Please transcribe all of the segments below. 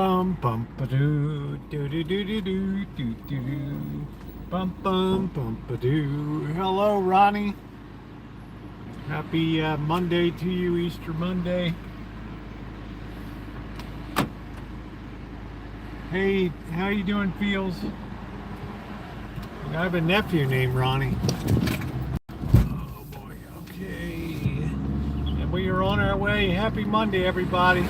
bum bum ba doo doo doo doo doo doo doo doo bum bum bum ba doo. Hello, Ronnie. Happy Monday to you, Easter Monday. Hey, how you doing, Fields? I have a nephew named Ronnie. Oh boy, okay. And we are on our way. Happy Monday, everybody.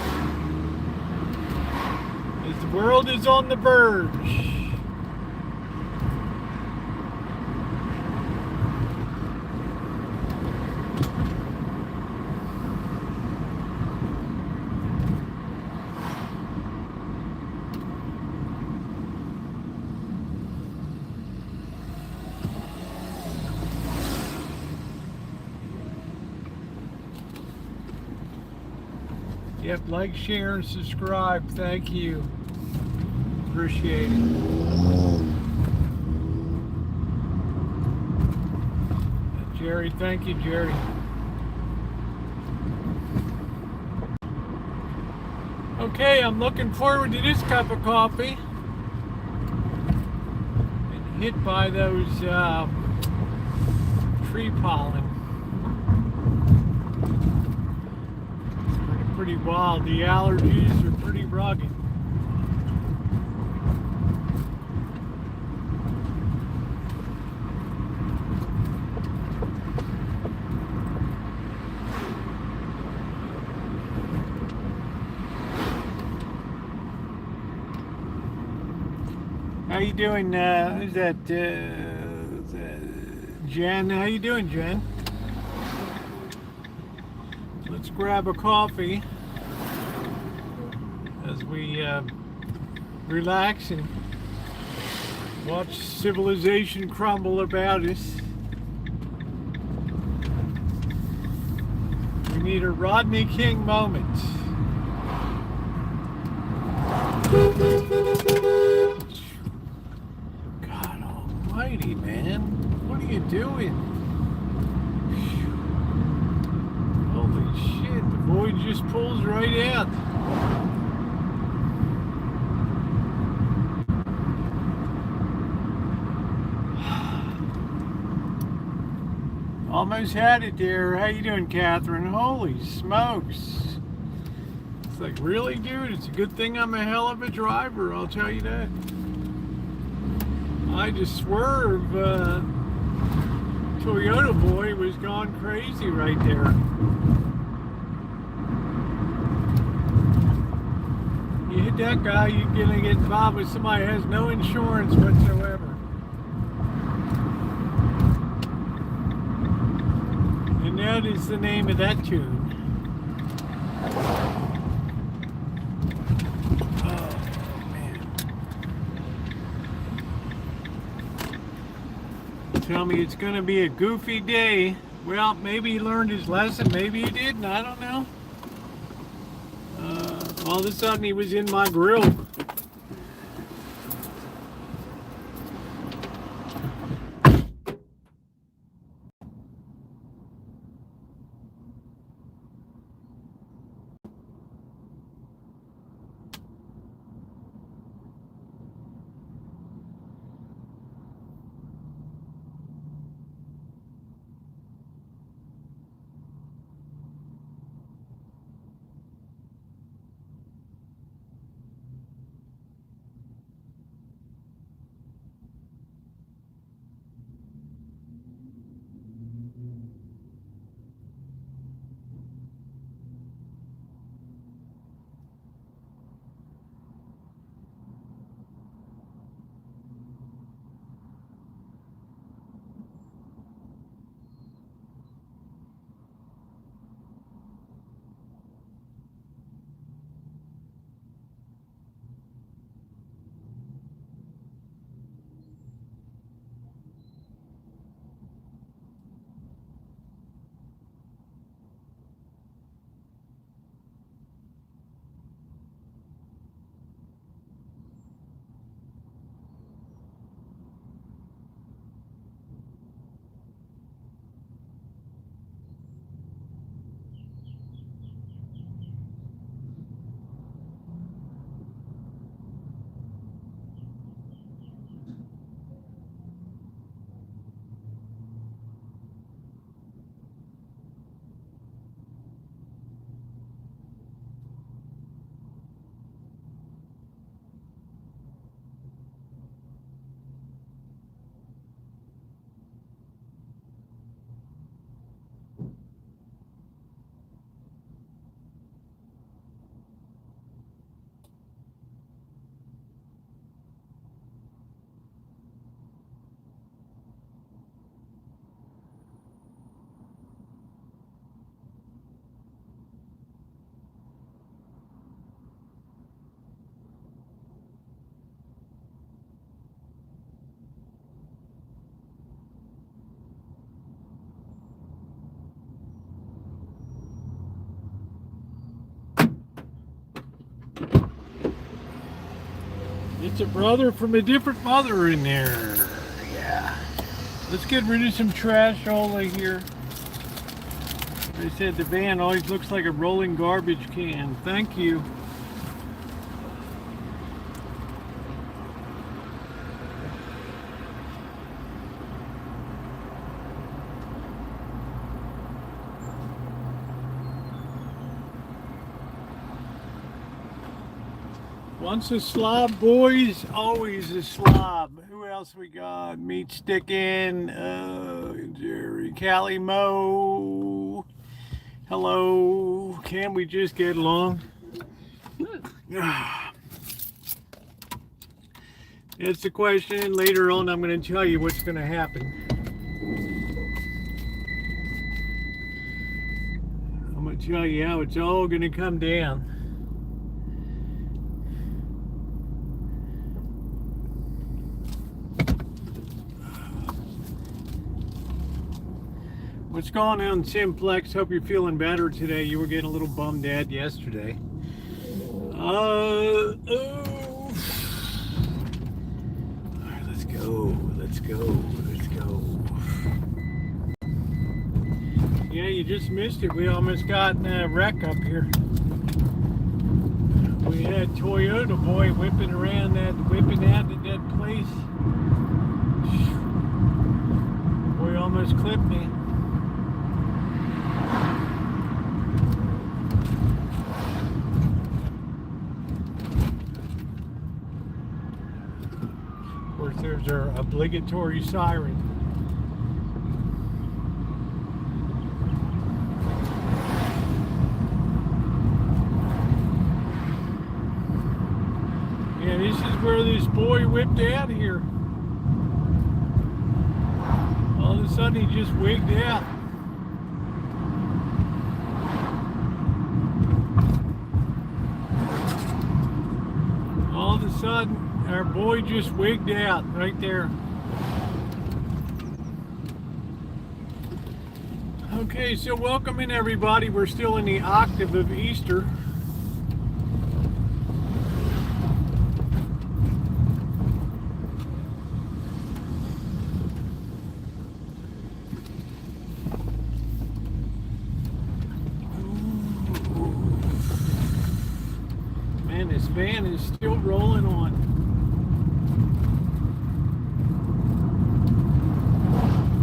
As the world is on the verge. Yep, like, share, and subscribe. Thank you. Appreciate it. Jerry, thank you, Jerry. Okay, I'm looking forward to this cup of coffee. Been hit by those tree pollen. Pretty wild. The allergies are pretty rugged. How you doing? Is that Jen? How you doing, Jen? Let's grab a coffee as we relax and watch civilization crumble about us. We need a Rodney King moment. God almighty, man. What are you doing? Holy shit, the void just pulls right out. Almost had it there. How you doing, Catherine? Holy smokes. It's like, really, dude? It's a good thing I'm a hell of a driver, I'll tell you that. I just swerved. Toyota boy was gone crazy right there. You hit that guy, you're gonna get involved with somebody who has no insurance whatsoever. And that is the name of that tune. Oh, man. Tell me it's gonna be a goofy day. Well, maybe he learned his lesson, maybe he didn't, I don't know. All of a sudden he was in my grill. It's a brother from a different mother in there. Yeah. Let's get rid of some trash all here. They said the van always looks like a rolling garbage can. Thank you. Once a slob, boys, always a slob. Who else we got? Meat sticking, Jerry, Callie Mo. Hello. Can we just get along? It's the question. Later on, I'm going to tell you what's going to happen. I'm going to tell you how it's all going to come down. What's going on, Simplex? Hope you're feeling better today. You were getting a little bummed out yesterday. All right, let's go. Yeah, you just missed it. We almost got in a wreck up here. We had Toyota boy whipping out at that place. Boy almost clipped me. Of course, there's our obligatory siren. Yeah, this is where this boy whipped out here. All of a sudden, he just wigged out. All of a sudden, our boy just wigged out right there. Okay, so welcome in everybody. We're still in the octave of Easter. Man, this van is still rolling on.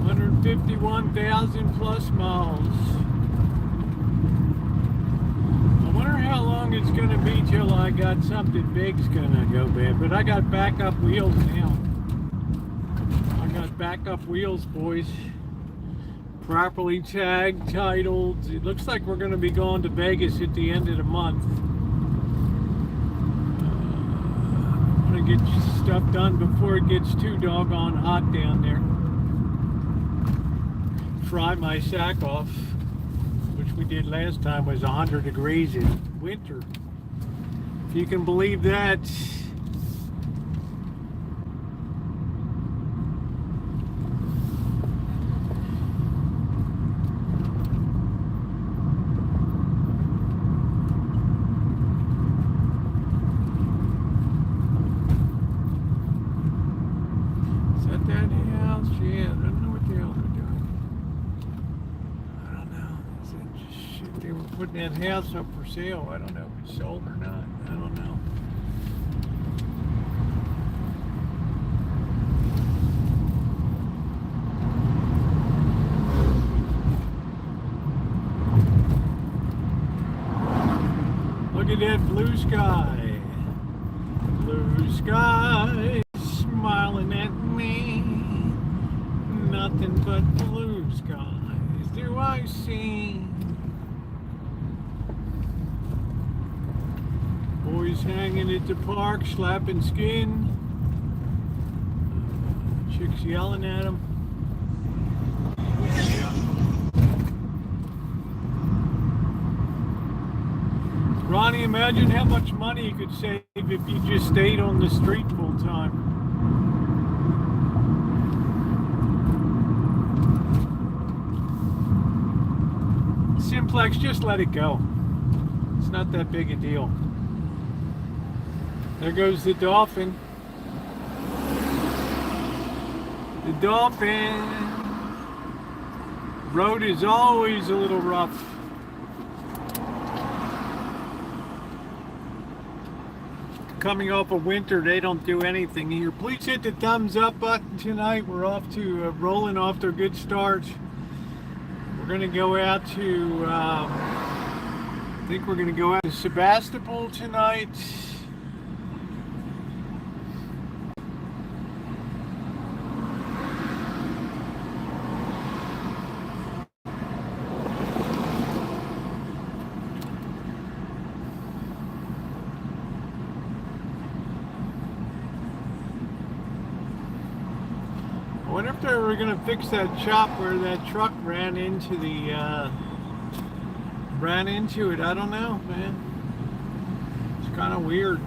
151,000 plus miles. I wonder how long it's going to be till I got something big's going to go bad. But I got backup wheels now. I got backup wheels, boys. Properly tagged, titled. It looks like we're going to be going to Vegas at the end of the month. I'm going to get stuff done before it gets too doggone hot down there. Fry my sack off, which we did last time, was 100 degrees in winter. If you can believe that. Is that house? Yeah, I don't know what the hell they're doing. They were putting that house up for sale. I don't know if it's sold or not. I don't know. Look at that blue sky. Blue sky smiling at me. Nothing but blue skies do I see. Boys hanging at the park, slapping skin. Chicks yelling at them. Ronnie, imagine how much money you could save if you just stayed on the street full time. Simplex, just let it go. It's not that big a deal. There goes the dolphin. The Dolphin. Road is always a little rough. Coming off of winter, they don't do anything here. Please hit the thumbs up button tonight. We're off to rolling off to a good start. We're going to go out to, I think we're going to go out to Sebastopol tonight. I wonder if they were going to fix that chop where that truck ran into it. I don't know, man. It's kind of weird.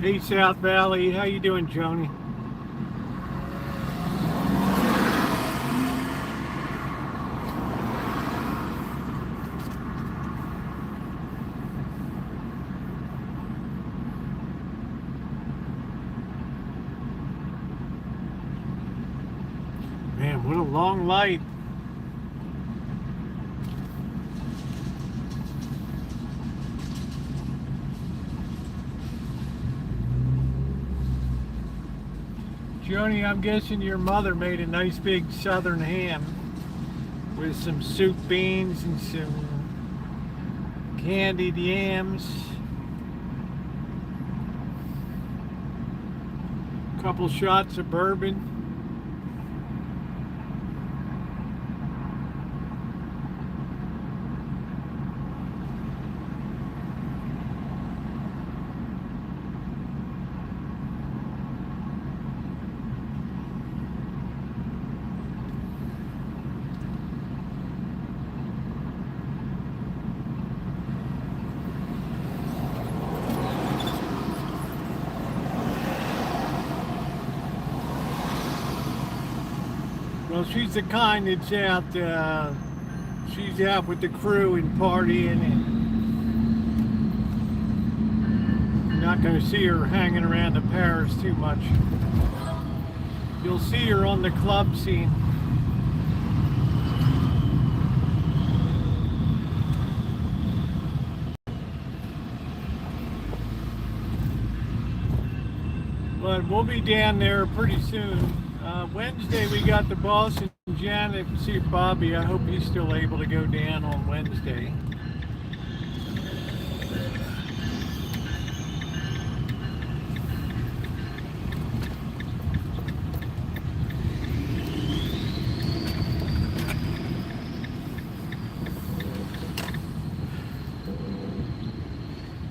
Hey, South Valley. How you doing, Joni? Man, what a long light. Joni, I'm guessing your mother made a nice big southern ham with some soup beans and some candied yams. A couple shots of bourbon. Well, she's the kind that's out, she's out with the crew and partying, and you're not going to see her hanging around the Paris too much. You'll see her on the club scene. But we'll be down there pretty soon. Wednesday we got the boss and Janet to see Bobby. I hope he's still able to go down on Wednesday.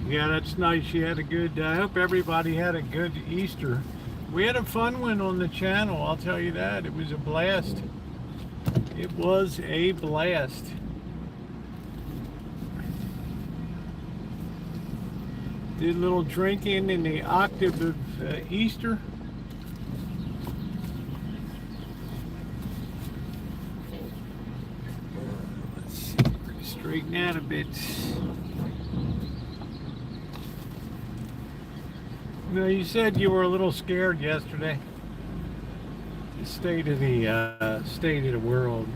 Yeah, that's nice. You had a good, I hope everybody had a good Easter. We had a fun one on the channel, I'll tell you that. It was a blast. It was a blast. Did a little drinking in the octave of Easter. Let's see, we're going to straighten out a bit. No, you said you were a little scared yesterday. The state of the world.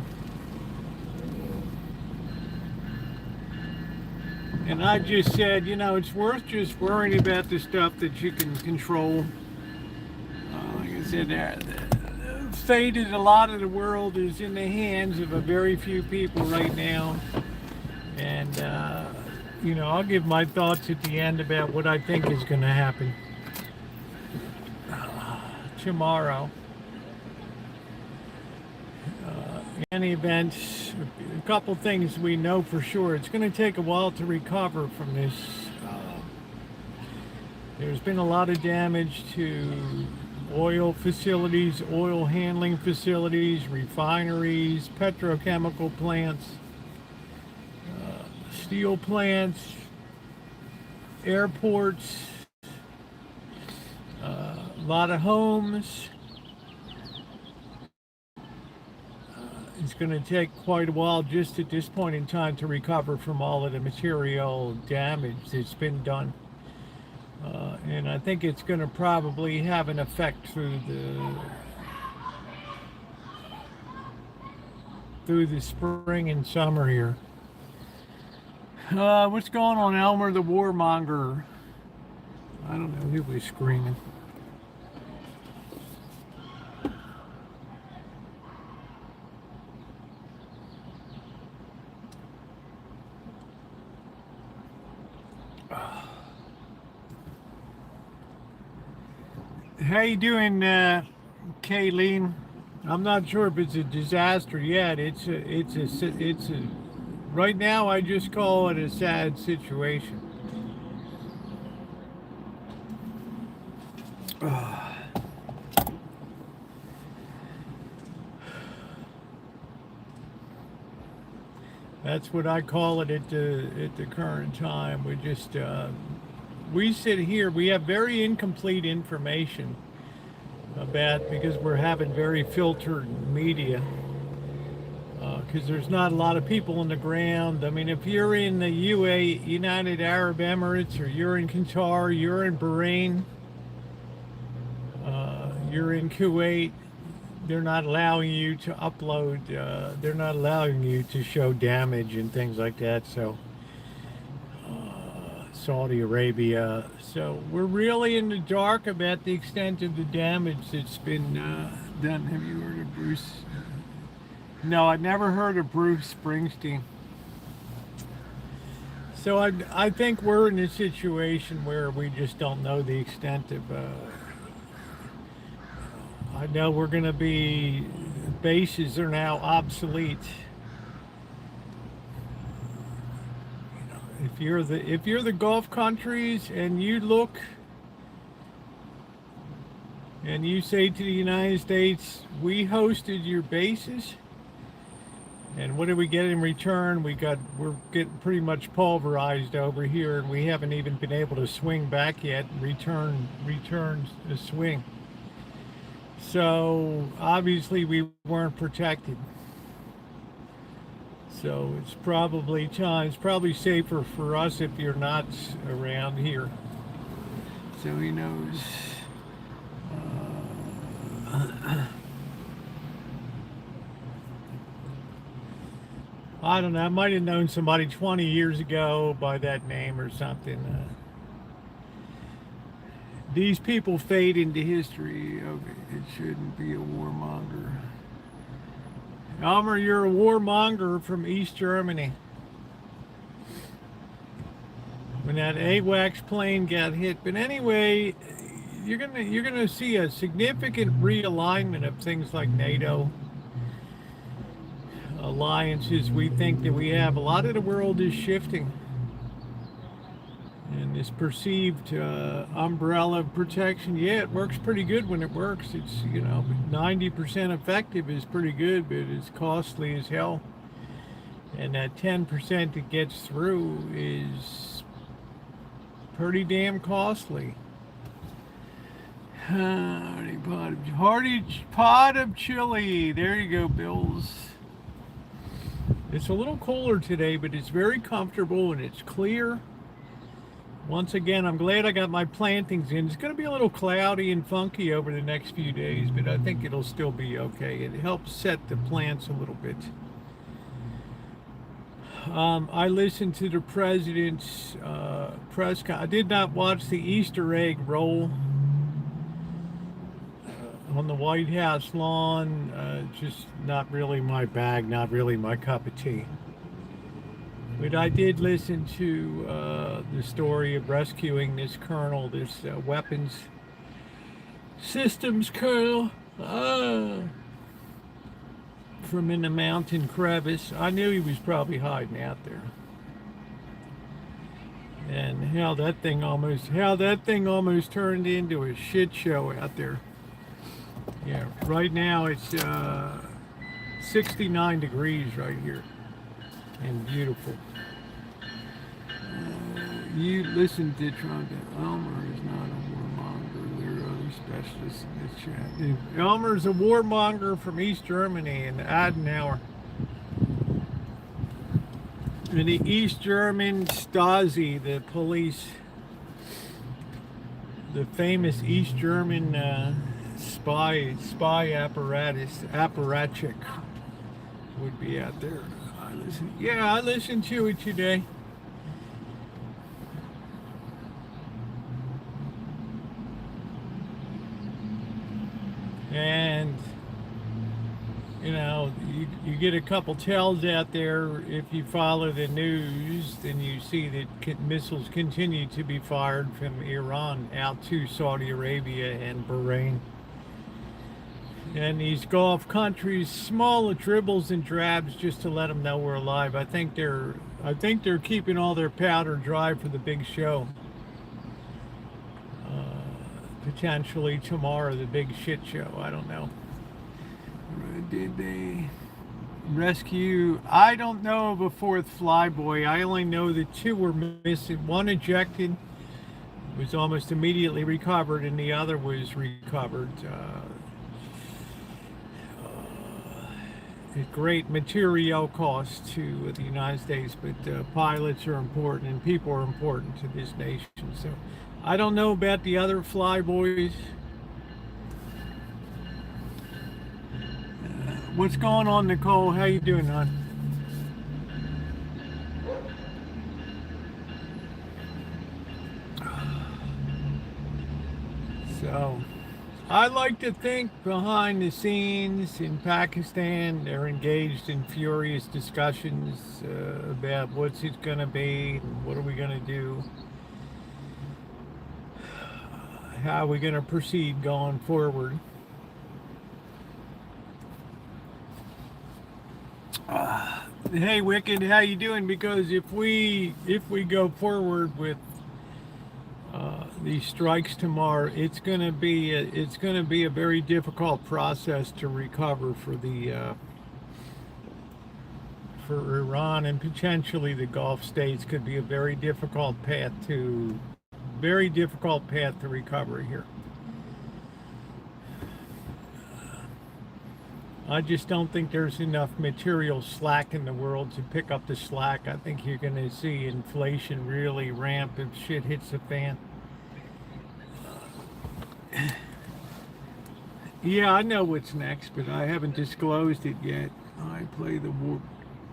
And I just said, you know, it's worth just worrying about the stuff that you can control. Like I said, the fate of a lot of the world is in the hands of a very few people right now. And, you know, I'll give my thoughts at the end about what I think is going to happen tomorrow. In any event, a couple things we know for sure. It's going to take a while to recover from this. There's been a lot of damage to oil facilities, oil handling facilities, refineries, petrochemical plants, steel plants, airports, a lot of homes. it's going to take quite a while just at this point in time to recover from all of the material damage that's been done. And I think it's going to probably have an effect through the spring and summer here. What's going on, Elmer the Warmonger? I don't know who was screaming. How you doing, Kayleen? I'm not sure if it's a disaster yet. It's a. Right now, I just call it a sad situation. That's what I call it at the current time. We sit here. We have very incomplete information because we're having very filtered media. Because there's not a lot of people on the ground. I mean, if you're in the United Arab Emirates, or you're in Qatar, you're in Bahrain, you're in Kuwait, they're not allowing you to upload, they're not allowing you to show damage and things like that. So, Saudi Arabia. So we're really in the dark about the extent of the damage that's been done. Have you heard of Bruce? No, I'd never heard of Bruce Springsteen. So I think we're in a situation where we just don't know the extent of. I know we're going to be. Bases are now obsolete. If you're the Gulf countries and you look and you say to the United States, we hosted your bases. And what do we get in return? We're getting pretty much pulverized over here, and we haven't even been able to swing back yet, return the swing. So obviously we weren't protected. So it's probably safer for us if you're not around here. So he knows. I don't know, I might have known somebody 20 years ago by that name or something. These people fade into history. Okay, it shouldn't be a warmonger. Elmer, you're a warmonger from East Germany. When that AWACS plane got hit. But anyway, you're gonna see a significant realignment of things like NATO. Alliances. We think that we have a lot of the world is shifting, and this perceived umbrella of protection, yeah, it works pretty good when it works. It's 90% effective is pretty good, but it's costly as hell, and that 10% that gets through is pretty damn costly. Hearty pot of chili. There you go, Bills. It's a little cooler today, but it's very comfortable and it's clear. Once again, I'm glad I got my plantings in. It's going to be a little cloudy and funky over the next few days, but I think it'll still be okay. It helps set the plants a little bit. I listened to the president's press conference. I did not watch the Easter egg roll on the White House lawn. Just not really my bag, not really my cup of tea. But I did listen to the story of rescuing this colonel, this weapons systems colonel, from in the mountain crevice. I knew he was probably hiding out there. And how that thing almost turned into a shit show out there. Yeah, right now it's 69 degrees right here, and beautiful. You listen to Trump. Elmer is not a warmonger. There are other specialists in this chat. Elmer's a warmonger from East Germany and Adenauer. And the East German Stasi, the police, the famous East German spy apparatchik would be out there. I listen to it today. And you get a couple tells out there. If you follow the news, then you see that missiles continue to be fired from Iran out to Saudi Arabia and Bahrain. And these Gulf countries, small dribbles and drabs just to let them know we're alive. I think they're keeping all their powder dry for the big show. Potentially tomorrow, the big shit show. I don't know. Did they rescue? I don't know of a fourth flyboy. I only know that 2 were missing. 1 ejected, was almost immediately recovered, and the other was recovered. At great material cost to the United States, but pilots are important and people are important to this nation. So I don't know about the other flyboys. What's going on, Nicole? How you doing, hon? So I like to think behind the scenes in Pakistan, they're engaged in furious discussions about what's it going to be, and what are we going to do, how are we going to proceed going forward. Hey, Wicked, how you doing? Because if we go forward with these strikes tomorrow, it's going to be a very difficult process to recover for Iran, and potentially the Gulf states. Could be a very difficult path to recovery here. I just don't think there's enough material slack in the world to pick up the slack. I think you're going to see inflation really ramp if shit hits the fan. Yeah, I know what's next, but I haven't disclosed it yet. I play the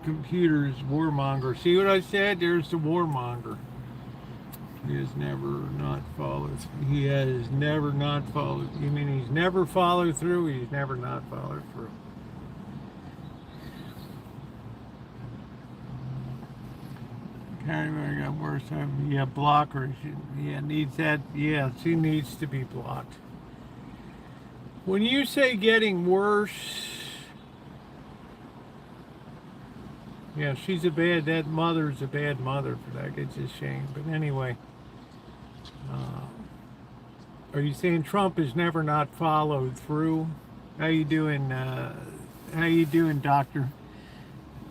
computer's warmonger. See what I said? There's the warmonger. He has never not followed. He has never not followed. You mean he's never followed through? He's never not followed through. I got worse. Yeah, blockers. Yeah, needs that. Yeah, she needs to be blocked. When you say getting worse, yeah, that mother's a bad mother for that. It's a shame. But anyway, are you saying Trump has never not followed through? How you doing? Doctor?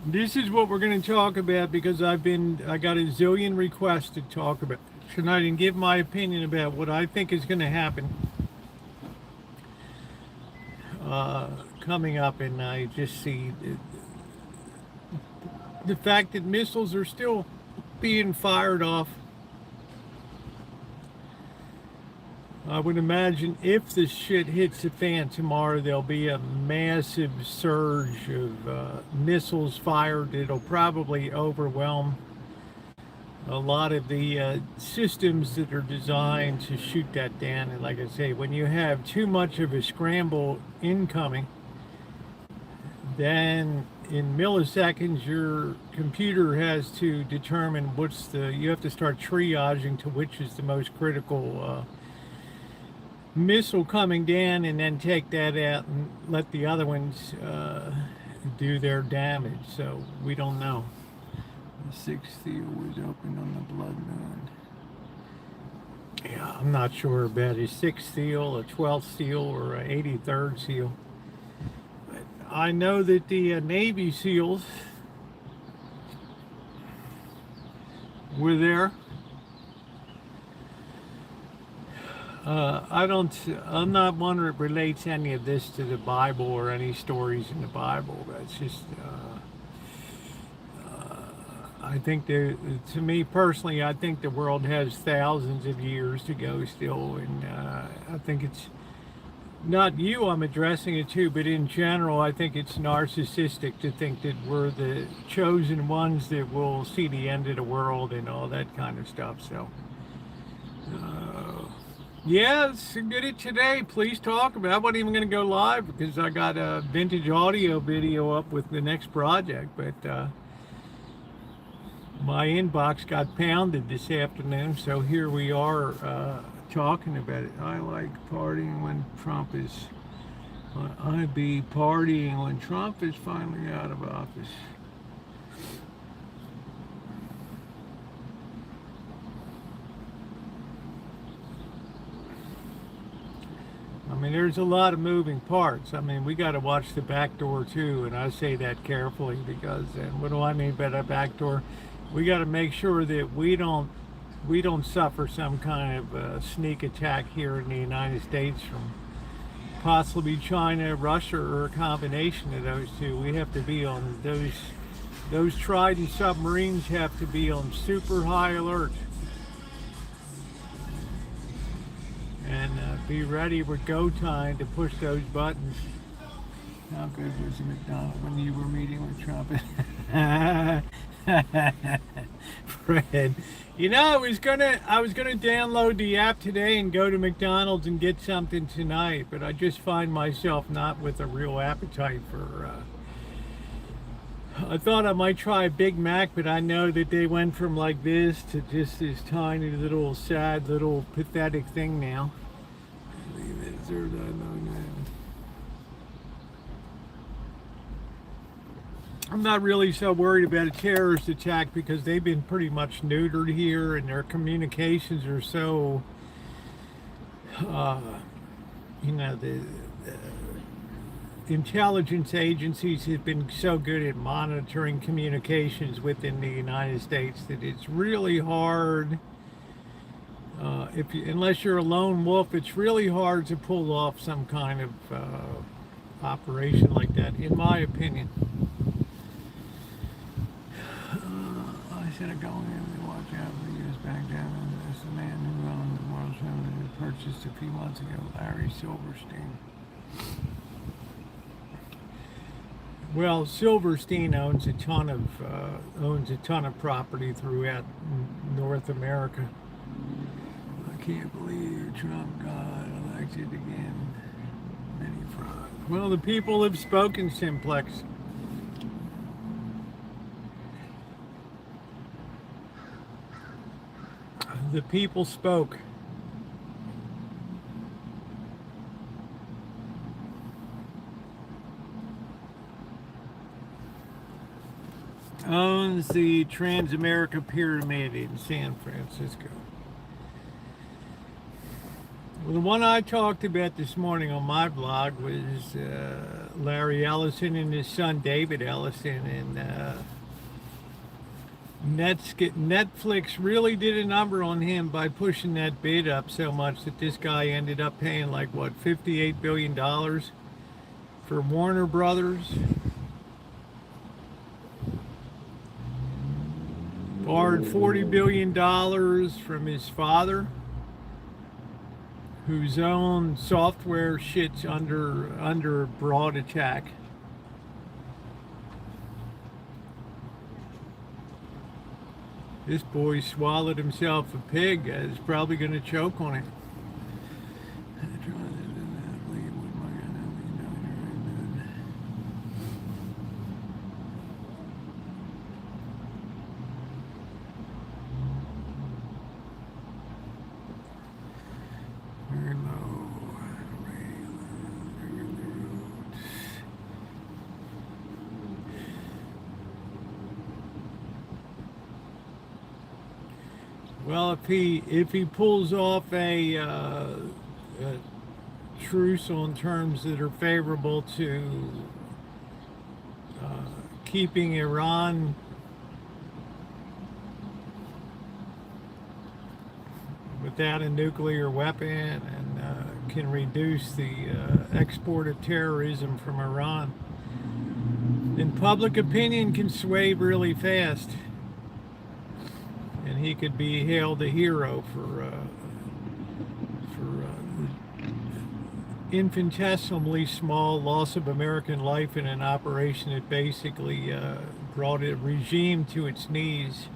This is what we're going to talk about, because I got a zillion requests to talk about tonight and give my opinion about what I think is going to happen coming up. And I just see the fact that missiles are still being fired off. I would imagine if this shit hits the fan tomorrow, there'll be a massive surge of missiles fired. It'll probably overwhelm a lot of the systems that are designed to shoot that down. And like I say, when you have too much of a scramble incoming, then in milliseconds your computer has to determine you have to start triaging to which is the most critical missile coming down, and then take that out and let the other ones do their damage. So we don't know. The 6th seal was opened on the blood moon. Yeah, I'm not sure about a 6th seal, a 12th seal, or a 83rd seal. But I know that the Navy SEALs were there. I'm not one that relates any of this to the Bible or any stories in the Bible. That's just, I I think to me personally, I think the world has thousands of years to go still, and I think it's not you I'm addressing it to, but in general, I think it's narcissistic to think that we're the chosen ones that will see the end of the world and all that kind of stuff. So, yeah, it's good at today. Please talk about it. I wasn't even going to go live because I got a vintage audio video up with the next project, but my inbox got pounded this afternoon, so here we are talking about it. I like partying when Trump is. I'd be partying when Trump is finally out of office. I mean, there's a lot of moving parts. I mean, we got to watch the back door too, and I say that carefully because, and what do I mean by that back door? We got to make sure that we don't suffer some kind of sneak attack here in the United States from possibly China, Russia, or a combination of those two. We have to be on those Trident submarines have to be on super high alert and be ready with go time to push those buttons. How good was the McDonald's when you were meeting with Trump? Fred, you know, I was gonna download the app today and go to McDonald's and get something tonight, but I just find myself not with a real appetite for. I thought I might try a Big Mac, but I know that they went from like this to just this tiny little sad little pathetic thing now. I'm not really so worried about a terrorist attack because they've been pretty much neutered here and their communications are so, you know, the intelligence agencies have been so good at monitoring communications within the United States that it's really hard, unless you're a lone wolf, it's really hard to pull off some kind of operation like that, in my opinion. I should have gone in and watch out for the U.S. back down. That's the man who owned the World's Fair purchased a few months ago, Larry Silverstein. Well, Silverstein owns a ton of property throughout North America. I can't believe Trump got elected again. Many frauds. Well, the people have spoken, Simplex. The people spoke. Owns the Transamerica Pyramid in San Francisco. Well, the one I talked about this morning on my blog was Larry Ellison and his son David Ellison, and Netflix really did a number on him by pushing that bid up so much that this guy ended up paying like what, $58 billion for Warner Brothers. Borrowed $40 billion from his father, whose own software shit's under broad attack. This boy swallowed himself a pig. Is probably going to choke on it. Well, if he pulls off a truce on terms that are favorable to keeping Iran without a nuclear weapon and can reduce the export of terrorism from Iran, then public opinion can sway really fast. and he could be hailed a hero for infinitesimally small loss of American life in an operation that basically brought a regime to its knees.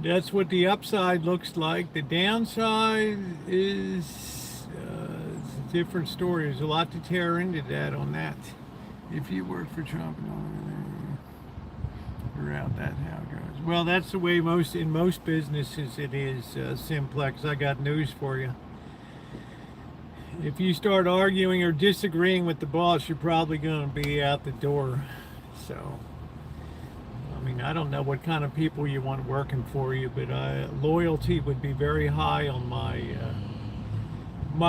That's what the upside looks like. The downside is a different story. There's a lot to tear into that on that. If you work for Trump, figure out that how it goes. Well, that's the way in most businesses it is, Simplex. I got news for you. If you start arguing or disagreeing with the boss, you're probably going to be out the door. So, I mean, I don't know what kind of people you want working for you, but loyalty would be very high on my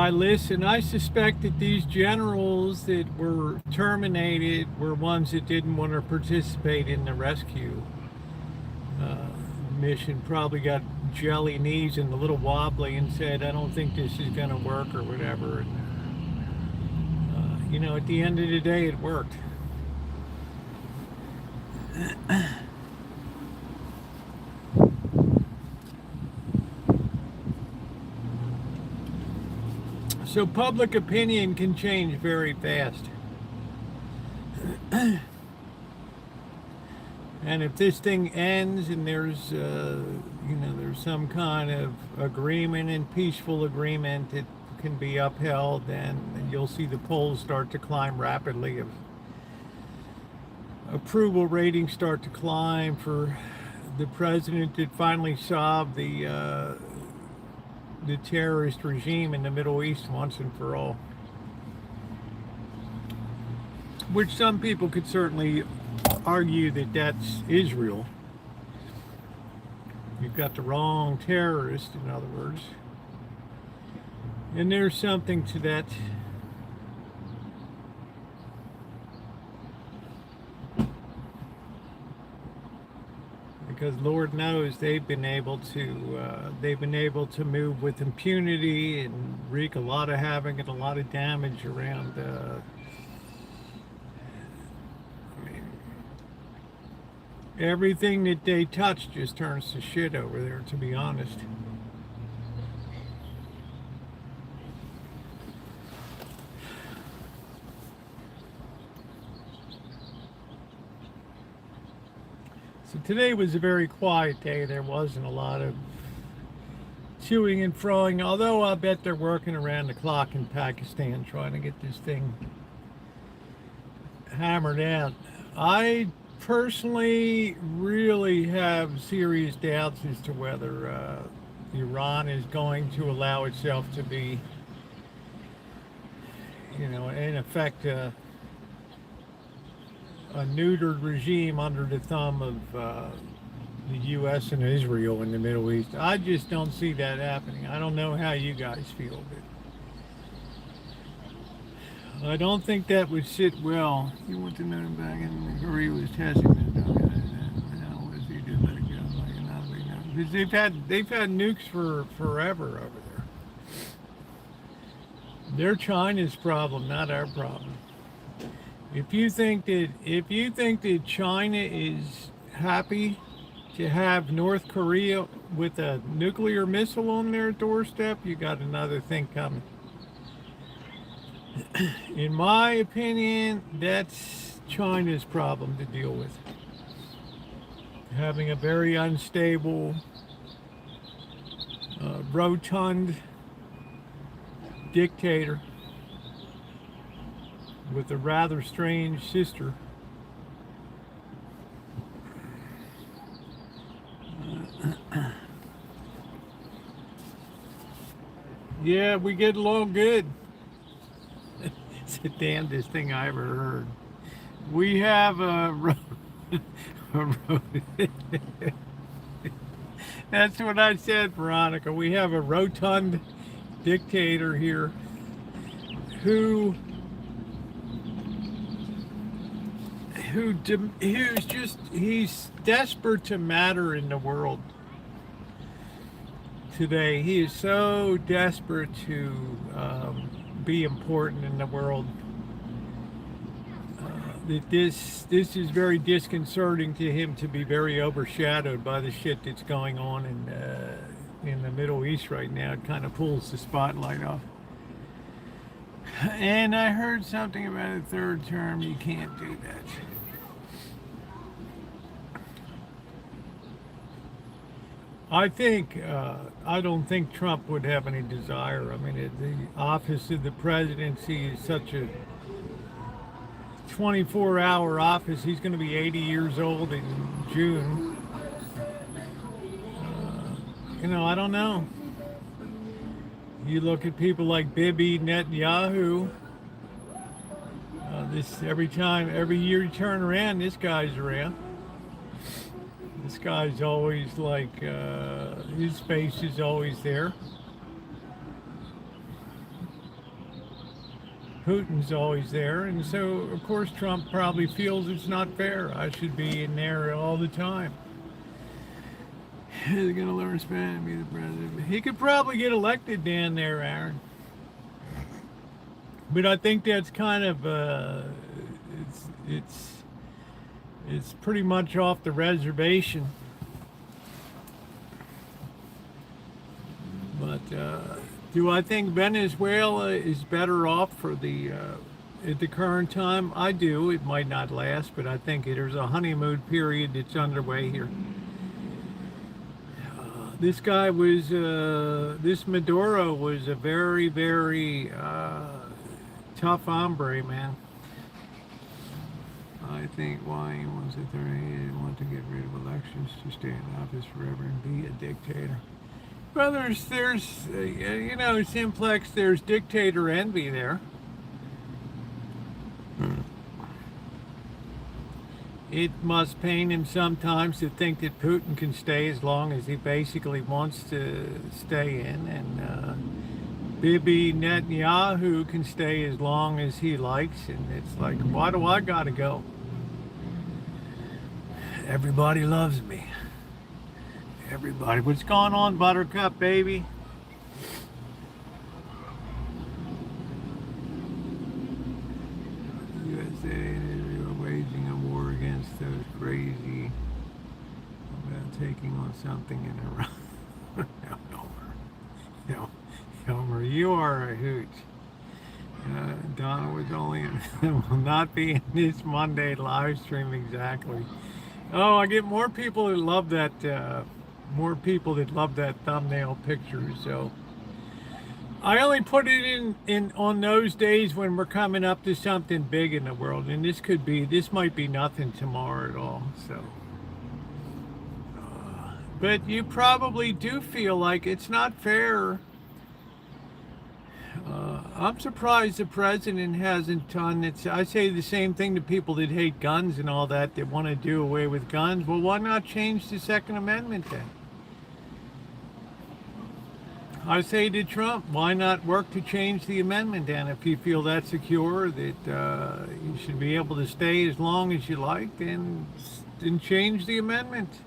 list. And I suspect that these generals that were terminated were ones that didn't want to participate in the rescue mission. Probably got jelly knees and a little wobbly and said, I don't think this is going to work or whatever. And, at the end of the day, it worked. So public opinion can change very fast. And if this thing ends and there's some kind of agreement and peaceful agreement that can be upheld, then you'll see the polls start to climb rapidly. Approval ratings start to climb for the president that finally solved the terrorist regime in the Middle East once and for all. Which some people could certainly argue that that's Israel. You've got the wrong terrorist, in other words. And there's something to that. Because Lord knows they've been able to move with impunity and wreak a lot of havoc and a lot of damage around. Everything that they touch just turns to shit over there, to be honest. So today was a very quiet day. There wasn't a lot of chewing and froing, although I bet they're working around the clock in Pakistan trying to get this thing hammered out. I personally really have serious doubts as to whether Iran is going to allow itself to be, in effect, a neutered regime under the thumb of the U.S. and Israel in the Middle East. I just don't see that happening. I don't know how you guys feel, but I don't think that would sit well. You want to know back in Korea was testing how was he doing that again? Because they've had nukes for forever over there. They're China's problem, not our problem. If you think that China is happy to have North Korea with a nuclear missile on their doorstep, you got another thing coming. In my opinion, that's China's problem to deal with. Having a very unstable, rotund dictator with a rather strange sister. Yeah, we get along good. It's the damnedest thing I ever heard. We have that's what I said, Veronica. We have a rotund dictator here who's desperate to matter in the world today. He is so desperate to be important in the world that this is very disconcerting to him to be very overshadowed by the shit that's going on in the Middle East right now. It kind of pulls the spotlight off. And I heard something about a third term. You can't do that. I don't think Trump would have any desire. I mean, the office of the presidency is such a 24-hour office. He's going to be 80 years old in June. I don't know. You look at people like Bibi Netanyahu. Every year you turn around, this guy's around. This guy's always like, his face is always there. Putin's always there. And so, of course, Trump probably feels it's not fair. I should be in there all the time. He's going to learn Spanish and be the president. He could probably get elected down there, Aaron. But I think that's kind of, it's pretty much off the reservation. But do I think Venezuela is better off for at the current time? I do. It might not last, but I think there's a honeymoon period that's underway here. This Maduro was a very, very tough hombre, man. I think why he wants to want to get rid of elections to stay in office forever and be a dictator. Well, there's Simplex, there's dictator envy there. It must pain him sometimes to think that Putin can stay as long as he basically wants to stay in, and Bibi Netanyahu can stay as long as he likes, and it's like, why do I gotta go? Everybody loves me. Everybody. What's going on, Buttercup, baby? USA and Israel waging a war against those crazy about taking on something in Iran. Homer, you are a hoot. Donna was only will not be in this Monday live stream exactly. Oh, I get more people that love that. More people that love that thumbnail picture. So I only put it in on those days when we're coming up to something big in the world, and this might be nothing tomorrow at all. So, but you probably do feel like it's not fair. I'm surprised the president hasn't done it. I say the same thing to people that hate guns and all that want to do away with guns. Well, why not change the Second Amendment then? I say to Trump, why not work to change the amendment then? If you feel that's secure, that you should be able to stay as long as you like, then change the amendment.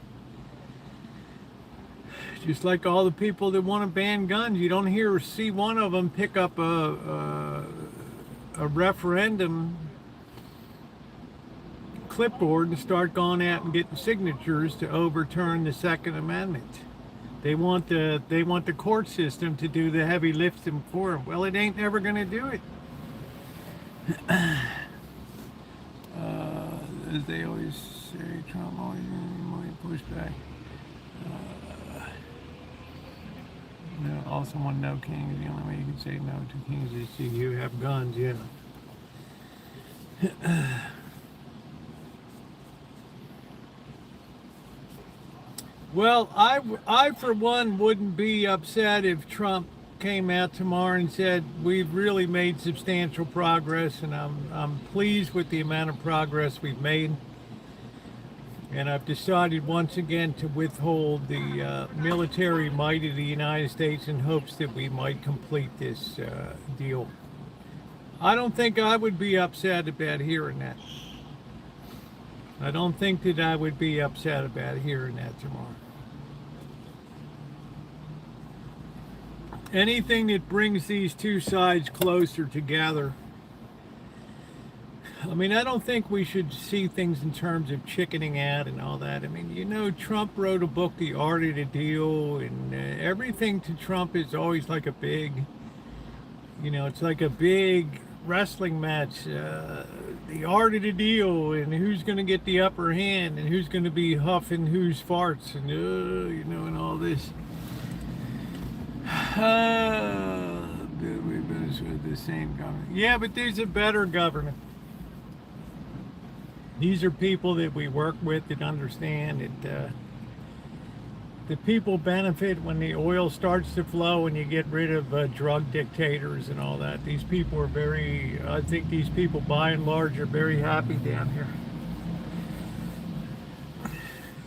Just like all the people that want to ban guns, you don't see one of them pick up a referendum clipboard and start going out and getting signatures to overturn the Second Amendment. They want the court system to do the heavy lifting for them. Well, it ain't never going to do it. As they always say, Trump always push back. Also want no kings. The only way you can say no to kings is if you have guns, yeah. Well, I for one wouldn't be upset if Trump came out tomorrow and said we've really made substantial progress, and I'm pleased with the amount of progress we've made. And I've decided once again to withhold the military might of the United States in hopes that we might complete this deal. I don't think I would be upset about hearing that. I don't think that I would be upset about hearing that tomorrow. Anything that brings these two sides closer together, I mean, I don't think we should see things in terms of chickening out and all that. I mean, you know, Trump wrote a book, The Art of the Deal, and everything to Trump is always like a big, you know, it's like a big wrestling match. The art of the deal, and who's going to get the upper hand, and who's going to be huffing whose farts, and you know, and all this. We've been with the same government. Yeah, but there's a better government. These are people that we work with that understand that the people benefit when the oil starts to flow and you get rid of drug dictators and all that. These people are very, I think these people by and large are very happy down here.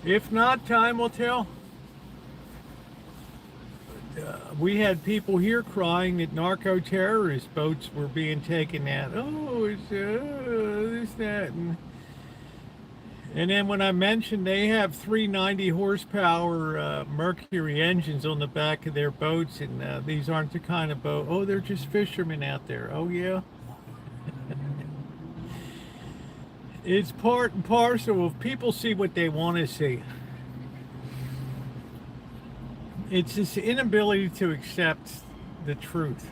If not, time will tell. We had people here crying that narco-terrorist boats were being taken out. Oh, it's this, that, and then when I mentioned they have 390 horsepower Mercury engines on the back of their boats, and these aren't the kind of boat. Oh, they're just fishermen out there. Oh, yeah. It's part and parcel of people see what they want to see. It's this inability to accept the truth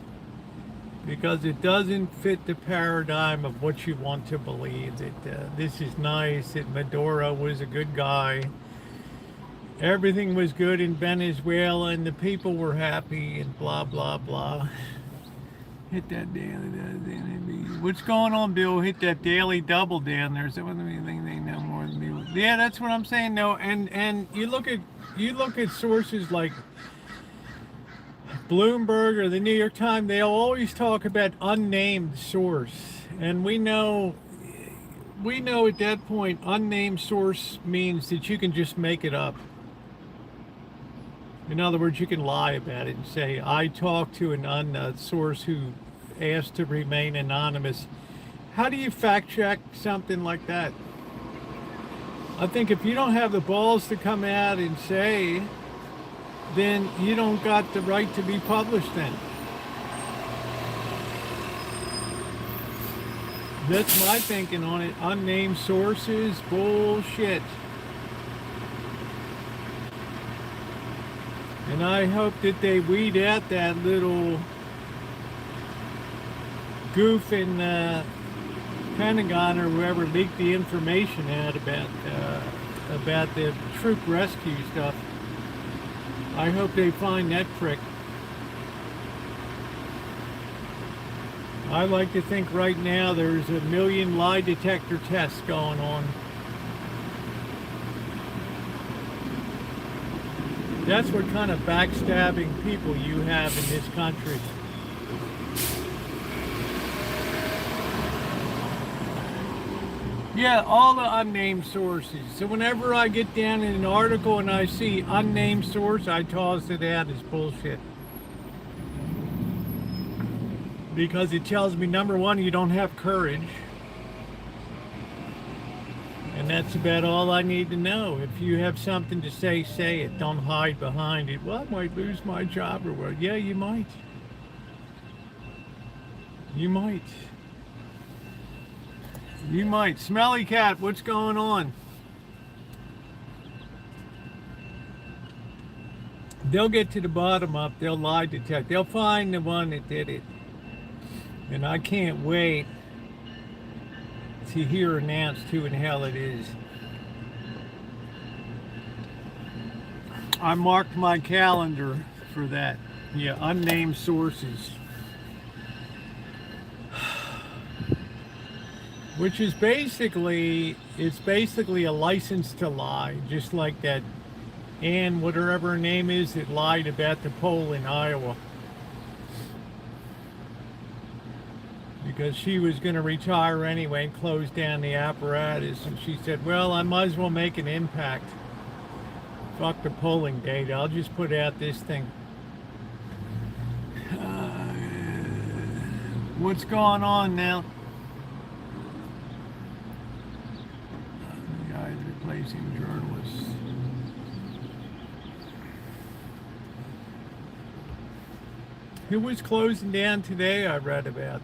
because it doesn't fit the paradigm of what you want to believe, that this is nice, that Maduro was a good guy, everything was good in Venezuela and the people were happy and blah blah blah. Hit that daily. What's going on, Bill? Hit that daily double down there. So anything they know more than me. Yeah, that's what I'm saying. No, and you look at sources like Bloomberg or the New York Times, they'll always talk about unnamed source. And we know at that point, unnamed source means that you can just make it up. In other words, you can lie about it and say, I talked to a source who asked to remain anonymous. How do you fact check something like that? I think if you don't have the balls to come out and say, then you don't got the right to be published then. That's my thinking on it. Unnamed sources, bullshit. And I hope that they weed out that little goof in Pentagon or whoever leaked the information out about the troop rescue stuff. I hope they find that prick. I like to think right now there's 1 million lie detector tests going on. That's what kind of backstabbing people you have in this country. Yeah, all the unnamed sources. So whenever I get down in an article and I see unnamed source, I toss it out as bullshit. Because it tells me, number one, you don't have courage. And that's about all I need to know. If you have something to say, say it. Don't hide behind it. Well, I might lose my job or what. Yeah, you might. You might. You might. Smelly Cat, what's going on? They'll get to the bottom up. They'll lie detect. They'll find the one that did it. And I can't wait to hear announced who in hell it is. I marked my calendar for that. Yeah, unnamed sources. Which is basically, it's basically a license to lie, just like that Ann, whatever her name is, that lied about the poll in Iowa. Because she was going to retire anyway and close down the apparatus. And she said, well, I might as well make an impact. Fuck the polling data. I'll just put out this thing. What's going on now? The guys replacing journalists. Who was closing down today, I read about.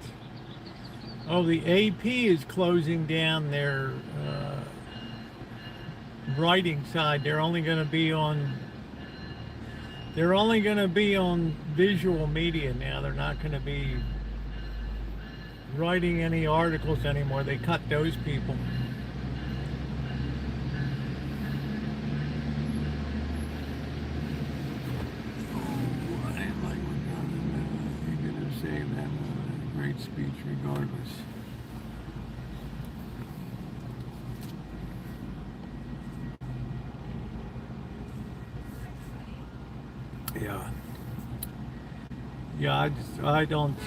Oh, the AP is closing down their writing side. They're only going to be on visual media now. They're not going to be writing any articles anymore. They cut those people. Oh, I didn't like what Dutton did to say that great speech regardless. Yeah. Yeah, I don't,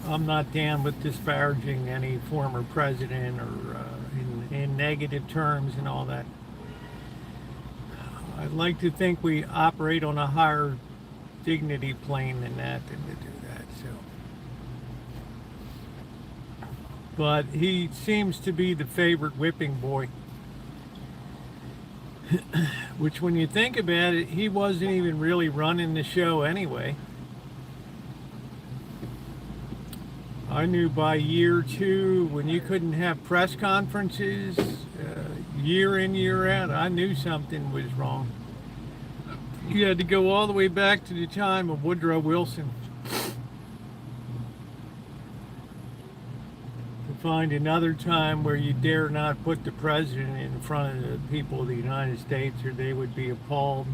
I'm not down with disparaging any former president or in negative terms and all that. I'd like to think we operate on a higher dignity plane than that than to do that. So, but he seems to be the favorite whipping boy. Which, when you think about it, he wasn't even really running the show anyway. I knew by year two, when you couldn't have press conferences year in, year out, I knew something was wrong. You had to go all the way back to the time of Woodrow Wilson to find another time where you dare not put the president in front of the people of the United States, or they would be appalled.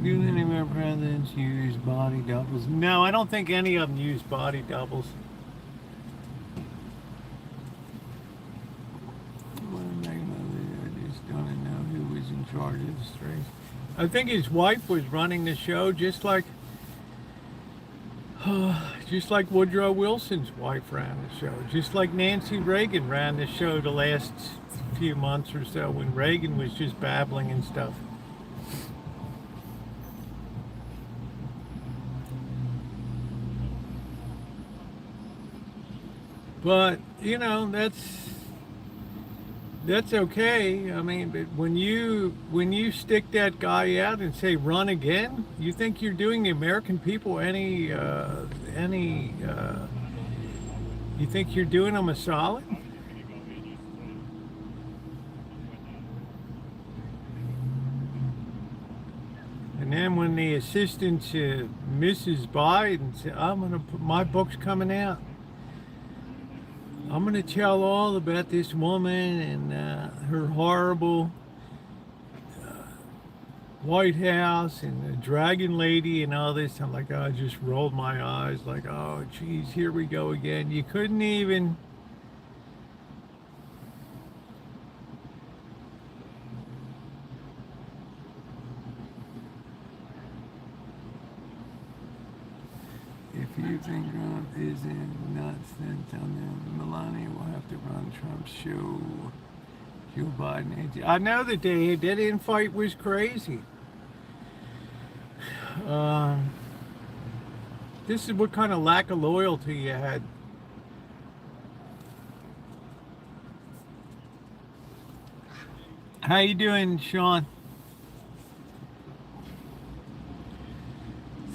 Do any of our presidents use body doubles? No, I don't think any of them use body doubles. I just don't know who was in charge of the strings. I think his wife was running the show, just like Woodrow Wilson's wife ran the show, just like Nancy Reagan ran the show the last few months or so when Reagan was just babbling and stuff. But, you know, that's okay. I mean, but when you stick that guy out and say run again, you think you're doing the American people any you think you're doing them a solid? And then when the assistant to Mrs. Biden said, my book's coming out. I'm going to tell all about this woman and her horrible White House and the Dragon Lady and all this. I'm like, oh, I just rolled my eyes like, oh, geez, here we go again. You couldn't even... If you think Trump is nuts, then tell them Melania will have to run Trump's show. Joe Biden. I know that that infight was crazy. This is what kind of lack of loyalty you had. How you doing, Sean?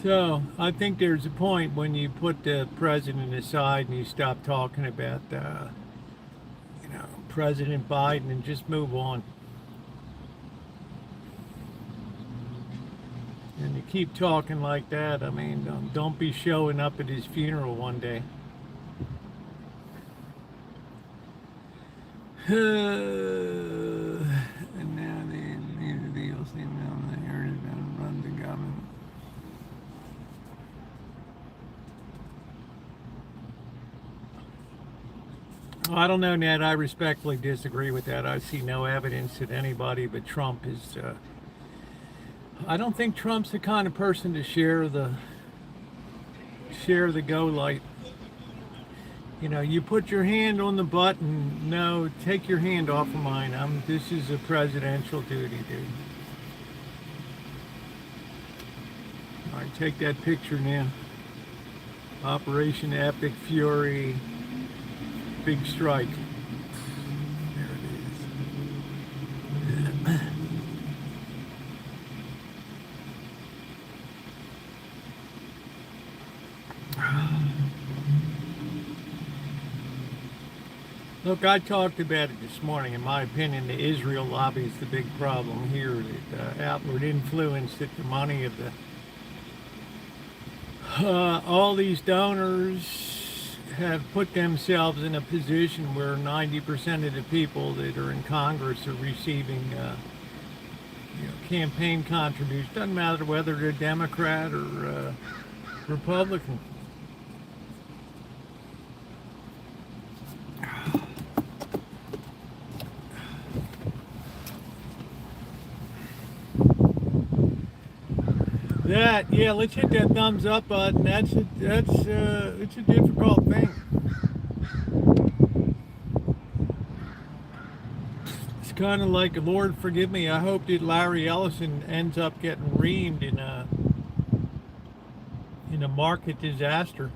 So I think there's a point when you put the president aside and you stop talking about, President Biden and just move on. And you keep talking like that, I mean, don't be showing up at his funeral one day. And now the OC inherited and run the government. I don't know, Ned. I respectfully disagree with that. I see no evidence that anybody but Trump is. I don't think Trump's the kind of person to share the go light. You know, you put your hand on the button. No, take your hand off of mine. This is a presidential duty, dude. All right, take that picture now. Operation Epic Fury. Big strike. There it is. Look, I talked about it this morning. In my opinion, the Israel lobby is the big problem here. The outward influence that the money of the all these donors have put themselves in a position where 90% of the people that are in Congress are receiving campaign contributions. Doesn't matter whether they're Democrat or Republican. Yeah, let's hit that thumbs up button. It's a difficult thing. It's kind of like, Lord forgive me, I hope that Larry Ellison ends up getting reamed in a market disaster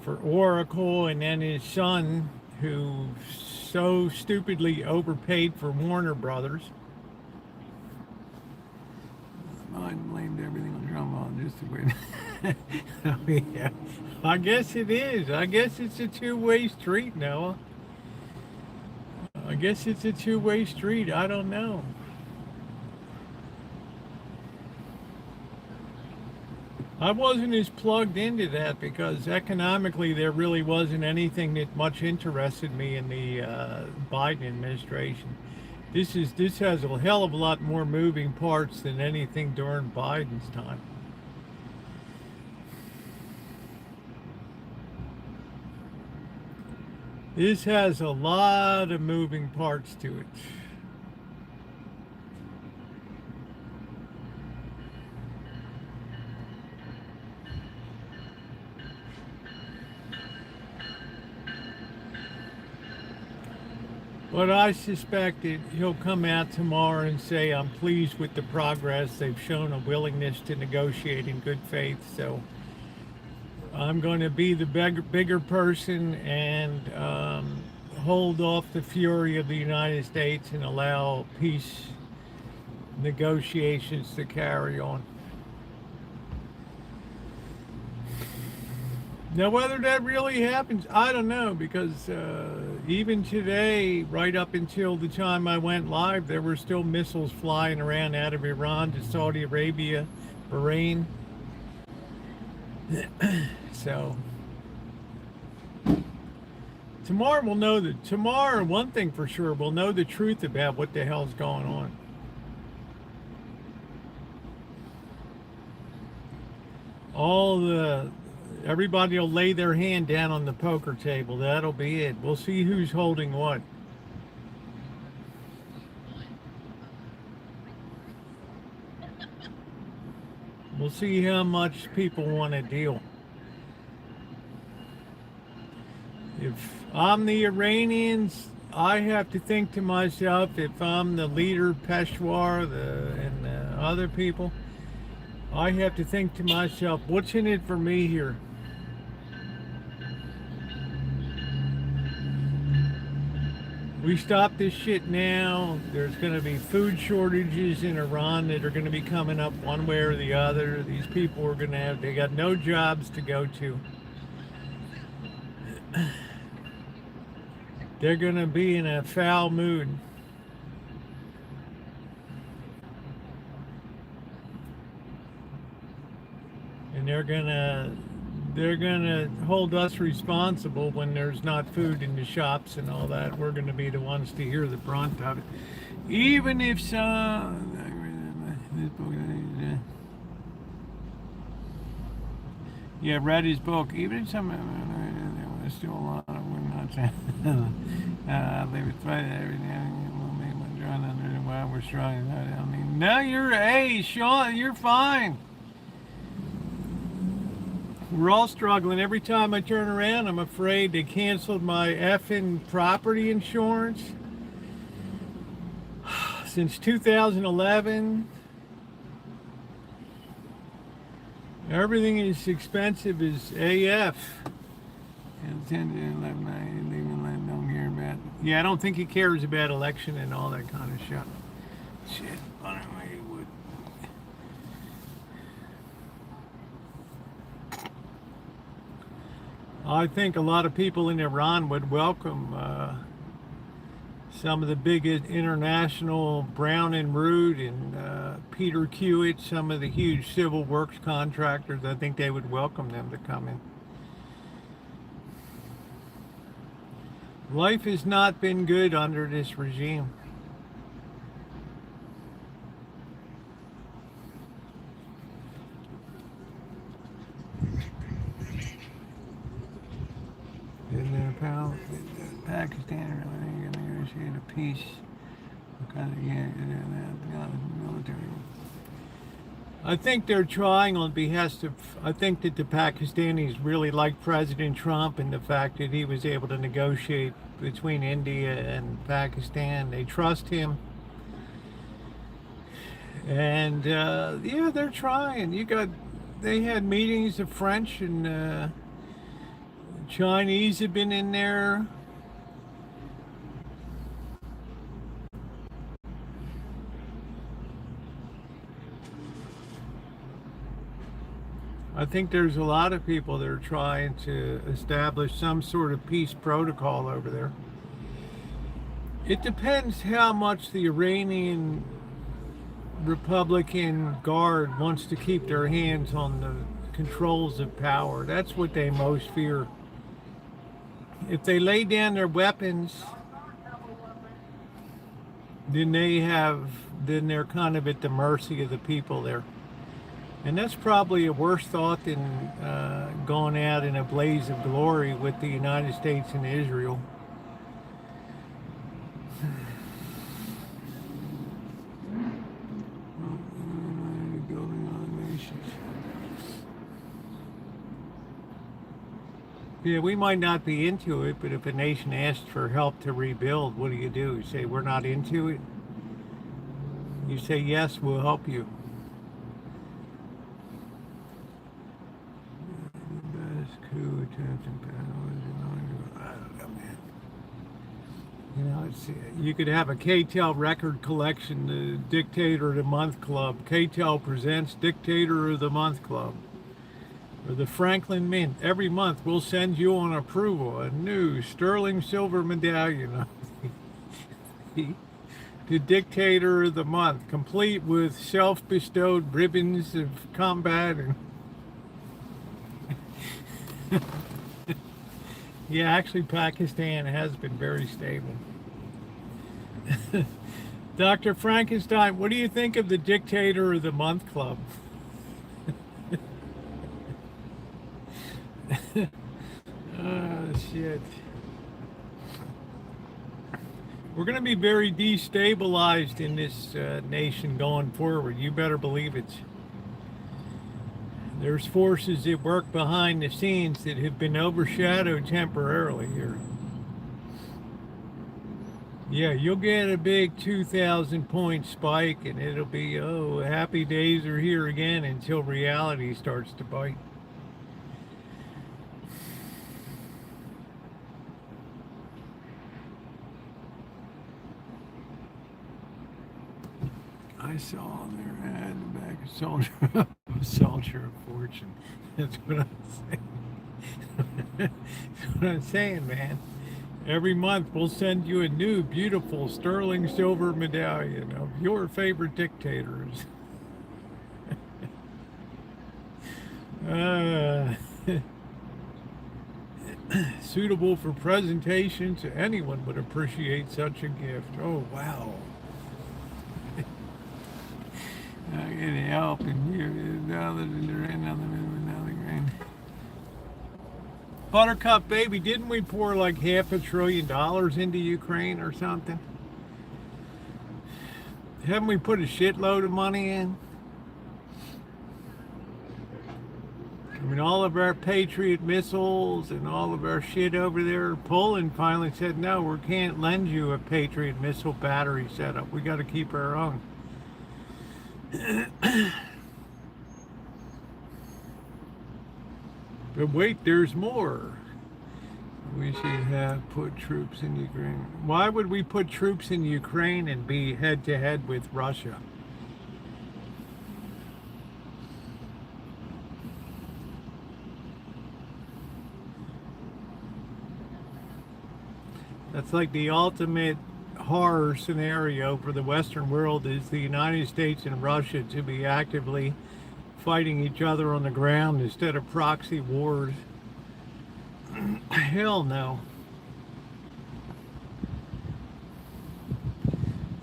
for Oracle, and then his son, who so stupidly overpaid for Warner Brothers. I blamed everything on Trump, just a weird. Yeah, I guess it is. I guess it's a two-way street, Noah. I guess it's a two-way street. I don't know. I wasn't as plugged into that because economically there really wasn't anything that much interested me in the Biden administration. This has a hell of a lot more moving parts than anything during Biden's time. This has a lot of moving parts to it. But I suspect that he'll come out tomorrow and say, I'm pleased with the progress. They've shown a willingness to negotiate in good faith. So I'm going to be the bigger person and hold off the fury of the United States and allow peace negotiations to carry on. Now, whether that really happens, I don't know, because even today, right up until the time I went live, there were still missiles flying around out of Iran to Saudi Arabia, Bahrain. So, tomorrow we'll know tomorrow, one thing for sure, we'll know the truth about what the hell's going on. Everybody will lay their hand down on the poker table. That'll be it. We'll see who's holding what. We'll see how much people want to deal. If I'm the Iranians, I have to think to myself, if I'm the leader, Peshawar, and the other people, I have to think to myself, what's in it for me here? We stop this shit now, there's going to be food shortages in Iran that are going to be coming up one way or the other. These people are going to they got no jobs to go to. They're going to be in a foul mood. And they're gonna hold us responsible when there's not food in the shops and all that. We're gonna be the ones to hear the brunt of it. Even if some, yeah, read his book. Even if some, there's still a lot of women not saying. They would fight every now and then. We'll make one drawing under the while we're strong. I mean, no, hey, Sean, you're fine. We're all struggling. Every time I turn around, I'm afraid they canceled my effing property insurance. Since 2011, everything is expensive as AF. Don't care about. Yeah, I don't think he cares about election and all that kind of shit. Shit, I don't know. I think a lot of people in Iran would welcome some of the biggest international Brown and Root and Peter Hewitt, some of the huge civil works contractors. I think they would welcome them to come in. Life has not been good under this regime. Pakistan really going to negotiate a peace. Military. I think they're trying on behest of. I think that the Pakistanis really like President Trump and the fact that he was able to negotiate between India and Pakistan. They trust him. And yeah, they're trying. They had meetings. The French and Chinese have been in there. I think there's a lot of people that are trying to establish some sort of peace protocol over there. It depends how much the Iranian Republican Guard wants to keep their hands on the controls of power. That's what they most fear. If they lay down their weapons, then they're kind of at the mercy of the people there. And that's probably a worse thought than going out in a blaze of glory with the United States and Israel. Yeah, we might not be into it, but if a nation asks for help to rebuild, what do? You say, we're not into it? You say, yes, we'll help you. I don't know, man. You know, you could have a KTEL record collection, the Dictator of the Month Club. KTEL presents Dictator of the Month Club. Or the Franklin Mint. Every month we'll send you on approval a new sterling silver medallion. The Dictator of the Month, complete with self-bestowed ribbons of combat and yeah, actually Pakistan has been very stable. Dr. Frankenstein, what do you think of the Dictator of the Month Club? Oh, shit. We're going to be very destabilized in this nation going forward. You better believe it. There's forces that work behind the scenes that have been overshadowed temporarily here. Yeah, you'll get a big 2,000 point spike and it'll be, oh, happy days are here again until reality starts to bite. I saw on their ad in the back a soldier of fortune. That's what I'm saying. That's what I'm saying, man. Every month we'll send you a new beautiful sterling silver medallion of your favorite dictators. Suitable for presentation to anyone would appreciate such a gift. Oh, wow. I get help and Buttercup baby, didn't we pour like $500 billion into Ukraine or something? Haven't we put a shitload of money in? I mean, all of our Patriot missiles and all of our shit over there. Poland finally said, no, we can't lend you a Patriot missile battery setup. We got to keep our own. But wait, there's more. We should have put troops in Ukraine. Why would we put troops in Ukraine and be head to head with Russia? That's like the ultimate horror scenario for the Western world, is the United States and Russia to be actively fighting each other on the ground instead of proxy wars. Hell no.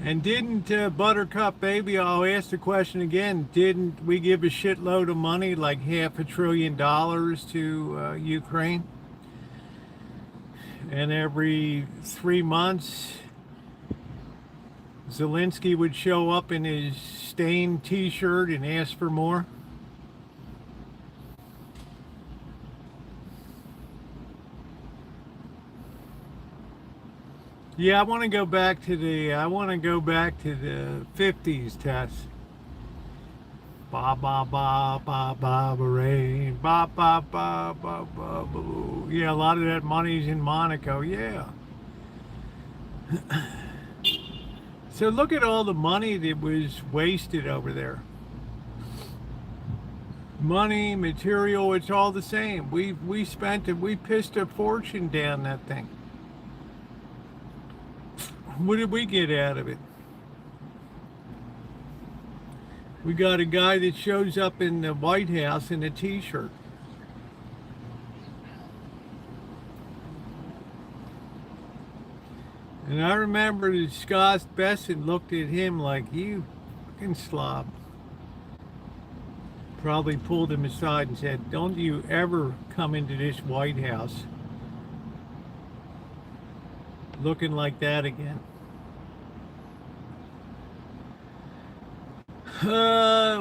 And didn't Buttercup Baby, I'll ask the question again, didn't we give a shitload of money, like $500 billion to Ukraine? And every 3 months, Zelensky would show up in his stained t-shirt and ask for more? Yeah, I want to go back to the 50s, Tess. Ba ba ba ba ba ba rain, ba ba ba ba ba boo. Yeah, a lot of that money's in Monaco. Yeah. So look at all the money that was wasted over there. Money, material, it's all the same. We spent it. We pissed a fortune down that thing. What did we get out of it? We got a guy that shows up in the White House in a t-shirt. And I remember that Scott Besson looked at him like, you fucking slob. Probably pulled him aside and said, don't you ever come into this White House looking like that again.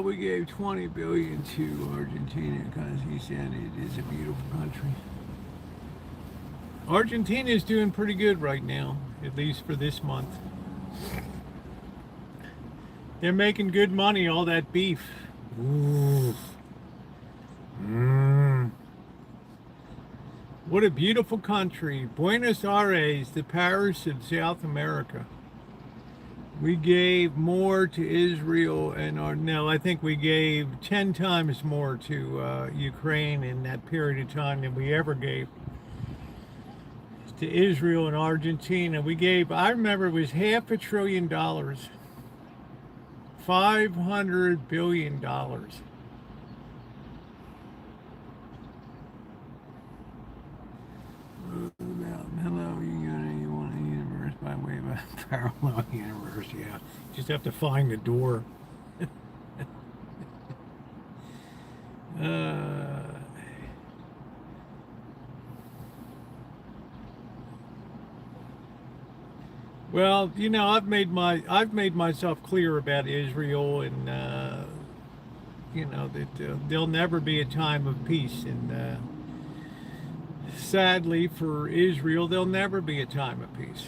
We gave $20 billion to Argentina because he said it is a beautiful country. Argentina is doing pretty good right now, at least for this month. They're making good money, all that beef. Ooh. What a beautiful country. Buenos Aires, the Paris of South America. We gave more to Israel I think we gave 10 times more to Ukraine in that period of time than we ever gave to Israel and Argentina. I remember it was $500 billion. $500 billion. Hello, you want a universe by way of a parallel universe, yeah. Just have to find the door. Well, I've made myself clear about Israel, and that there'll never be a time of peace, and sadly for Israel, there'll never be a time of peace.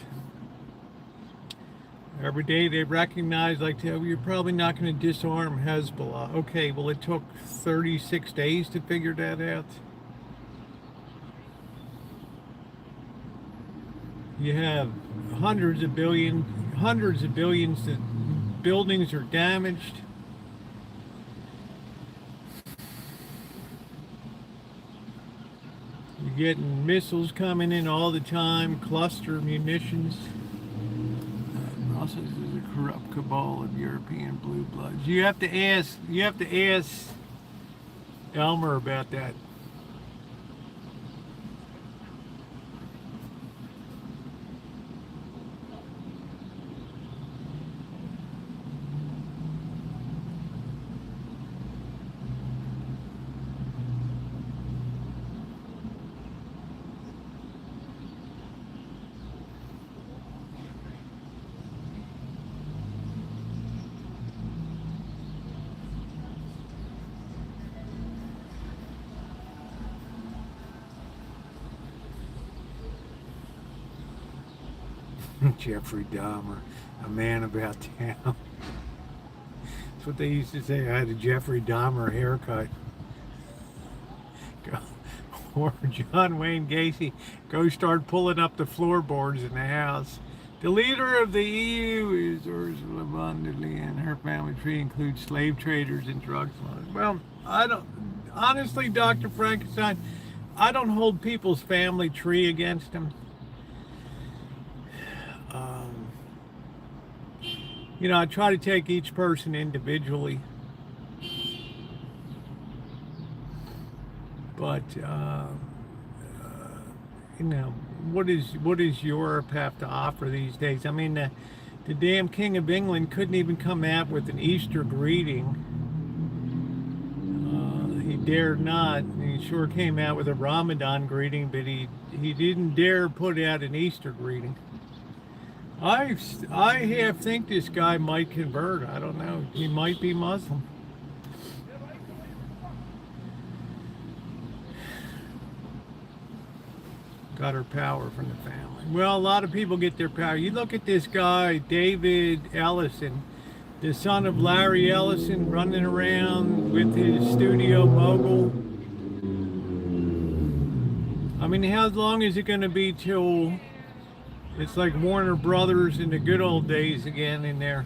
Every day they recognize, like, you're probably not going to disarm Hezbollah. Okay, well, it took 36 days to figure that out. You have hundreds of billions that buildings are damaged. You're getting missiles coming in all the time, cluster munitions. Rosa is a corrupt cabal of European blue bloods. You have to ask Elmer about that. Jeffrey Dahmer, a man about town. That's what they used to say. I had a Jeffrey Dahmer haircut. Or John Wayne Gacy, go start pulling up the floorboards in the house. The leader of the EU is Ursula von der Leyen. Her family tree includes slave traders and drug smugglers. Well, honestly, Dr. Frankenstein, I don't hold people's family tree against them. You know, I try to take each person individually, but you know, what does Europe have to offer these days? I mean, the damn King of England couldn't even come out with an Easter greeting. He dared not. He sure came out with a Ramadan greeting, but he didn't dare put out an Easter greeting. I half think this guy might convert. I don't know. He might be Muslim. Got her power from the family. Well, a lot of people get their power. You look at this guy, David Ellison, the son of Larry Ellison, running around with his studio mogul. I mean, how long is it going to be till it's like Warner Brothers in the good old days again in there?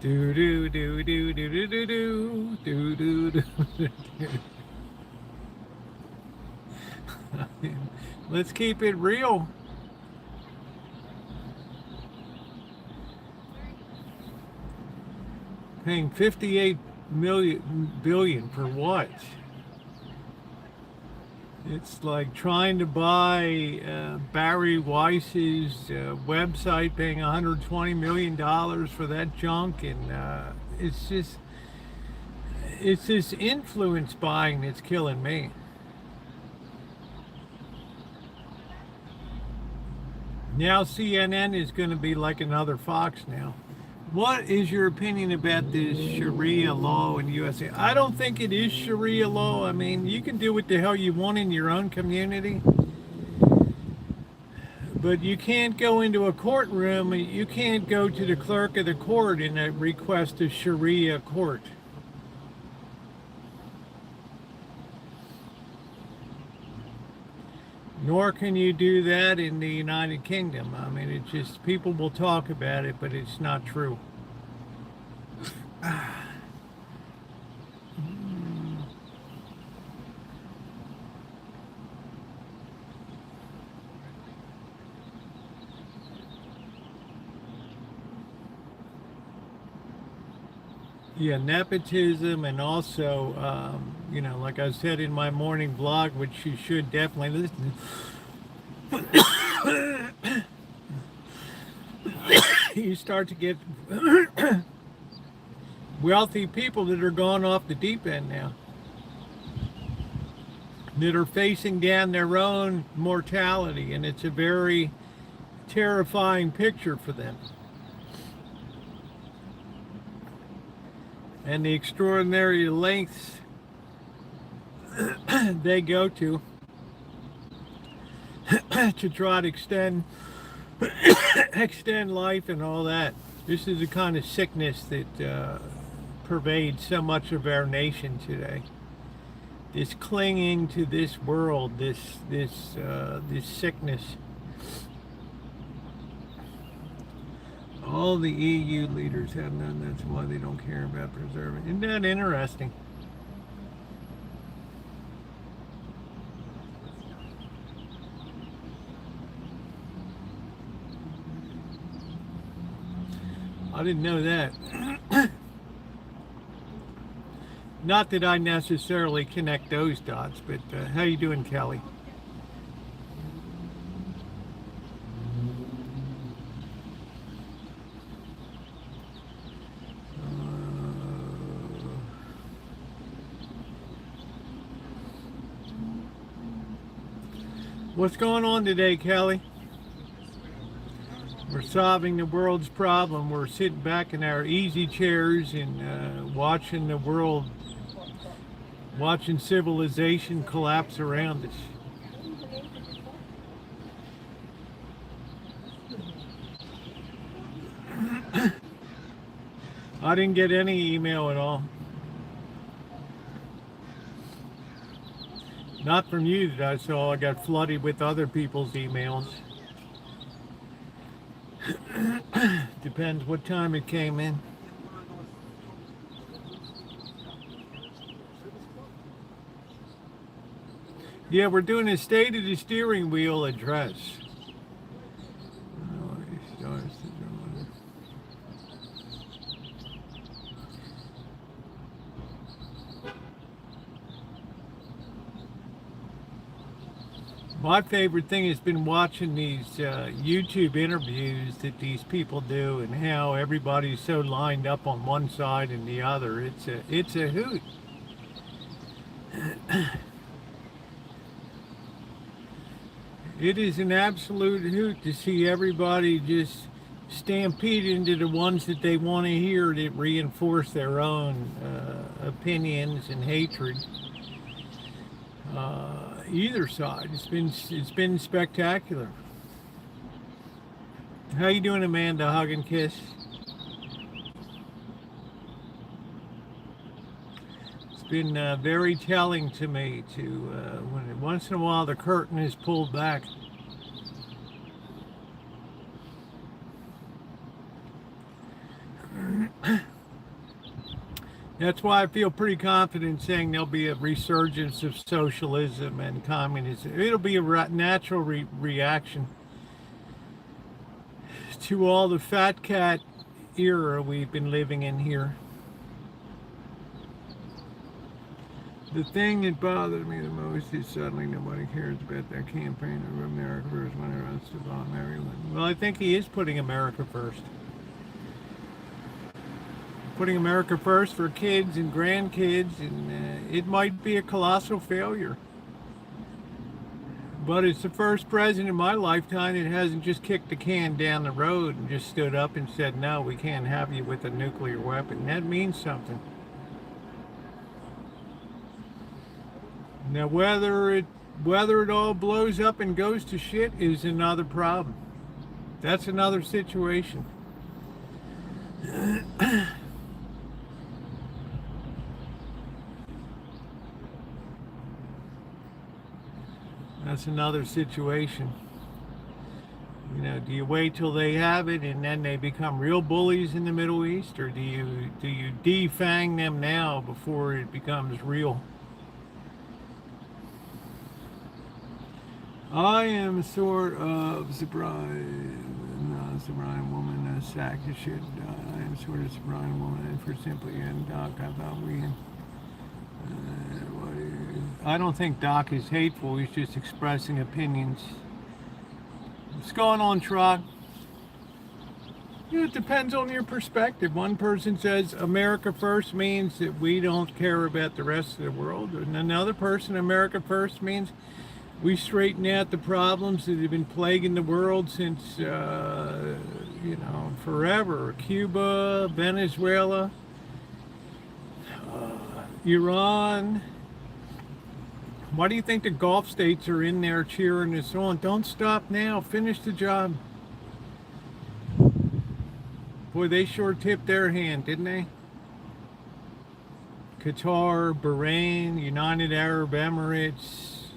Do do do do do do do do do do do. Let's keep it real. Paying 58 billion for what? It's like trying to buy Barry Weiss's website, paying $120 million for that junk, and it's this influence buying that's killing me. Now CNN is going to be like another Fox now. What is your opinion about this Sharia law in the USA? I don't think it is Sharia law. I mean, you can do what the hell you want in your own community, but you can't go into a courtroom. You can't go to the clerk of the court and request a Sharia court. Nor can you do that in the United Kingdom. I mean, it's just, people will talk about it, but it's not true. Yeah, nepotism, and also, you know, like I said in my morning vlog, which you should definitely listen to, you start to get wealthy people that are gone off the deep end now, that are facing down their own mortality, and it's a very terrifying picture for them. And the extraordinary lengths they go to try to extend life and all that. This is the kind of sickness that pervades so much of our nation today. This clinging to this world, this sickness. All the EU leaders have none. That's why they don't care about preserving. Isn't that interesting? I didn't know that. Not that I necessarily connect those dots, but how you doing, Kelly? What's going on today, Kelly? We're solving the world's problem. We're sitting back in our easy chairs and watching the world, watching civilization collapse around us. I didn't get any email at all. Not from you that I saw. I got flooded with other people's emails. Depends what time it came in. Yeah, we're doing a state of the steering wheel address. My favorite thing has been watching these YouTube interviews that these people do, and how everybody's so lined up on one side and the other. It's a hoot. It is an absolute hoot to see everybody just stampede into the ones that they want to hear that reinforce their own opinions and hatred. Either side, it's been spectacular. How you doing, Amanda? Hug and kiss. It's been very telling to me to when once in a while the curtain is pulled back. That's why I feel pretty confident saying there'll be a resurgence of socialism and communism. It'll be a natural reaction to all the fat cat era we've been living in here. The thing that bothered me the most is suddenly nobody cares about that campaign of America first when it runs to bomb everyone. Well, I think he is putting America first. Putting America first for kids and grandkids, and it might be a colossal failure. But it's the first president in my lifetime that hasn't just kicked the can down the road and just stood up and said, no, we can't have you with a nuclear weapon. That means something. Now, whether it all blows up and goes to shit is another problem. That's another situation. That's another situation. You know, do you wait till they have it and then they become real bullies in the Middle East, or do you defang them now before it becomes real? I am sort of surprised. Not a surprised woman, a sack of shit. I am sort of surprised woman for simply and Doc. I thought we. I don't think Doc is hateful. He's just expressing opinions. What's going on, Trog? It depends on your perspective. One person says America first means that we don't care about the rest of the world. And another person, America first means we straighten out the problems that have been plaguing the world since, forever. Cuba, Venezuela, Iran. Why do you think the Gulf states are in there cheering us on? Don't stop now. Finish the job. Boy, they sure tipped their hand, didn't they? Qatar, Bahrain, United Arab Emirates,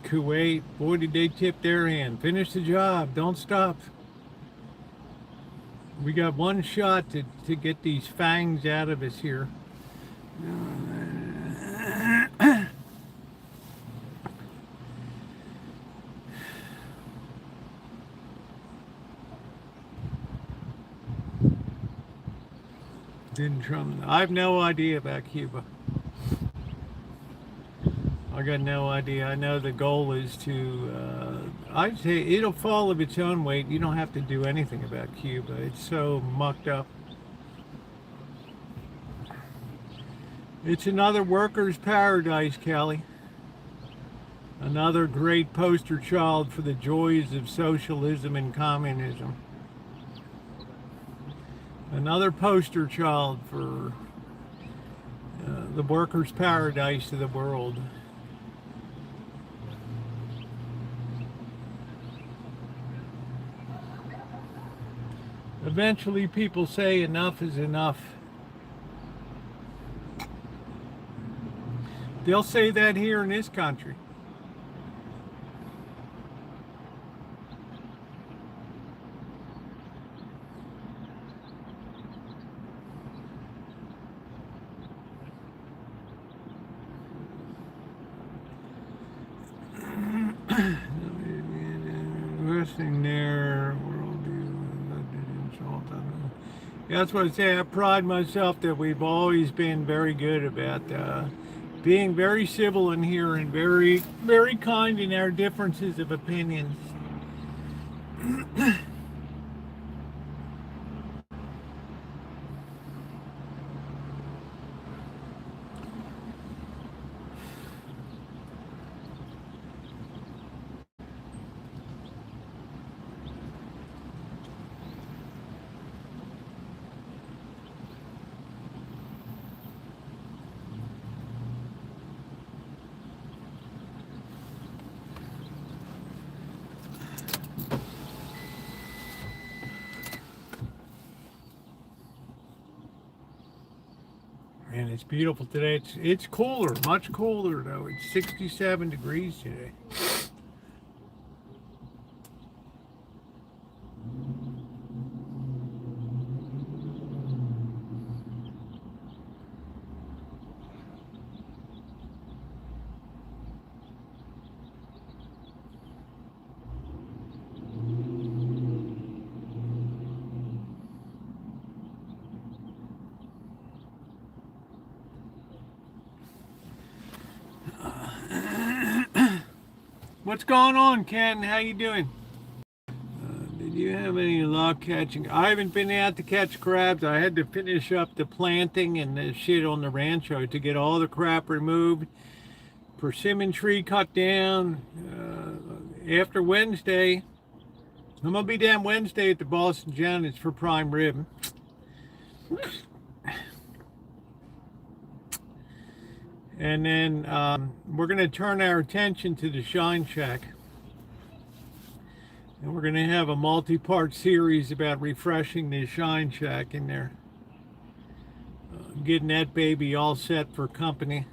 Kuwait. Boy, did they tip their hand. Finish the job. Don't stop. We got one shot to get these fangs out of us here. Didn't Trump? I have no idea about Cuba. I got no idea. I know the goal is to, I'd say it'll fall of its own weight. You don't have to do anything about Cuba. It's so mucked up. It's another worker's paradise, Kelly. Another great poster child for the joys of socialism and communism. Another poster child for the worker's paradise of the world. Eventually people say enough is enough. They'll say that here in this country. listening there. Yeah, that's what I say. I pride myself that we've always been very good about being very civil in here and very, very kind in our differences of opinions. And it's beautiful today. It's cooler, much cooler though. It's 67 degrees today. What's going on, Ken? How you doing? Did you have any luck catching? I haven't been out to catch crabs. I had to finish up the planting and the shit on the Rancho to get all the crap removed. Persimmon tree cut down. After Wednesday, I'm gonna be down Wednesday at the Boston Janet's for prime rib. And then we're going to turn our attention to the Shine Shack. And we're going to have a multi-part series about refreshing the Shine Shack in there. Getting that baby all set for company.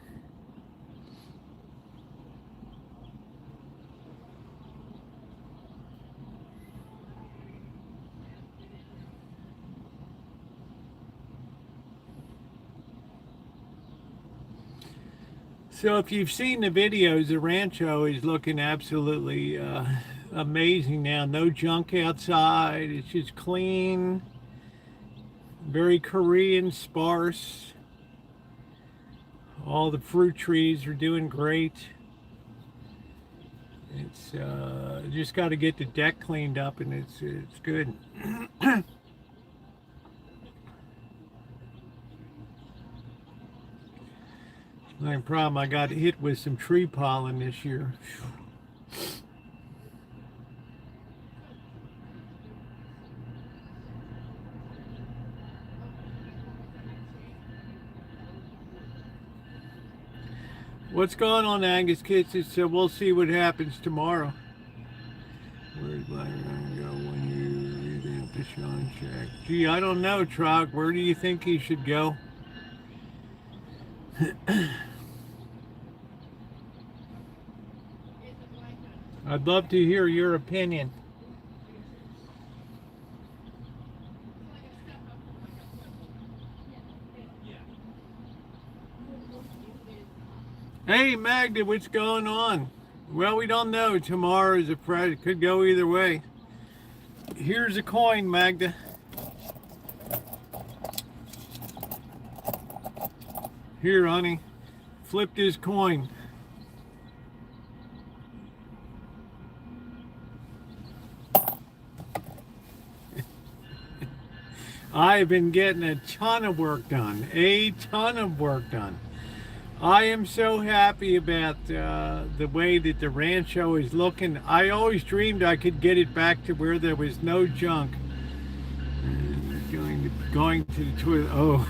So if you've seen the videos, the Rancho is looking absolutely amazing now. No junk outside. It's just clean, very Korean, sparse. All the fruit trees are doing great. It's just got to get the deck cleaned up, and it's good. My problem, I got hit with some tree pollen this year. What's going on, Angus Kids? So we'll see what happens tomorrow. Where's my go when you revamp the Shine Shack? Gee, I don't know, Trog. Where do you think he should go? I'd love to hear your opinion. Hey, Magda, what's going on? Well, we don't know. Tomorrow is a Friday. It could go either way. Here's a coin, Magda. Here, honey. Flip this coin. I've been getting a ton of work done. A ton of work done. I am so happy about the way that the Rancho is looking. I always dreamed I could get it back to where there was no junk. Going to the toilet. Oh,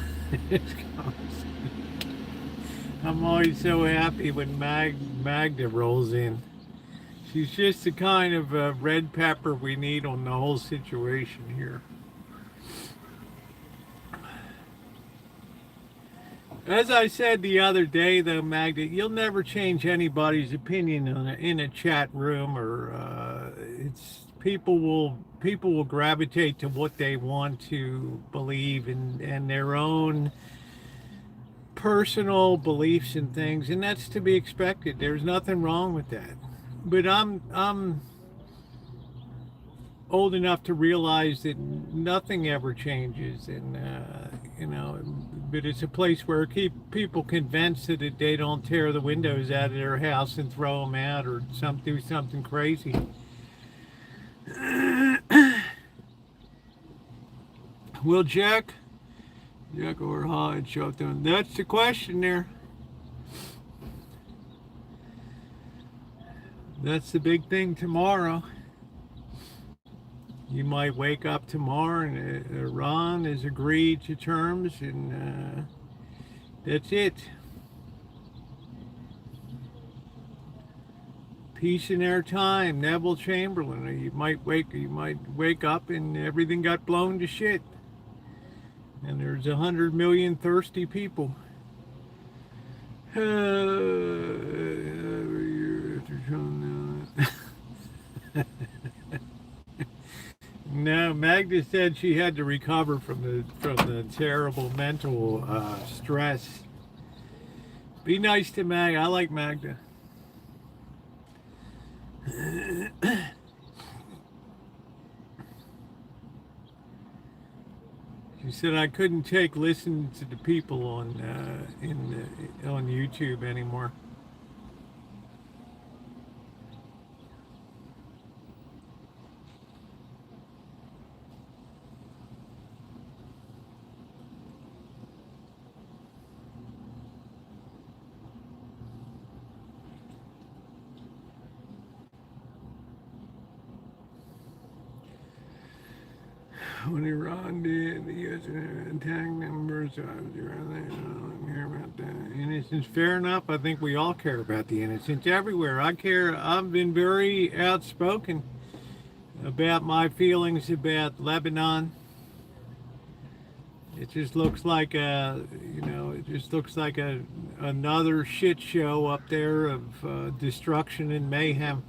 it comes. I'm always so happy when Magda rolls in. She's just the kind of red pepper we need on the whole situation here. As I said the other day, though, Magda, you'll never change anybody's opinion in a chat room, or people will gravitate to what they want to believe and their own personal beliefs and things, and that's to be expected. There's nothing wrong with that. But old enough to realize that nothing ever changes, and you know, but it's a place where keep people convinced that they don't tear the windows out of their house and throw them out or do something crazy. Will Jack or Hyde show up there? That's the question there. That's the big thing tomorrow. You might wake up tomorrow and Iran has agreed to terms, and that's it. Peace in their time, Neville Chamberlain. You might wake up and everything got blown to shit, and there's 100 million thirsty people. No, Magda said she had to recover from the terrible mental stress. Be nice to Mag. I like Magda. She said I couldn't listen to the people on on YouTube anymore. When Iran did, the U.S. attack numbers, so I was around there. I don't care about the innocence. Fair enough. I think we all care about the innocence everywhere. I care. I've been very outspoken about my feelings about Lebanon. It just looks like another shit show up there of destruction and mayhem.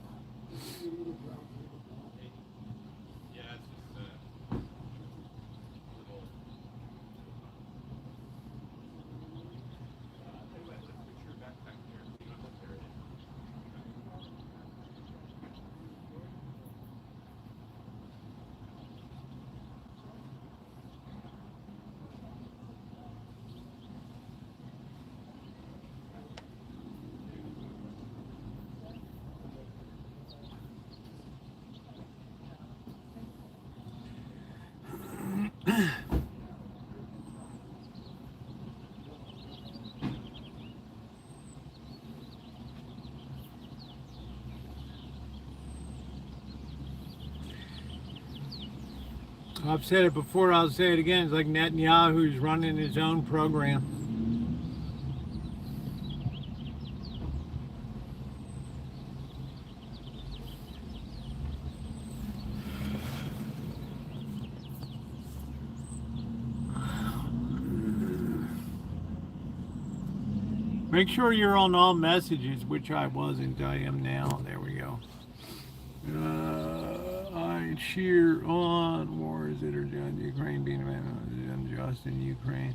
I've said it before, I'll say it again. It's like Netanyahu's running his own program. Make sure you're on all messages, which I wasn't. I am now. There we go. I cheer on wars that are done. Ukraine being unjust in Ukraine.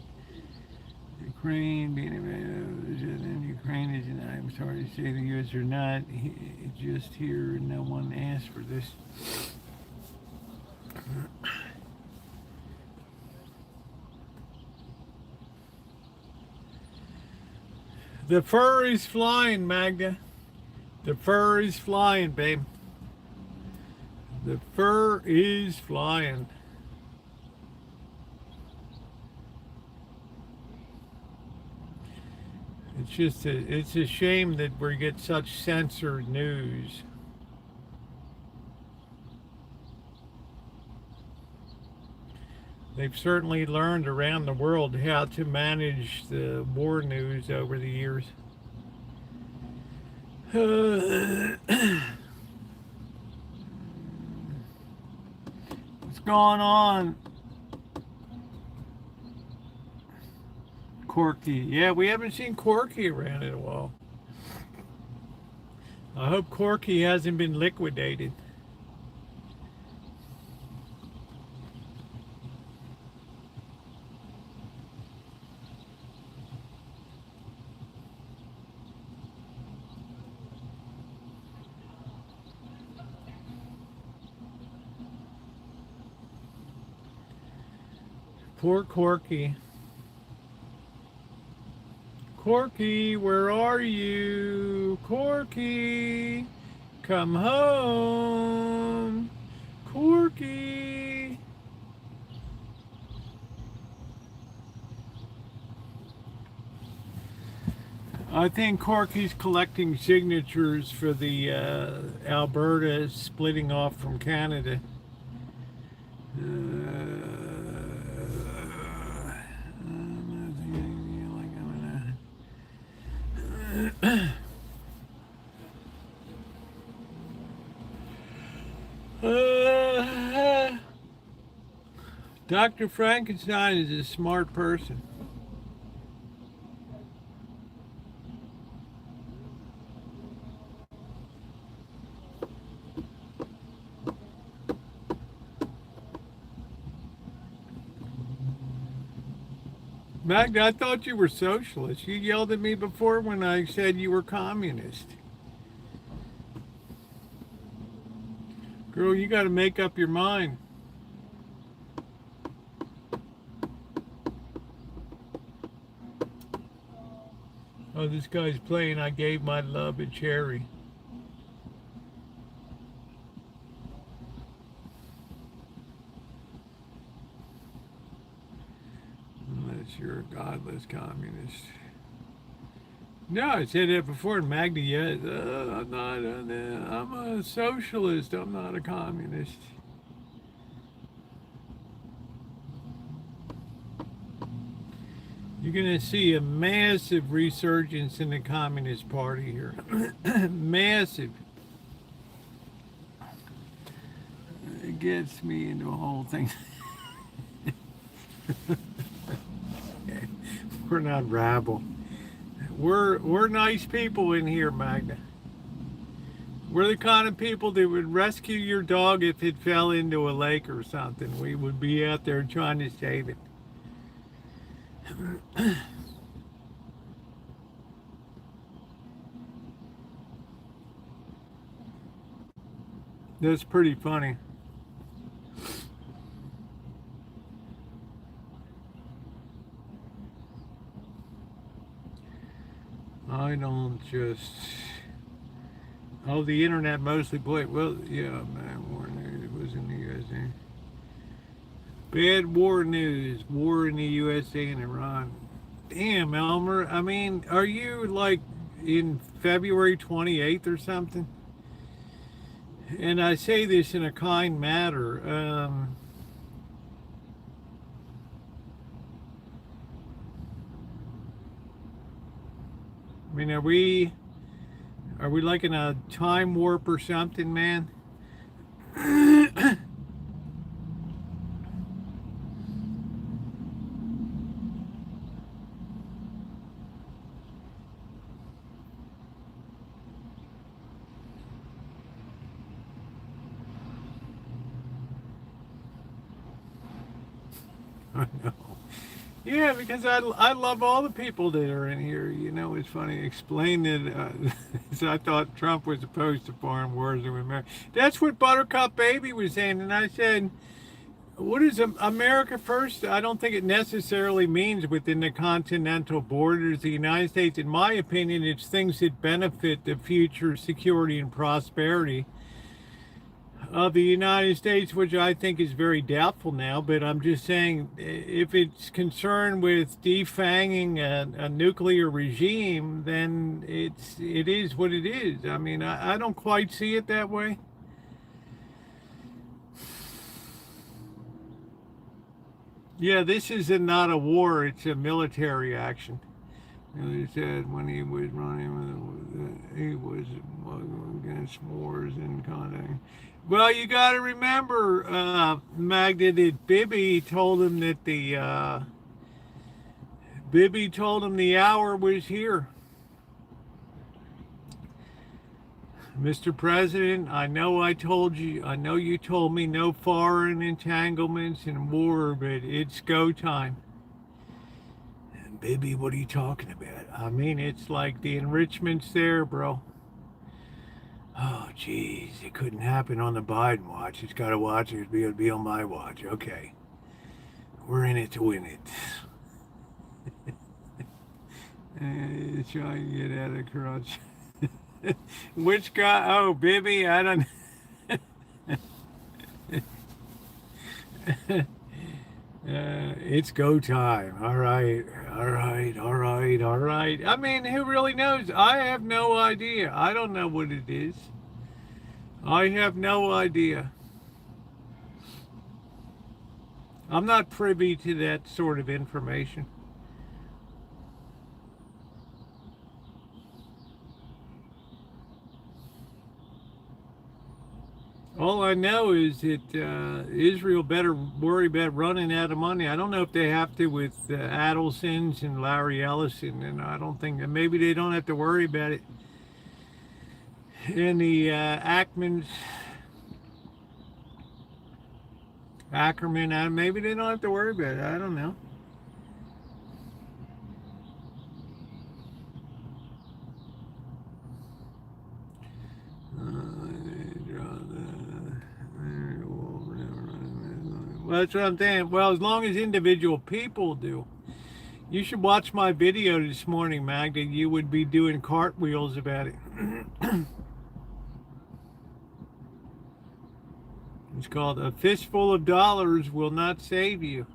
Ukraine being invaded in Ukraine is, and I'm sorry to say the U.S. are not just here, and no one asked for this. The fur is flying, Magda. The fur is flying, babe. The fur is flying. It's a shame that we get such censored news. They've certainly learned around the world how to manage the war news over the years. What's going on? Corky. Yeah, we haven't seen Corky around in a while. I hope Corky hasn't been liquidated. Poor Corky. Corky, where are you? Corky, come home. Corky. I think Corky's collecting signatures for the Alberta splitting off from Canada. Dr. Frankenstein is a smart person. Magda, I thought you were socialist. You yelled at me before when I said you were communist. Girl, you got to make up your mind. Oh, this guy's playing I Gave My Love a Cherry. Unless you're a godless communist. No, I said that before, Magda. Yes, I'm a socialist. I'm not a communist. You're going to see a massive resurgence in the Communist Party here. Massive. It gets me into a whole thing. We're not rabble. We're nice people in here, Magda. We're the kind of people that would rescue your dog if it fell into a lake or something. We would be out there trying to save it. That's pretty funny. I don't just... Oh, the internet mostly played. Well, yeah, man, war news. It was in the USA. Bad war news. War in the USA and Iran. Damn, Elmer. I mean, are you like in February 28th or something? And I say this in a kind manner. I mean, are we like in a time warp or something, man? I know. Yeah, because I love all the people that are in here. You know, it's funny. Explain that. So I thought Trump was opposed to foreign wars with America. That's what Buttercup Baby was saying, and I said, "What is America first?" I don't think it necessarily means within the continental borders of the United States. In my opinion, it's things that benefit the future security and prosperity of the United States, which I think is very doubtful now. But I'm just saying, if it's concerned with defanging a nuclear regime, then it is what it is. I mean, I don't quite see it that way. Yeah, this is not a war; it's a military action. He said when he was running, he was against wars and conduct. Well, you got to remember, Magda, that Bibi told him the hour was here. Mr. President, I know you told me no foreign entanglements and war, but it's go time. And Bibi, what are you talking about? I mean, it's like the enrichment's there, bro. Oh, geez, it couldn't happen on the Biden watch. It's got to watch it. It'll be on my watch. Okay. We're in it to win it. Trying to get out of crotch. Which guy? Oh, Bibby, I don't. It's go time. All right, all right, all right, all right. I mean, who really knows? I have no idea. I don't know what it is. I have no idea. I'm not privy to that sort of information. All I know is that Israel better worry about running out of money. I don't know if they have to with Adelson's and Larry Ellison, and I don't think maybe they don't have to worry about it. And the Ackerman, maybe they don't have to worry about it. I don't know. Well, that's what I'm saying. Well, as long as individual people do. You should watch my video this morning, Magda. You would be doing cartwheels about it. It's called A Fistful of Dollars Will Not Save You.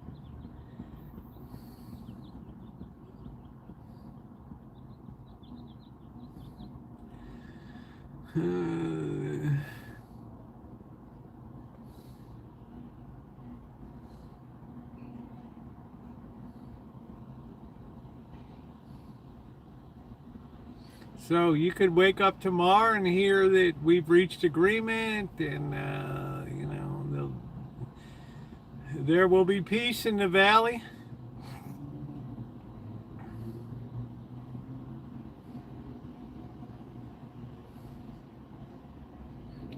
So you could wake up tomorrow and hear that we've reached agreement, and you know, there will be peace in the valley.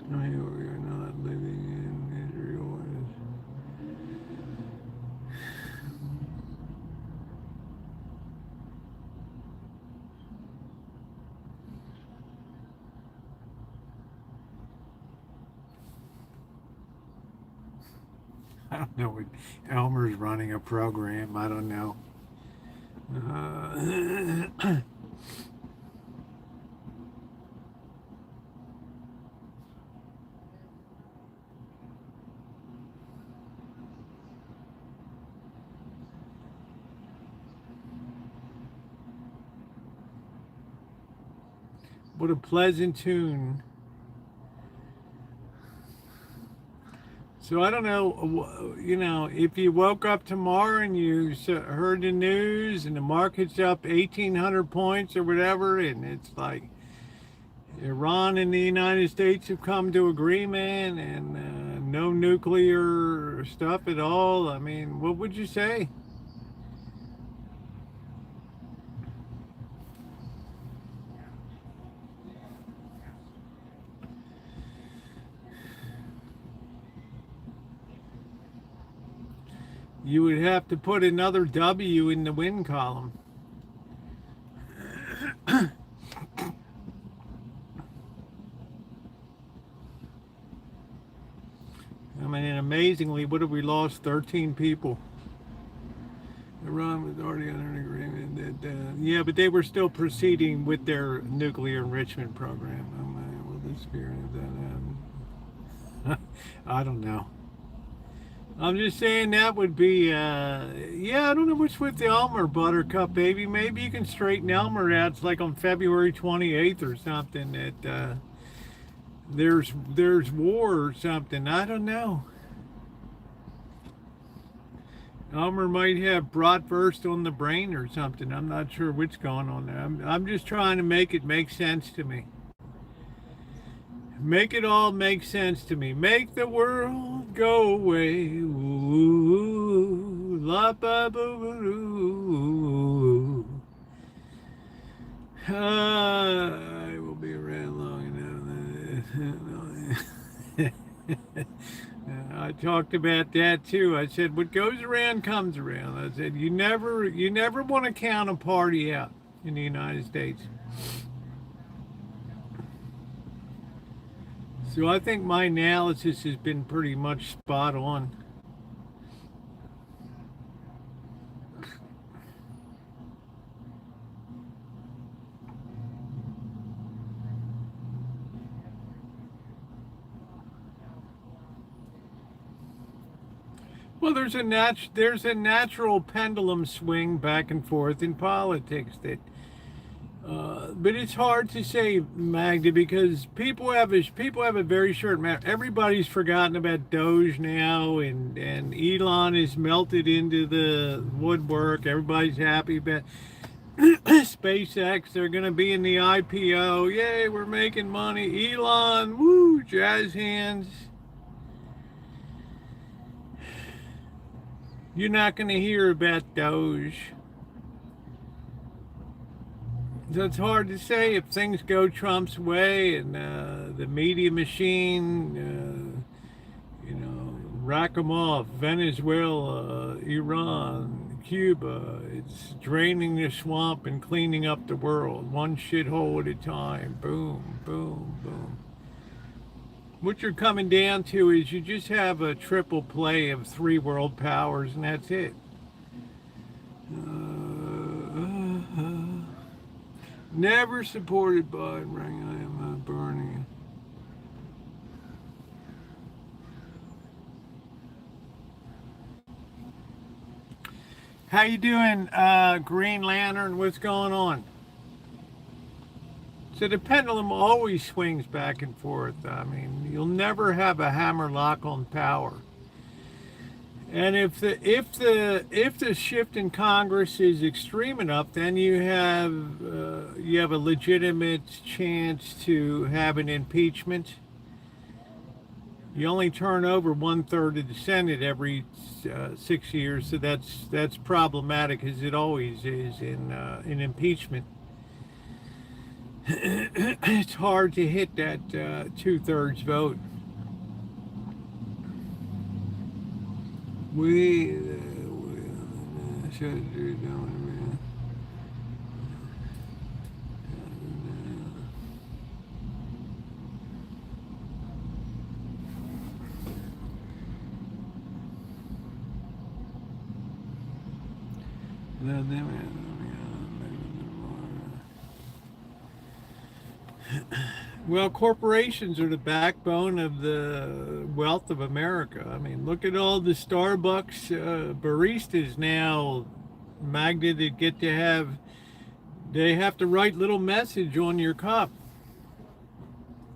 We are not living in Israel. I don't know what Elmer's running a program. I don't know. What a pleasant tune. So I don't know, you know, if you woke up tomorrow and you heard the news and the market's up 1,800 points or whatever, and it's like Iran and the United States have come to agreement and no nuclear stuff at all, I mean, what would you say? You would have to put another W in the win column. I mean, amazingly, what have we lost? 13 people. Iran was already under an agreement that, yeah, but they were still proceeding with their nuclear enrichment program. Will the spirit of that I don't know. I'm just saying that would be, yeah, I don't know what's with the Elmer, Buttercup, baby. Maybe you can straighten Elmer out. It's like on February 28th or something that there's war or something. I don't know. Elmer might have bratwurst on the brain or something. I'm not sure what's going on there. I'm just trying to make it make sense to me. Make it all make sense to me. Make the world go away. Ooh, la ba boo boo. I will be around long enough. I talked about that too. I said, what goes around comes around. I said, you never want to count a party out in the United States. So I think my analysis has been pretty much spot on. Well, there's a natural pendulum swing back and forth in politics that, but it's hard to say, Magda, because people have a very short amount. Everybody's forgotten about Doge now, and Elon is melted into the woodwork. Everybody's happy about SpaceX. They're going to be in the IPO. Yay, we're making money. Elon, woo, jazz hands. You're not going to hear about Doge. So it's hard to say if things go Trump's way and the media machine, rack them off. Venezuela, Iran, Cuba. It's draining the swamp and cleaning up the world. One shithole at a time. Boom, boom, boom. What you're coming down to is you just have a triple play of three world powers, and that's it. Never supported Biden. I am burning. How you doing, Green Lantern? What's going on? So the pendulum always swings back and forth. I mean, you'll never have a hammerlock on power. And if the shift in Congress is extreme enough, then you have a legitimate chance to have an impeachment. You only turn over 1/3 of the Senate every 6 years, so that's problematic, as it always is in impeachment. It's hard to hit that 2/3 vote. We should do down. Well, corporations are the backbone of the wealth of America. I mean, look at all the Starbucks baristas now, Magda, that get to they have to write little message on your cup.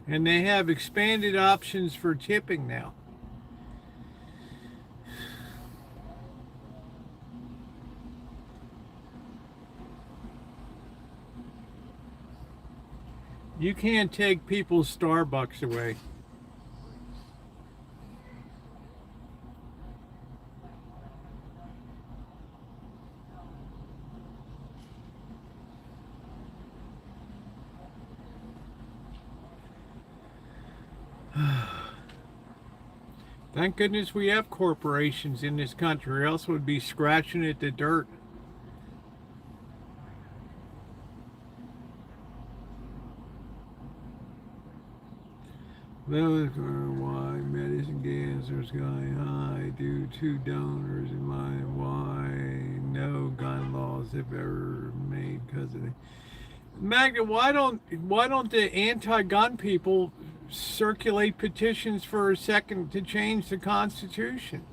And they have expanded options for tipping now. You can't take people's Starbucks away. Thank goodness we have corporations in this country, or else we'd be scratching at the dirt. Those are why medicine cancers going high due to donors in mind. Why no gun laws have ever made because of it. Magda, why don't the anti-gun people circulate petitions for a second to change the Constitution?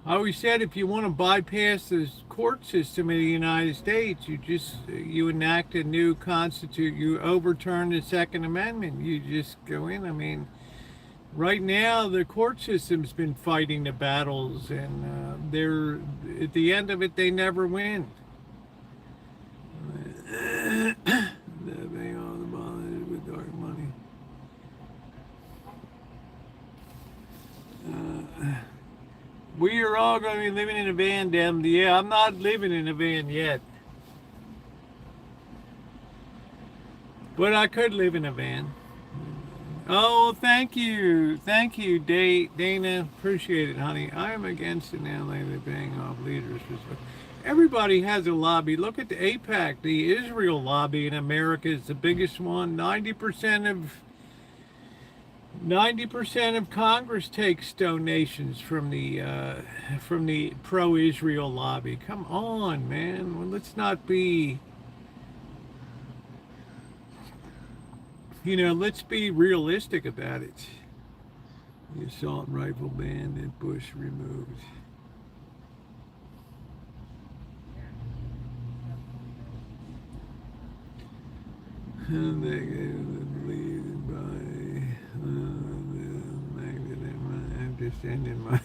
I always said if you want to bypass the court system in the United States, you enact a new constitution, you overturn the Second Amendment, you just go in. I mean, right now the court system's been fighting the battles, and they're at the end of it they never win. Paying all the bonds with dark money. We are all going to be living in a van, damn. Yeah, I'm not living in a van yet. But I could live in a van. Oh, thank you. Thank you, Dana. Appreciate it, honey. I am against it now. They're paying off leaders. Everybody has a lobby. Look at the AIPAC. The Israel lobby in America is the biggest one. 90% of Congress takes donations from the pro-Israel lobby. Come on, man. Well, let's not be, let's be realistic about it. The assault rifle ban that Bush removed. And they believe by I'm just ending my.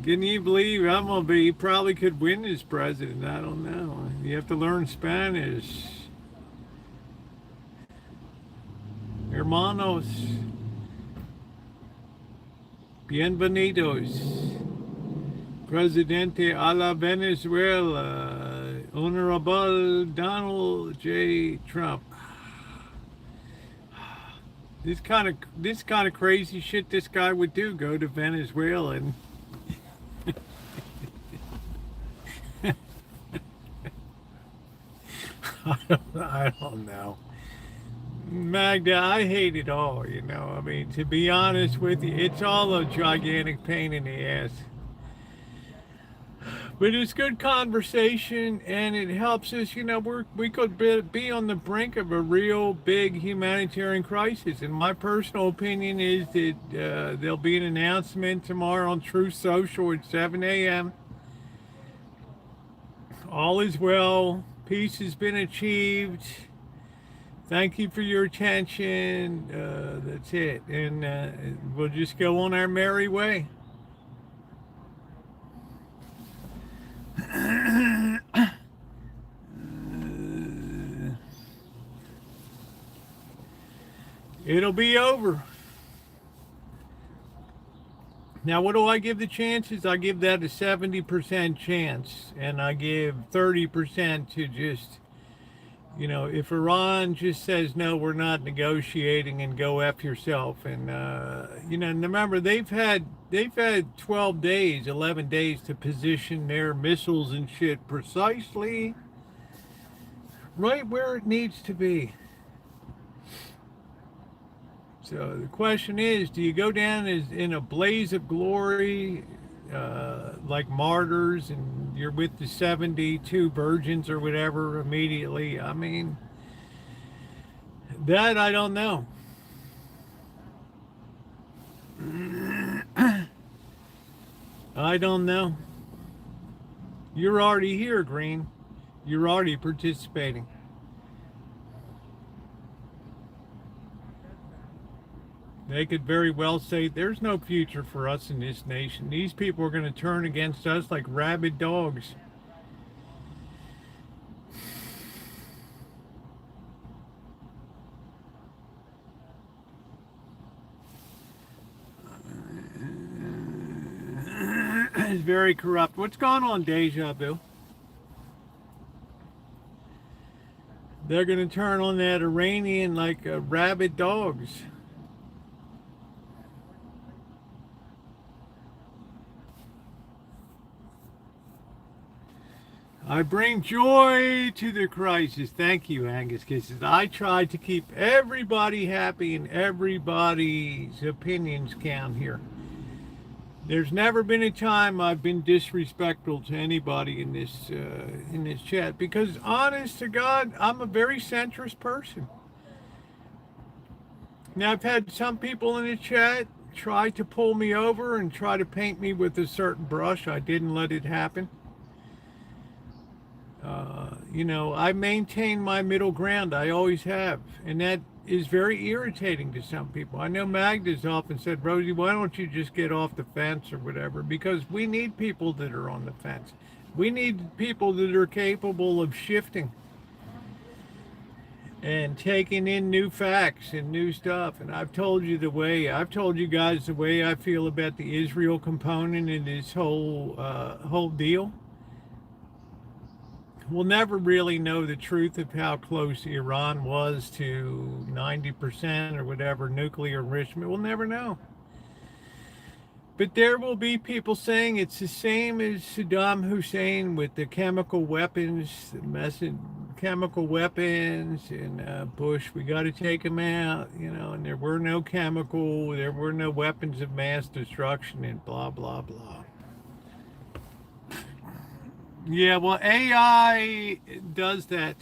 Can you believe I'm gonna be? Probably could win as president. I don't know. You have to learn Spanish. Hermanos, bienvenidos. Presidente a la Venezuela, Honorable Donald J. Trump. This kind of crazy shit this guy would do, go to Venezuela and I don't know. Magda, I hate it all, you know. I mean, to be honest with you, it's all a gigantic pain in the ass. But it's good conversation, and it helps us. You know, we could be on the brink of a real big humanitarian crisis. And my personal opinion is that there'll be an announcement tomorrow on Truth Social at 7 a.m. All is well. Peace has been achieved. Thank you for your attention. That's it. And we'll just go on our merry way. It'll be over. Now, what do I give the chances? I give that a 70% chance, and I give 30% to just, you know, if Iran just says, no, we're not negotiating and go F yourself. And, you know, remember, they've had 12 days, 11 days to position their missiles and shit precisely right where it needs to be. So the question is, do you go down as in a blaze of glory, like martyrs, and you're with the 72 virgins or whatever immediately? I mean, that I don't know. I don't know. You're already here, Green. You're already participating. They could very well say there's no future for us in this nation. These people are going to turn against us like rabid dogs. It's very corrupt. What's going on, Deja Vu? They're going to turn on that Iranian like rabid dogs. I bring joy to the crisis. Thank you, Angus Kisses. I try to keep everybody happy and everybody's opinions count here. There's never been a time I've been disrespectful to anybody in this chat, because honest to God, I'm a very centrist person. Now, I've had some people in the chat try to pull me over and try to paint me with a certain brush. I didn't let it happen. You know, I maintain my middle ground. I always have. And that is very irritating to some people. I know Magda's often said, Rosie, why don't you just get off the fence or whatever? Because we need people that are on the fence. We need people that are capable of shifting and taking in new facts and new stuff. And I've told you guys the way I feel about the Israel component in this whole deal. We'll never really know the truth of how close Iran was to 90% or whatever nuclear enrichment. We'll never know. But there will be people saying it's the same as Saddam Hussein with the chemical weapons, chemical weapons, and Bush. We got to take them out, you know. And there were no weapons of mass destruction, and blah blah blah. Yeah, well, AI does that.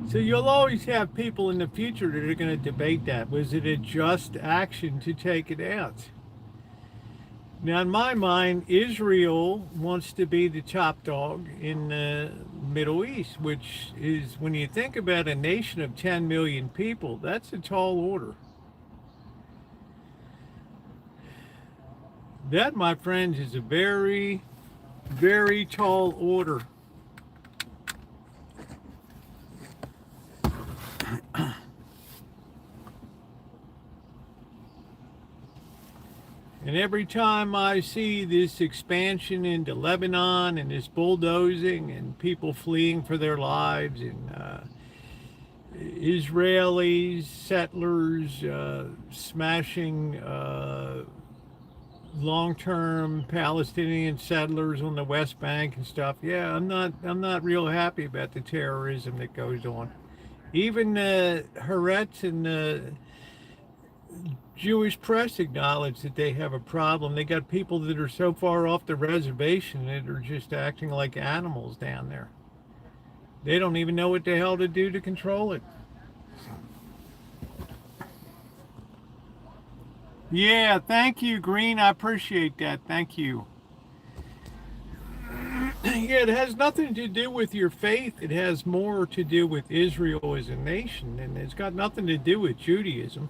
So you'll always have people in the future that are going to debate that. Was it a just action to take it out? Now, in my mind, Israel wants to be the top dog in the Middle East, which is, when you think about a nation of 10 million people, that's a tall order. That, my friends, is a very, very tall order. And every time I see this expansion into Lebanon and this bulldozing and people fleeing for their lives and Israelis, settlers smashing long-term Palestinian settlers on the West Bank and stuff, yeah, I'm not real happy about the terrorism that goes on. Even Haaretz and the Jewish press acknowledge that they have a problem. They got people that are so far off the reservation that are just acting like animals down there. They don't even know what the hell to do to control it. Yeah, thank you, Green. I appreciate that. Thank you. Yeah, it has nothing to do with your faith. It has more to do with Israel as a nation, and it's got nothing to do with Judaism.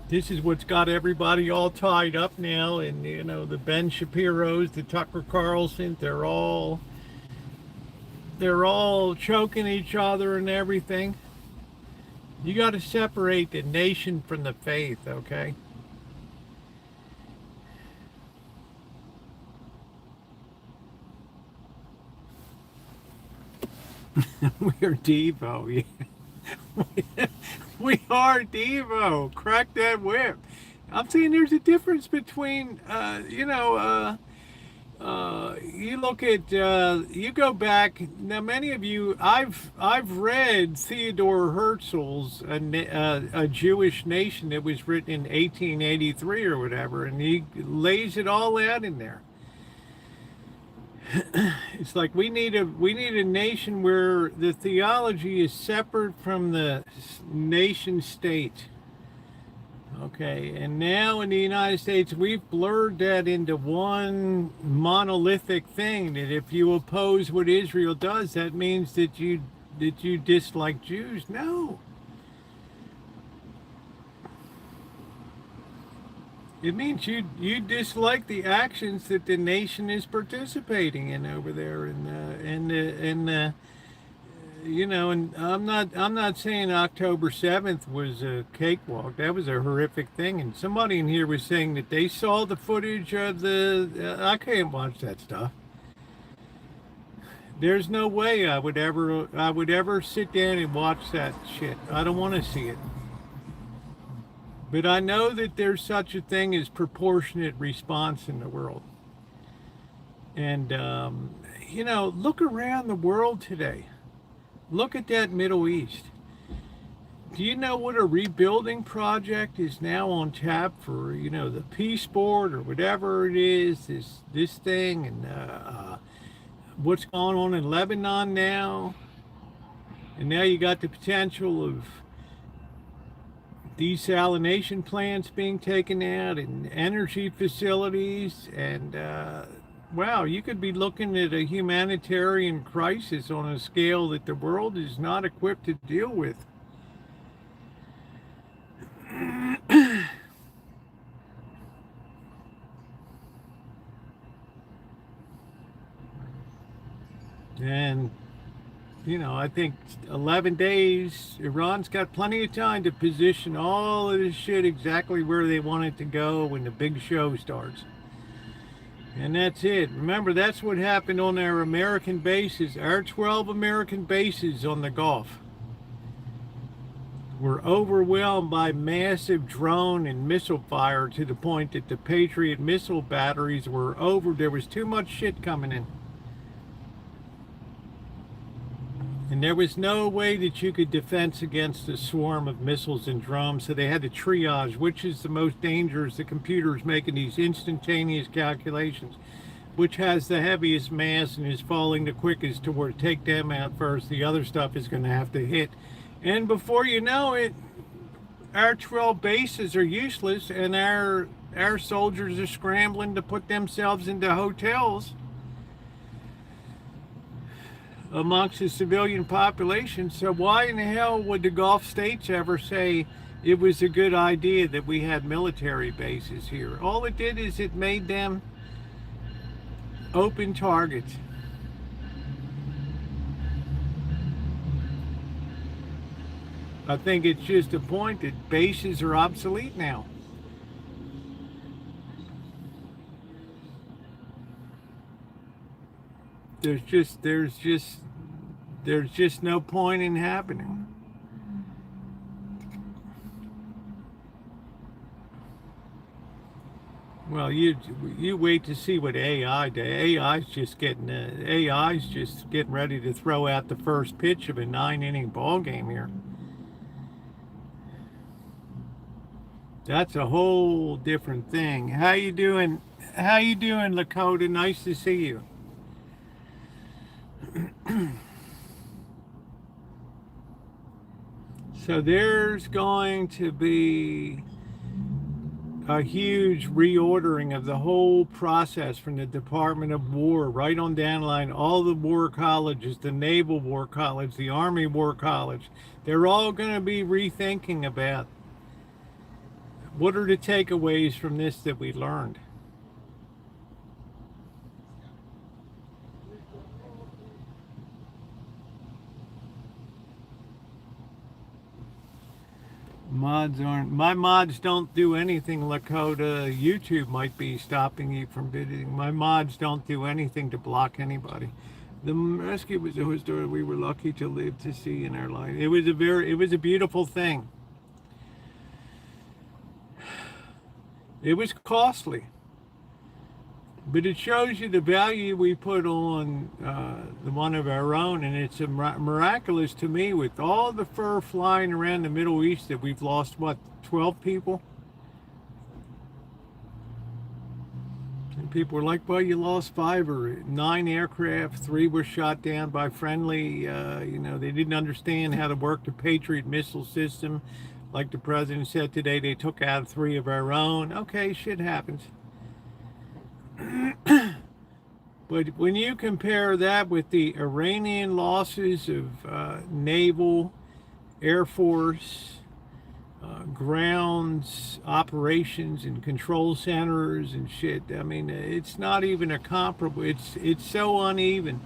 This is what's got everybody all tied up now, and you know, the Ben Shapiros, the Tucker Carlson, they're all choking each other and everything. You got to separate the nation from the faith, okay? We're Devo, yeah. We are Devo. Crack that whip. I'm saying there's a difference between, you look at, you go back. Now, many of you, I've read Theodore Herzl's a Jewish Nation that was written in 1883 or whatever, and he lays it all out in there. It's like we need a nation where the theology is separate from the nation state. Okay, and now in the United States, we've blurred that into one monolithic thing, that if you oppose what Israel does, that means that you dislike Jews. No. It means you dislike the actions that the nation is participating in over there, and you know, and I'm not saying October 7th was a cakewalk. That was a horrific thing, and somebody in here was saying that they saw the footage of the. I can't watch that stuff. There's no way I would ever sit down and watch that shit. I don't want to see it. But I know that there's such a thing as proportionate response in the world. And, you know, look around the world today. Look at that Middle East. Do you know what a rebuilding project is now on tap for, you know, the Peace Board or whatever it is, this thing, and what's going on in Lebanon now? And now you got the potential of desalination plants being taken out and energy facilities, and wow, you could be looking at a humanitarian crisis on a scale that the world is not equipped to deal with. And you know, I think 11 days, Iran's got plenty of time to position all of this shit exactly where they want it to go when the big show starts. And that's it. Remember, that's what happened on our American bases. Our 12 American bases on the Gulf were overwhelmed by massive drone and missile fire to the point that the Patriot missile batteries were over. There was too much shit coming in. And there was no way that you could defense against a swarm of missiles and drones, so they had to triage which is the most dangerous. The computer's making these instantaneous calculations. which has the heaviest mass and is falling the quickest toward take them out first. The other stuff is going to have to hit. And before you know it, our 12 bases are useless and our soldiers are scrambling to put themselves into hotels amongst the civilian population. So why in the hell would the Gulf states ever say it was a good idea that we had military bases here? All it did is it made them open targets. I think it's just a point that bases are obsolete now. There's just no point in happening. Well, you wait to see what AI does. AI's just getting ready to throw out the first pitch of a 9-inning ball game here. That's a whole different thing. How you doing? How you doing, Lakota? Nice to see you. So there's going to be a huge reordering of the whole process from the Department of War right on down the line. All the war colleges, the Naval War College, the Army War College, they're all going to be rethinking about what are the takeaways from this that we learned. My mods don't do anything, Lakota. YouTube might be stopping you from visiting. My mods don't do anything to block anybody. The rescue was a story we were lucky to live to see in our life. It was a beautiful thing. It was costly, but it shows you the value we put on the one of our own, and it's miraculous to me with all the fur flying around the Middle East that we've lost, what, 12 people? And people were like, well, you lost 5 or 9 aircraft, 3 were shot down by friendly, they didn't understand how to work the Patriot missile system. Like the president said today, they took out 3 of our own. Okay, shit happens. But when you compare that with the Iranian losses of naval, Air Force, grounds, operations, and control centers and shit, I mean, it's not even a comparable. It's so uneven.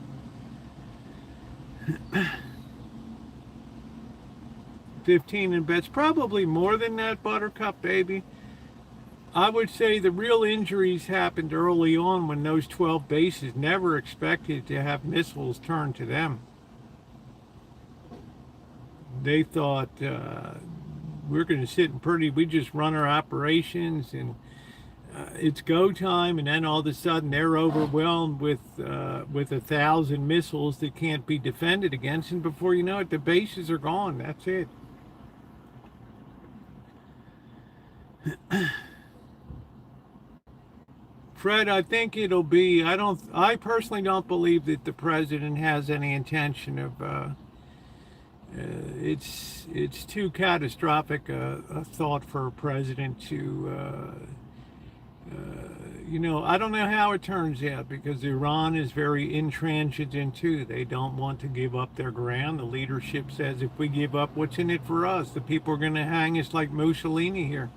15 in beds, probably more than that, Buttercup baby. I would say the real injuries happened early on when those 12 bases never expected to have missiles turned to them. They thought we're going to sit and we just run our operations and it's go time, and then all of a sudden they're overwhelmed with 1,000 missiles that can't be defended against, and before you know it, the bases are gone. That's it. Fred, I think it'll be, I personally don't believe that the president has any intention of, it's too catastrophic a thought for a president to, I don't know how it turns out, because Iran is very intransigent too. They don't want to give up their ground. The leadership says, if we give up, what's in it for us? The people are going to hang us like Mussolini here.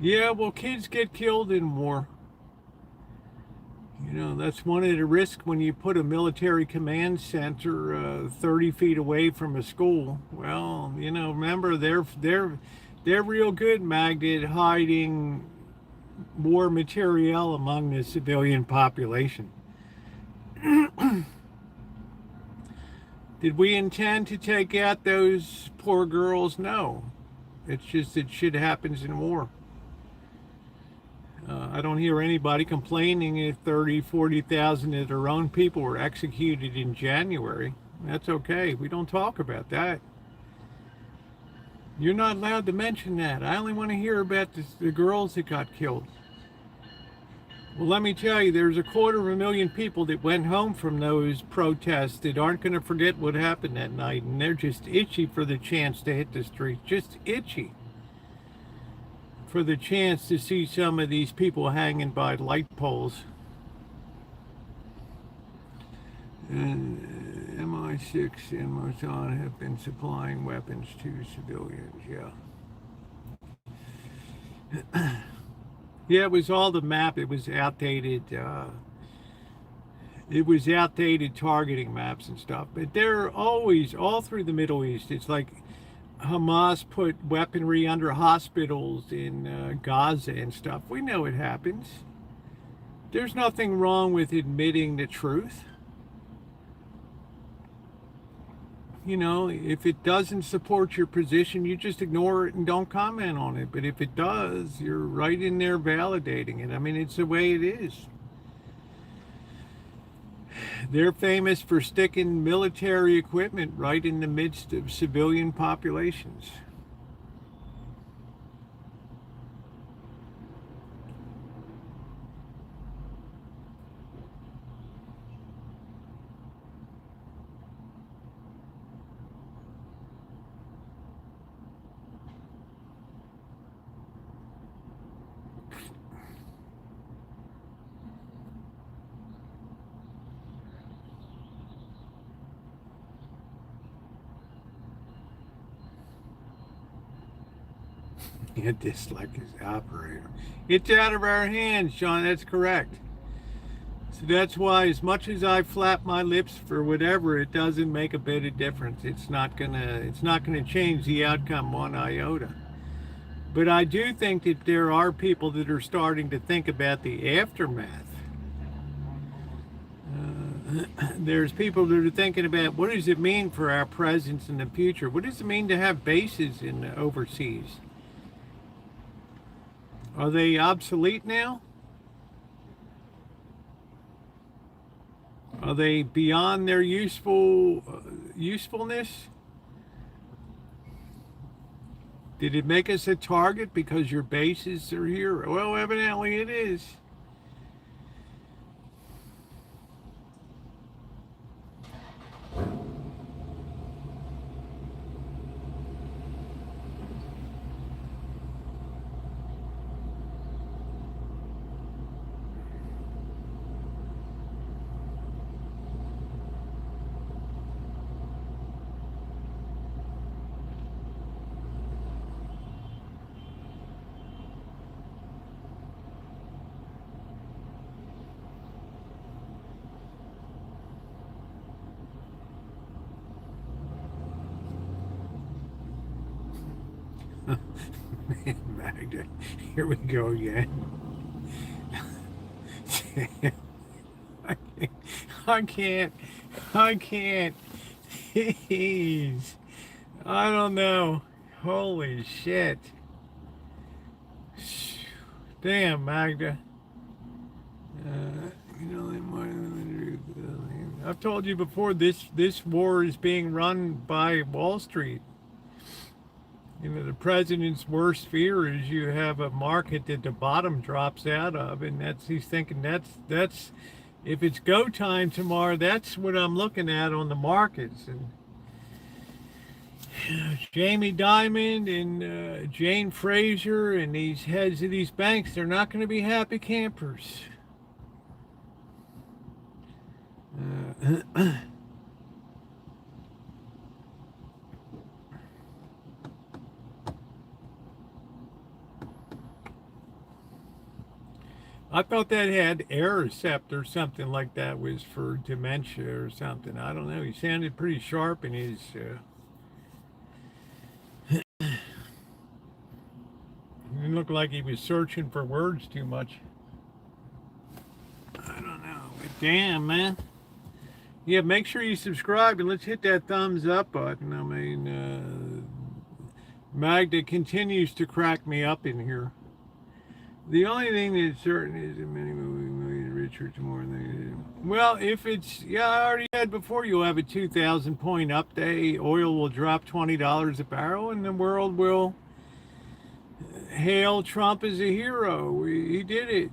Yeah, well, kids get killed in war. That's one of the risks when you put a military command center 30 feet away from a school. Well, remember, they're real good, Magda, at hiding war material among the civilian population. Did we intend to take out those poor girls? No. It's just that shit happens in war. I don't hear anybody complaining if 30, 40,000 of their own people were executed in January. That's okay. We don't talk about that. You're not allowed to mention that. I only want to hear about the girls that got killed. Well, let me tell you, there's 250,000 people that went home from those protests that aren't going to forget what happened that night, and they're just itchy for the chance to hit the streets, just itchy for the chance to see some of these people hanging by light poles. And MI6 and Mossad have been supplying weapons to civilians, yeah. Yeah, it was all the map. It was outdated. It was outdated targeting maps and stuff. But they're always, all through the Middle East, it's like Hamas put weaponry under hospitals in Gaza and stuff. We know it happens. There's nothing wrong with admitting the truth. You know, if it doesn't support your position, you just ignore it and don't comment on it. But if it does, you're right in there validating it. I mean, it's the way it is. They're famous for sticking military equipment right in the midst of civilian populations. You dislike his operator. It's out of our hands, Sean. That's correct. So that's why, as much as I flap my lips for whatever, it doesn't make a bit of difference. It's not gonna change the outcome one iota. But I do think that there are people that are starting to think about the aftermath. There's people that are thinking about, what does it mean for our presence in the future? What does it mean to have bases in overseas? Are they obsolete now? Are they beyond their usefulness? Did it make us a target because your bases are here? Well, evidently it is. Magda, here we go again. I can't. Jeez. I don't know. Holy shit. Damn, Magda. I've told you before, this war is being run by Wall Street. You know, the president's worst fear is you have a market that the bottom drops out of, and he's thinking that's if it's go time tomorrow, that's what I'm looking at on the markets. And Jamie Dimon and Jane Fraser and these heads of these banks, they're not going to be happy campers. I thought that had Aricept or something like that, was for dementia or something. I don't know. He sounded pretty sharp in his... It looked like he was searching for words too much. I don't know. But damn, man. Yeah, make sure you subscribe and let's hit that thumbs up button. I mean, Magda continues to crack me up in here. The only thing that's certain is that many movies richer tomorrow than well, if it's I already said before, you'll have a 2,000 point up day. Oil will drop $20 a barrel, and the world will hail Trump as a hero. He did it.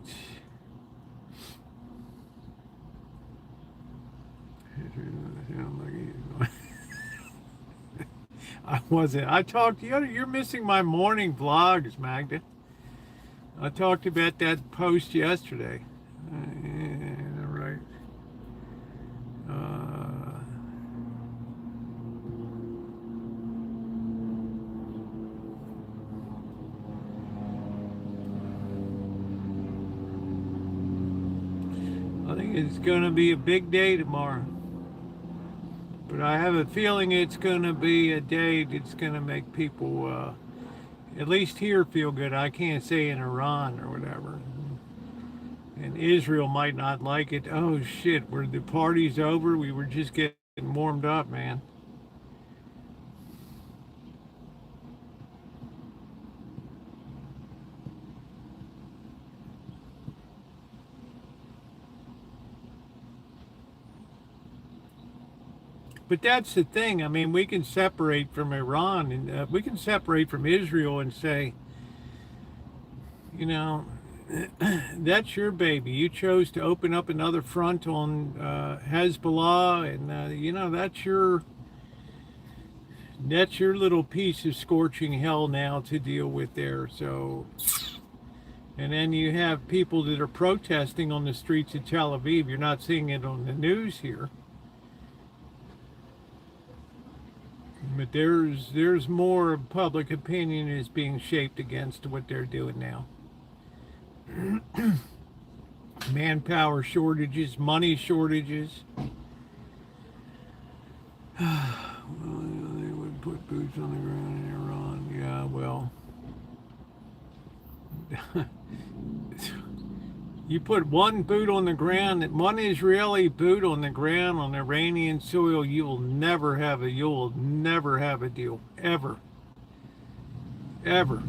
I wasn't. I talked. You're missing my morning vlogs, Magda. I talked about that post yesterday. Yeah, right. I think it's going to be a big day tomorrow. But I have a feeling it's going to be a day that's going to make people, at least here, feel good. I can't say in Iran or whatever. And Israel might not like it. Oh, shit, were the party's over? We were just getting warmed up, man. But that's the thing. I mean, we can separate from Iran and we can separate from Israel and say, you know, that's your baby. You chose to open up another front on Hezbollah, and that's your little piece of scorching hell now to deal with there. So, and then you have people that are protesting on the streets of Tel Aviv. You're not seeing it on the news here. But there's more public opinion is being shaped against what they're doing now. Manpower shortages, money shortages. Well, they would put boots on the ground in Iran. Yeah, well. You put one boot on the ground, one Israeli boot on the ground on Iranian soil, you will never have a deal. Ever. Ever.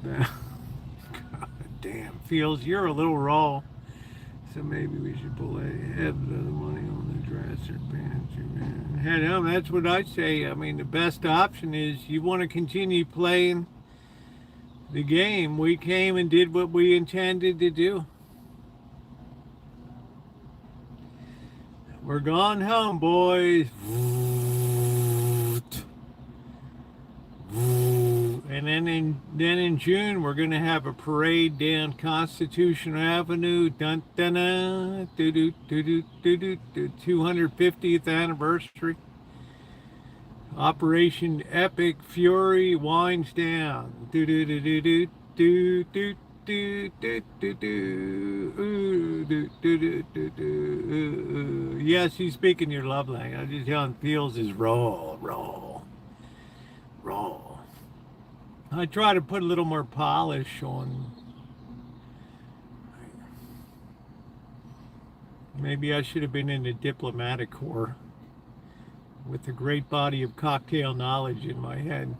God damn, Fields, you're a little raw. So maybe we should pull a head of the money on the dresser pantry, man. Head home, that's what I say. I mean, the best option is you want to continue playing the game. We came and did what we intended to do. We're gone home, boys. And then in June, we're going to have a parade down Constitution Avenue, 250th anniversary. Operation Epic Fury winds down. Yes, he's speaking your love language. I'm just telling feels is raw. I try to put a little more polish on. Maybe I should have been in the diplomatic corps with a great body of cocktail knowledge in my head.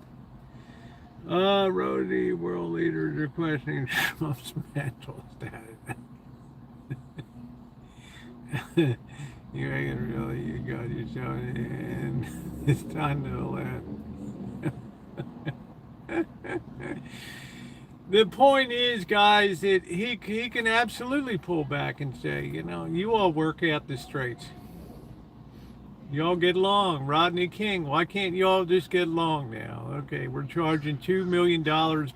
Rosie, world leaders are questioning Trump's mental status. You reckon really you got yourself in? It's time to laugh. The point is, guys, that he can absolutely pull back and say, you all work out the straits. You all get along. Rodney King, why can't you all just get along now? Okay, we're charging $2 million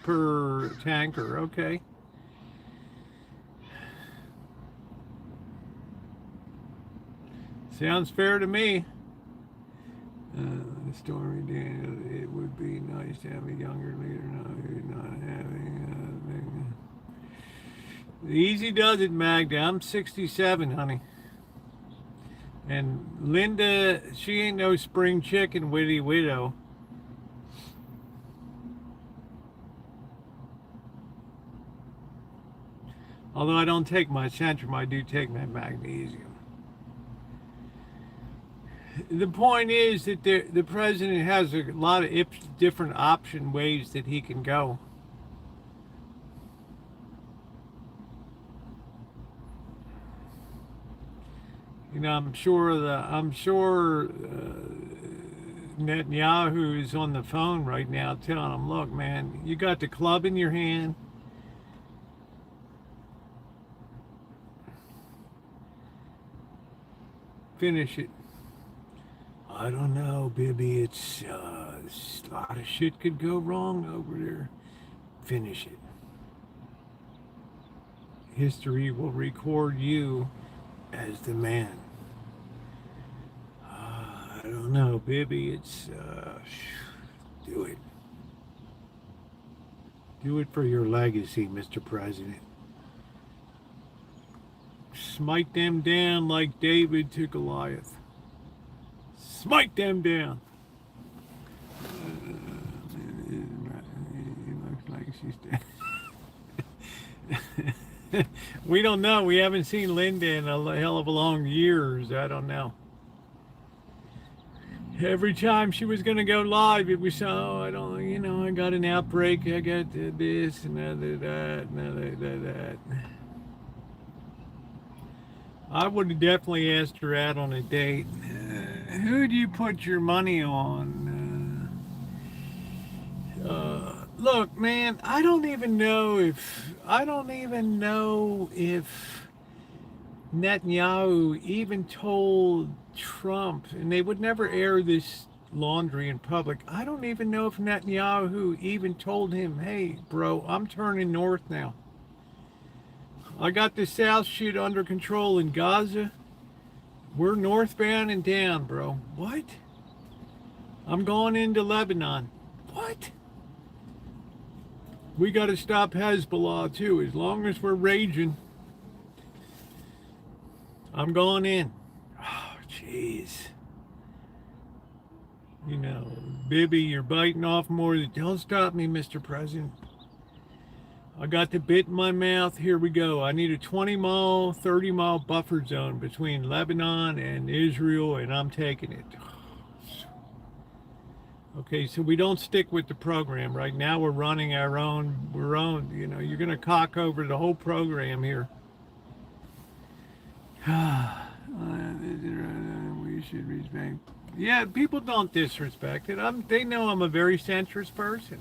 per tanker. Okay. Sounds fair to me. Stormy Daniels, it would be nice to have a younger leader now who's not having easy does it, Magda. I'm 67, honey. And Linda, she ain't no spring chicken witty widow. Although I don't take my Centrum, I do take my magnesium. The point is that the president has a lot of different option ways that he can go. You know, I'm sure Netanyahu is on the phone right now telling him, look, man, you got the club in your hand. Finish it. I don't know, Bibby. It's a lot of shit could go wrong over there. Finish it. History will record you as the man. I don't know, Bibby. It's do it. Do it for your legacy, Mr. President. Smite them down like David to Goliath. Smite them down. It looks like she's dead. We don't know. We haven't seen Linda in a hell of a long years. I don't know. Every time she was going to go live, it was, oh, I don't, I got an outbreak. I got this, another that, another that. I would have definitely asked her out on a date. Who do you put your money on? Look, man, I don't even know if Netanyahu even told Trump, and they would never air this laundry in public. I don't even know if Netanyahu even told him, hey, bro, I'm turning north now. I got the South shit under control in Gaza. We're northbound and down, bro. What? I'm going into Lebanon. What? We got to stop Hezbollah too. As long as we're raging, I'm going in. Oh, jeez. Bibby, you're biting off more than... Don't stop me, Mr. President. I got the bit in my mouth. Here we go. I need a 20-mile, 30-mile buffer zone between Lebanon and Israel, and I'm taking it. Okay, so we don't stick with the program. Right now we're running our own, you're going to cock over the whole program here. We should respect. Yeah, people don't disrespect it. They know I'm a very centrist person.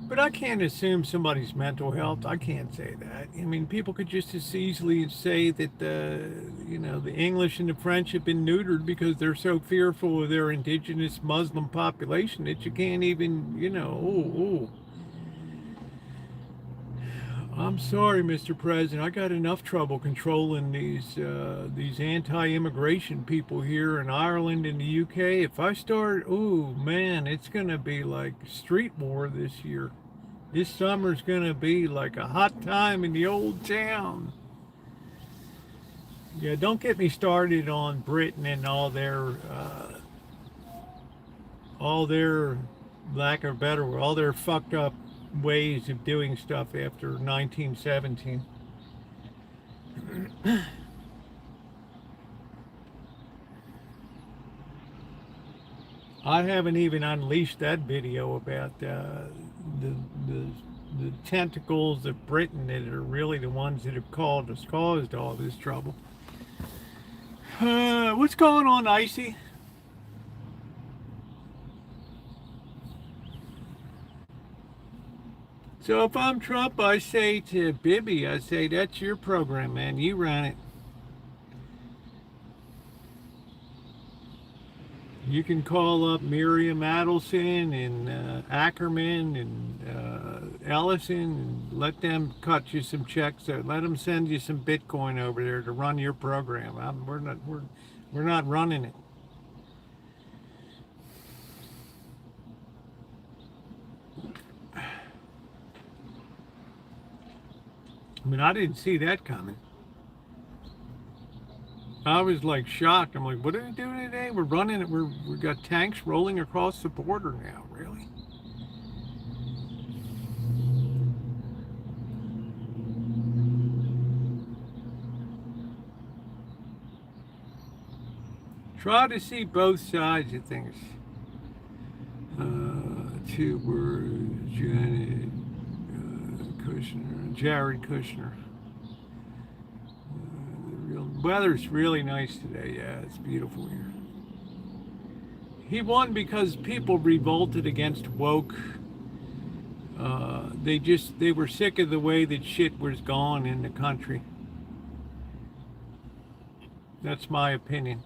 But I can't assume somebody's mental health. I can't say that. I mean, people could just as easily say that, the English and the French have been neutered because they're so fearful of their indigenous Muslim population that you can't even, I'm sorry, Mr. President. I got enough trouble controlling these anti-immigration people here in Ireland and the UK. If I start, man, it's gonna be like street war this year. This summer's gonna be like a hot time in the old town. Yeah, don't get me started on Britain and all their lack of a better word, all their fucked up ways of doing stuff after 1917. I haven't even unleashed that video about the tentacles of Britain that are really the ones that have caused all this trouble. What's going on, Icy? So if I'm Trump, I say to Bibby, I say, that's your program, man. You run it. You can call up Miriam Adelson and Ackerman and Ellison and let them cut you some checks. Let them send you some Bitcoin over there to run your program. We're not running it. I mean, I didn't see that coming. I was like shocked. I'm like, what are we doing today? We're running it. We've got tanks rolling across the border now. Really? Try to see both sides of things. Two words, Janet Kushner, Jared Kushner. The weather's really nice today. Yeah, it's beautiful here. He won because people revolted against woke. They were sick of the way that shit was gone in the country. That's my opinion.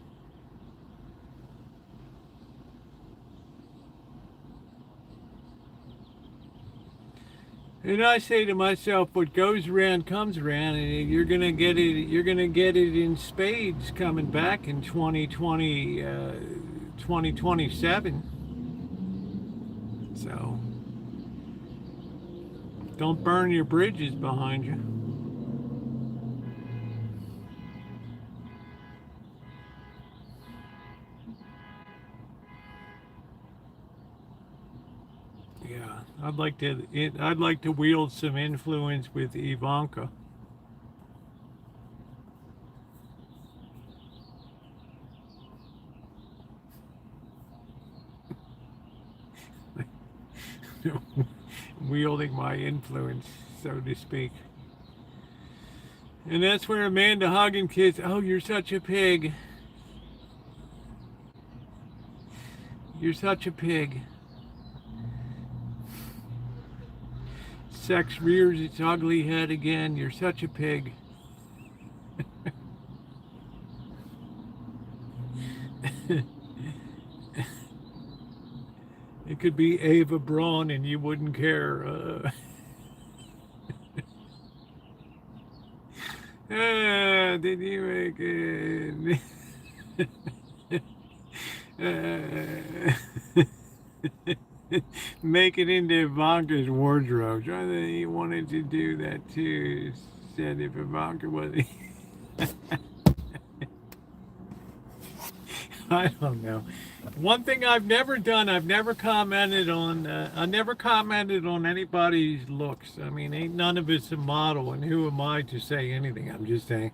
And I say to myself, what goes around comes around, and you're gonna get it. You're gonna get it in spades coming back in 2020, 2027. So don't burn your bridges behind you. Yeah, I'd like to wield some influence with Ivanka. Wielding my influence, so to speak. And that's where Amanda Hagen kids, oh, you're such a pig. You're such a pig. Sex rears its ugly head again. You're such a pig. It could be Ava Braun and you wouldn't care. Did you make it? Make it into Ivanka's wardrobe. I think he wanted to do that too. Said if Ivanka wasn't. I don't know. One thing I've never done, I never commented on anybody's looks. I mean, ain't none of it's a model, and who am I to say anything? I'm just saying.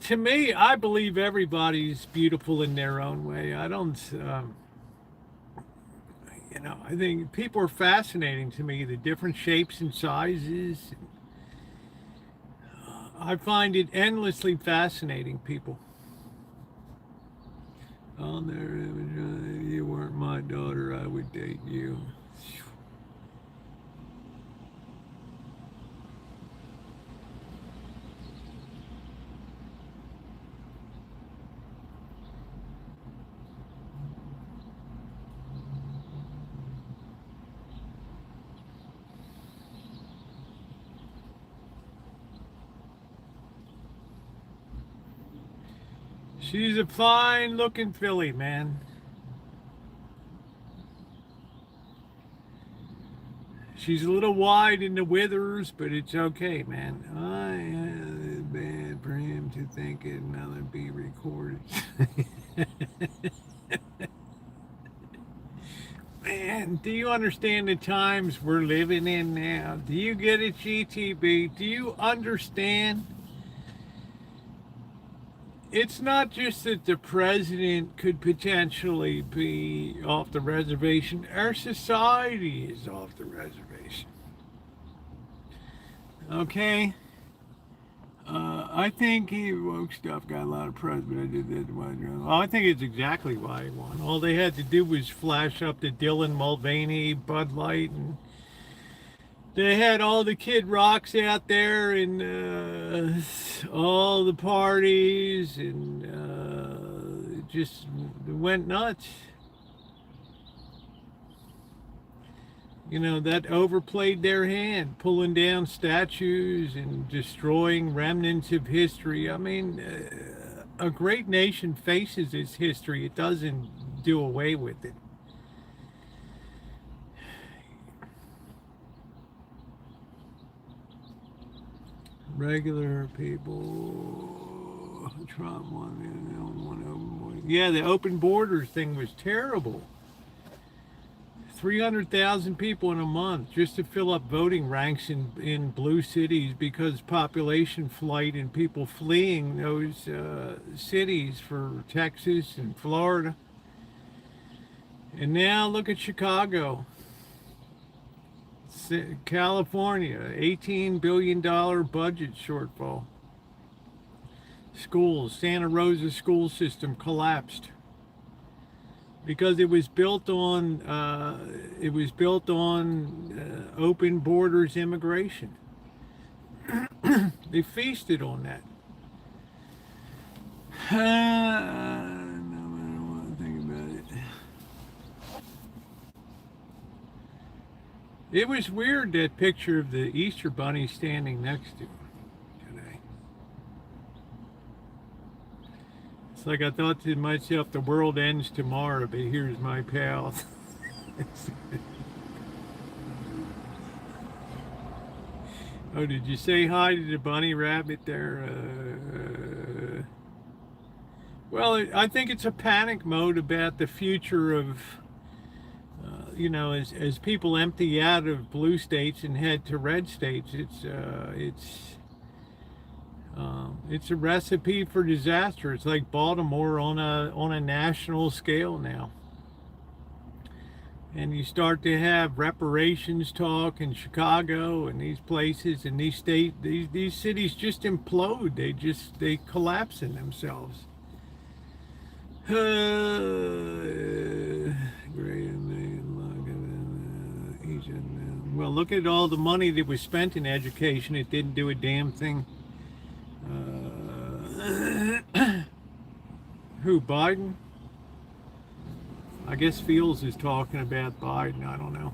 To me, I believe everybody's beautiful in their own way. I don't, I think people are fascinating to me, the different shapes and sizes. I find it endlessly fascinating, people. Oh, there, you weren't my daughter, I would date you. She's a fine looking filly, man. She's a little wide in the withers, but it's okay, man. It's bad for him to think it another be recorded. Man, do you understand the times we're living in now? Do you get it, GTB? Do you understand? It's not just that the president could potentially be off the reservation. Our society is off the reservation. Okay? I think he woke stuff, got a lot of press, but I did that. Well, I think it's exactly why he won. All they had to do was flash up the Dylan Mulvaney, Bud Light, and they had all the Kid Rocks out there and all the parties, and it just went nuts. That overplayed their hand, pulling down statues and destroying remnants of history. I mean, a great nation faces its history. It doesn't do away with it. Regular people, Trump won. Yeah, the open borders thing was terrible. 300,000 people in a month just to fill up voting ranks in blue cities because population flight and people fleeing those cities for Texas and Florida. And now look at Chicago, California, $18 billion budget shortfall. Schools, Santa Rosa school system collapsed because it was built on open borders immigration. They feasted on that. No, I don't want to think about it. It was weird, that picture of the Easter Bunny standing next to him today. It's like I thought to myself, the world ends tomorrow, but here's my pal. Oh, did you say hi to the bunny rabbit there? Well, I think it's a panic mode about the future of, as people empty out of blue states and head to red states. It's a recipe for disaster. It's like Baltimore on a national scale now. And you start to have reparations talk in Chicago and these places and these cities just implode. They collapse in themselves. Well, look at all the money that was spent in education. It didn't do a damn thing. Who, Biden? I guess Fields is talking about Biden. I don't know.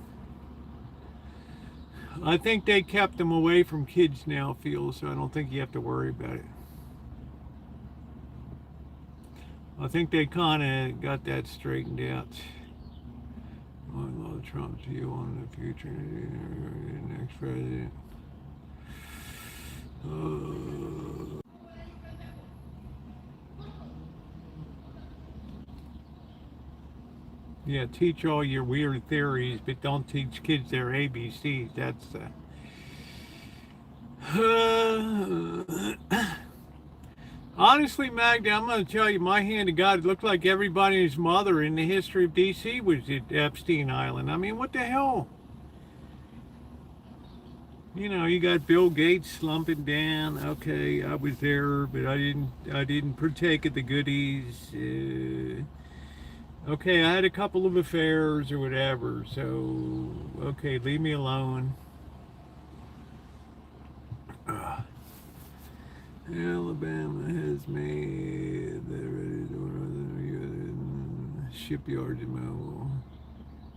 I think they kept them away from kids now, Fields, so I don't think you have to worry about it. I think they kind of got that straightened out. Trump's view on the future of the next president. Yeah, teach all your weird theories, but don't teach kids their ABCs. That's honestly, Magda, I'm going to tell you, my hand to God, it looked like everybody's mother in the history of D.C. was at Epstein Island. I mean, what the hell? You got Bill Gates slumping down. Okay, I was there, but I didn't partake of the goodies. Okay, I had a couple of affairs or whatever, so, okay, leave me alone. Alabama has made the shipyards mobile.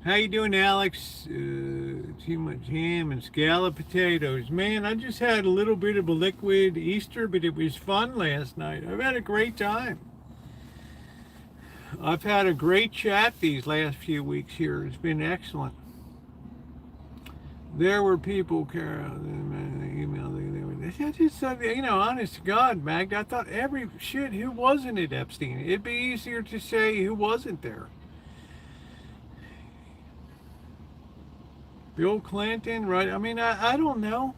How you doing, Alex? Too much ham and scalloped potatoes. Man, I just had a little bit of a liquid Easter, but it was fun last night. I've had a great time. I've had a great chat these last few weeks here. It's been excellent. There were people, Carol, I just said, honest to God, Mag, I thought who wasn't at Epstein? It'd be easier to say who wasn't there. Bill Clinton, right? I mean, I don't know.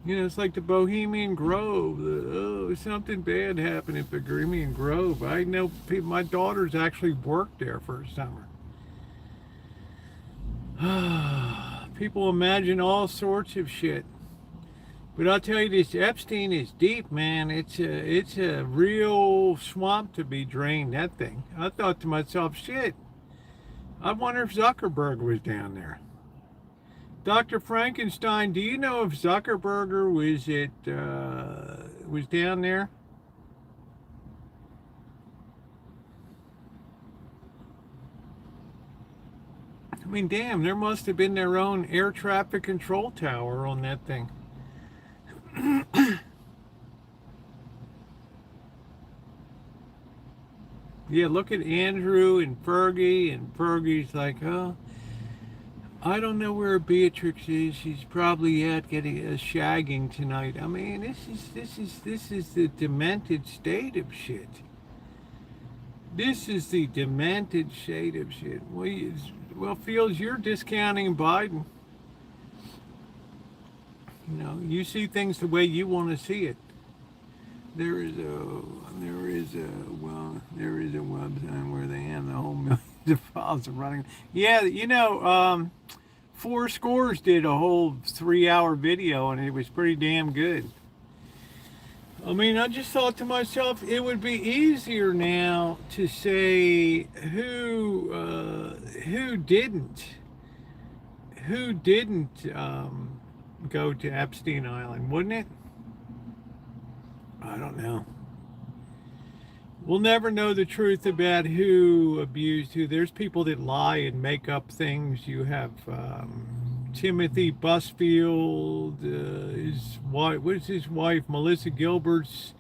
It's like the Bohemian Grove. Something bad happened at the Bohemian Grove. I know people, my daughters actually worked there for a summer. People imagine all sorts of shit. But I'll tell you this, Epstein is deep, man. It's a real swamp to be drained, that thing. I thought to myself, shit, I wonder if Zuckerberg was down there. Dr. Frankenstein, do you know if Zuckerberg was down there? I mean, damn, there must have been their own air traffic control tower on that thing. Yeah, look at Andrew and Fergie, and Fergie's like, oh, I don't know where Beatrix is. She's probably out getting a shagging tonight. I mean, this is the demented state of shit. This is the demented shade of shit. Well, Fields, you're discounting Biden. You know, you see things the way you want to see it. There is a website where they have the whole millions of files running. Yeah, you know, Four Scores did a whole 3 hour video and it was pretty damn good. I mean, I just thought to myself, it would be easier now to say who didn't go to Epstein Island, wouldn't it? I don't know. We'll never know the truth about who abused who. There's people that lie and make up things. You have Timothy Busfield, his wife, what's his wife, Melissa Gilbert's,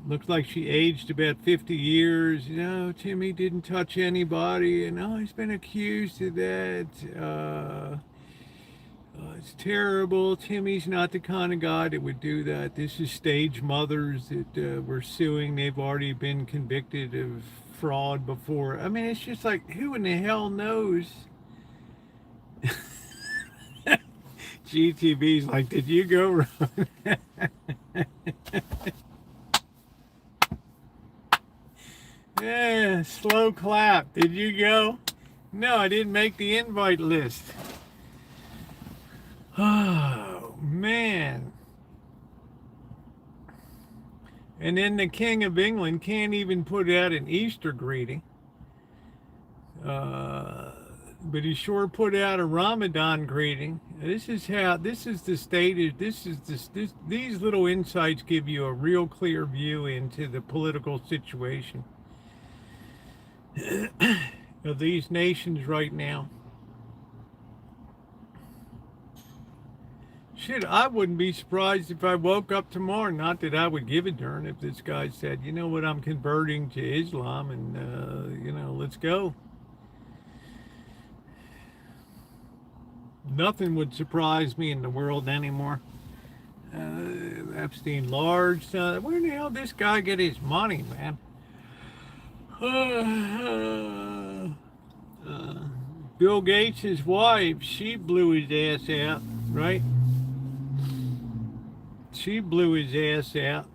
looks like she aged about 50 years. You know, Timmy didn't touch anybody, and oh, he's been accused of that. It's terrible. Timmy's not the kind of guy that would do that. This is stage mothers that were suing. They've already been convicted of fraud before. I mean, it's just like, who in the hell knows? GTV's like, did you go wrong? Yeah, slow clap. Did you go? No, I didn't make the invite list. Oh, man. And then the King of England can't even put out an Easter greeting. But he sure put out a Ramadan greeting. This is the state, these little insights give you a real clear view into the political situation of these nations right now. Shit, I wouldn't be surprised if I woke up tomorrow, not that I would give a darn if this guy said, you know what, I'm converting to Islam and, you know, let's go. Nothing would surprise me in the world anymore. Epstein large, where the hell did this guy get his money, man? Bill Gates' wife, she blew his ass out, right? She blew his ass out.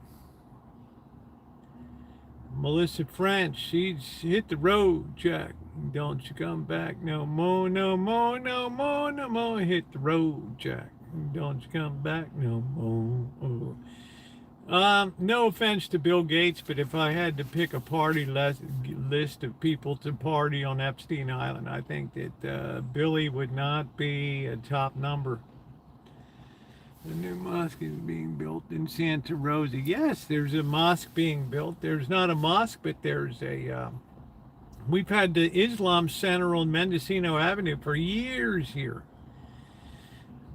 Melissa French, she's hit the road, Jack. Don't you come back no more, no more, no more, no more. Hit the road, Jack. Don't you come back no more. No offense to Bill Gates, but if I had to pick a party list of people to party on Epstein Island, I think that Billy would not be a top number. The new mosque is being built in Santa Rosa. Yes, there's a mosque being built. There's not a mosque, but there's a... we've had the Islam Center on Mendocino Avenue for years here.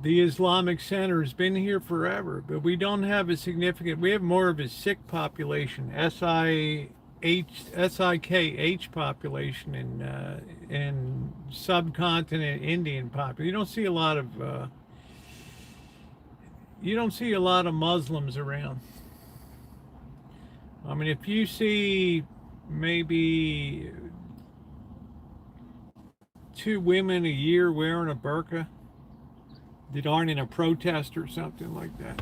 The Islamic Center has been here forever, but we don't have a significant... We have more of a Sikh population, SIKH population, and subcontinent Indian population. You don't see a lot of... you don't see a lot of Muslims around. I mean, if you see maybe 2 women a year wearing a burqa that aren't in a protest or something like that.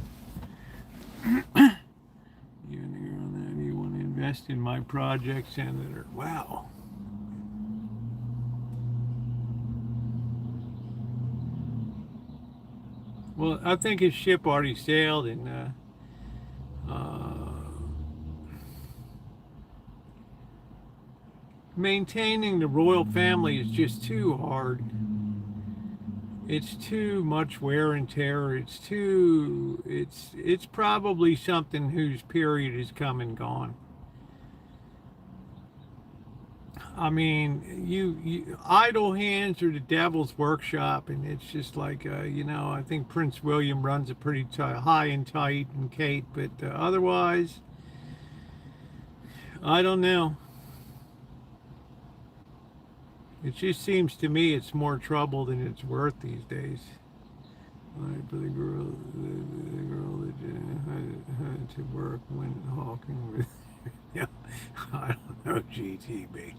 You want to invest in my project, Senator? Wow. Well, I think his ship already sailed, and maintaining the royal family is just too hard. It's too much wear and tear. It's probably something whose period is come and gone. I mean, you idle hands are the devil's workshop, and it's just like, you know, I think Prince William runs a pretty high and tight, and Kate, but otherwise, I don't know. It just seems to me it's more trouble than it's worth these days. Right, for the girl that had to work when hawking with, yeah, I don't know. Oh, GTB.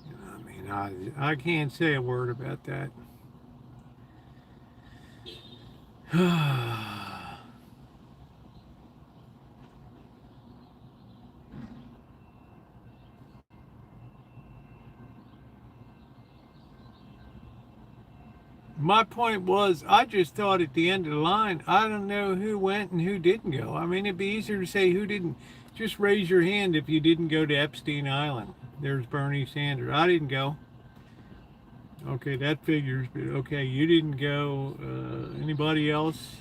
You know, I mean, I can't say a word about that. My point was, I just thought at the end of the line, I don't know who went and who didn't go. I mean, it'd be easier to say who didn't. Just raise your hand if you didn't go to Epstein Island. There's Bernie Sanders. I didn't go. Okay, that figures. But okay, you didn't go. Anybody else?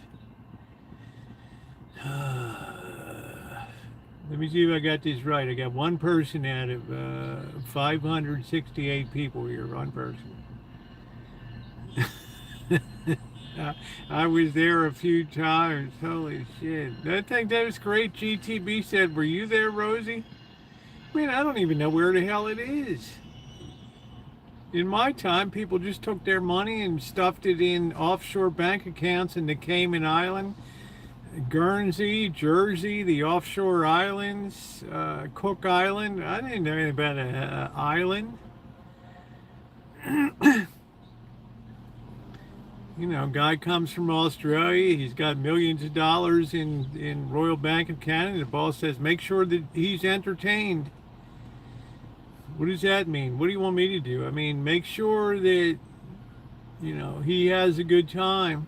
Let me see if I got this right. I got one person out of 568 people here. One person. I was there a few times. Holy shit. I think that was great. GTB said, were you there, Rosie? I mean, I don't even know where the hell it is. In my time, people just took their money and stuffed it in offshore bank accounts in the Cayman Island, Guernsey, Jersey, the offshore islands, Cook Island. I didn't know anything about an island. You know, guy comes from Australia. He's got millions of dollars in Royal Bank of Canada. The boss says, make sure that he's entertained. What does that mean? What do you want me to do? I mean, make sure that, you know, he has a good time.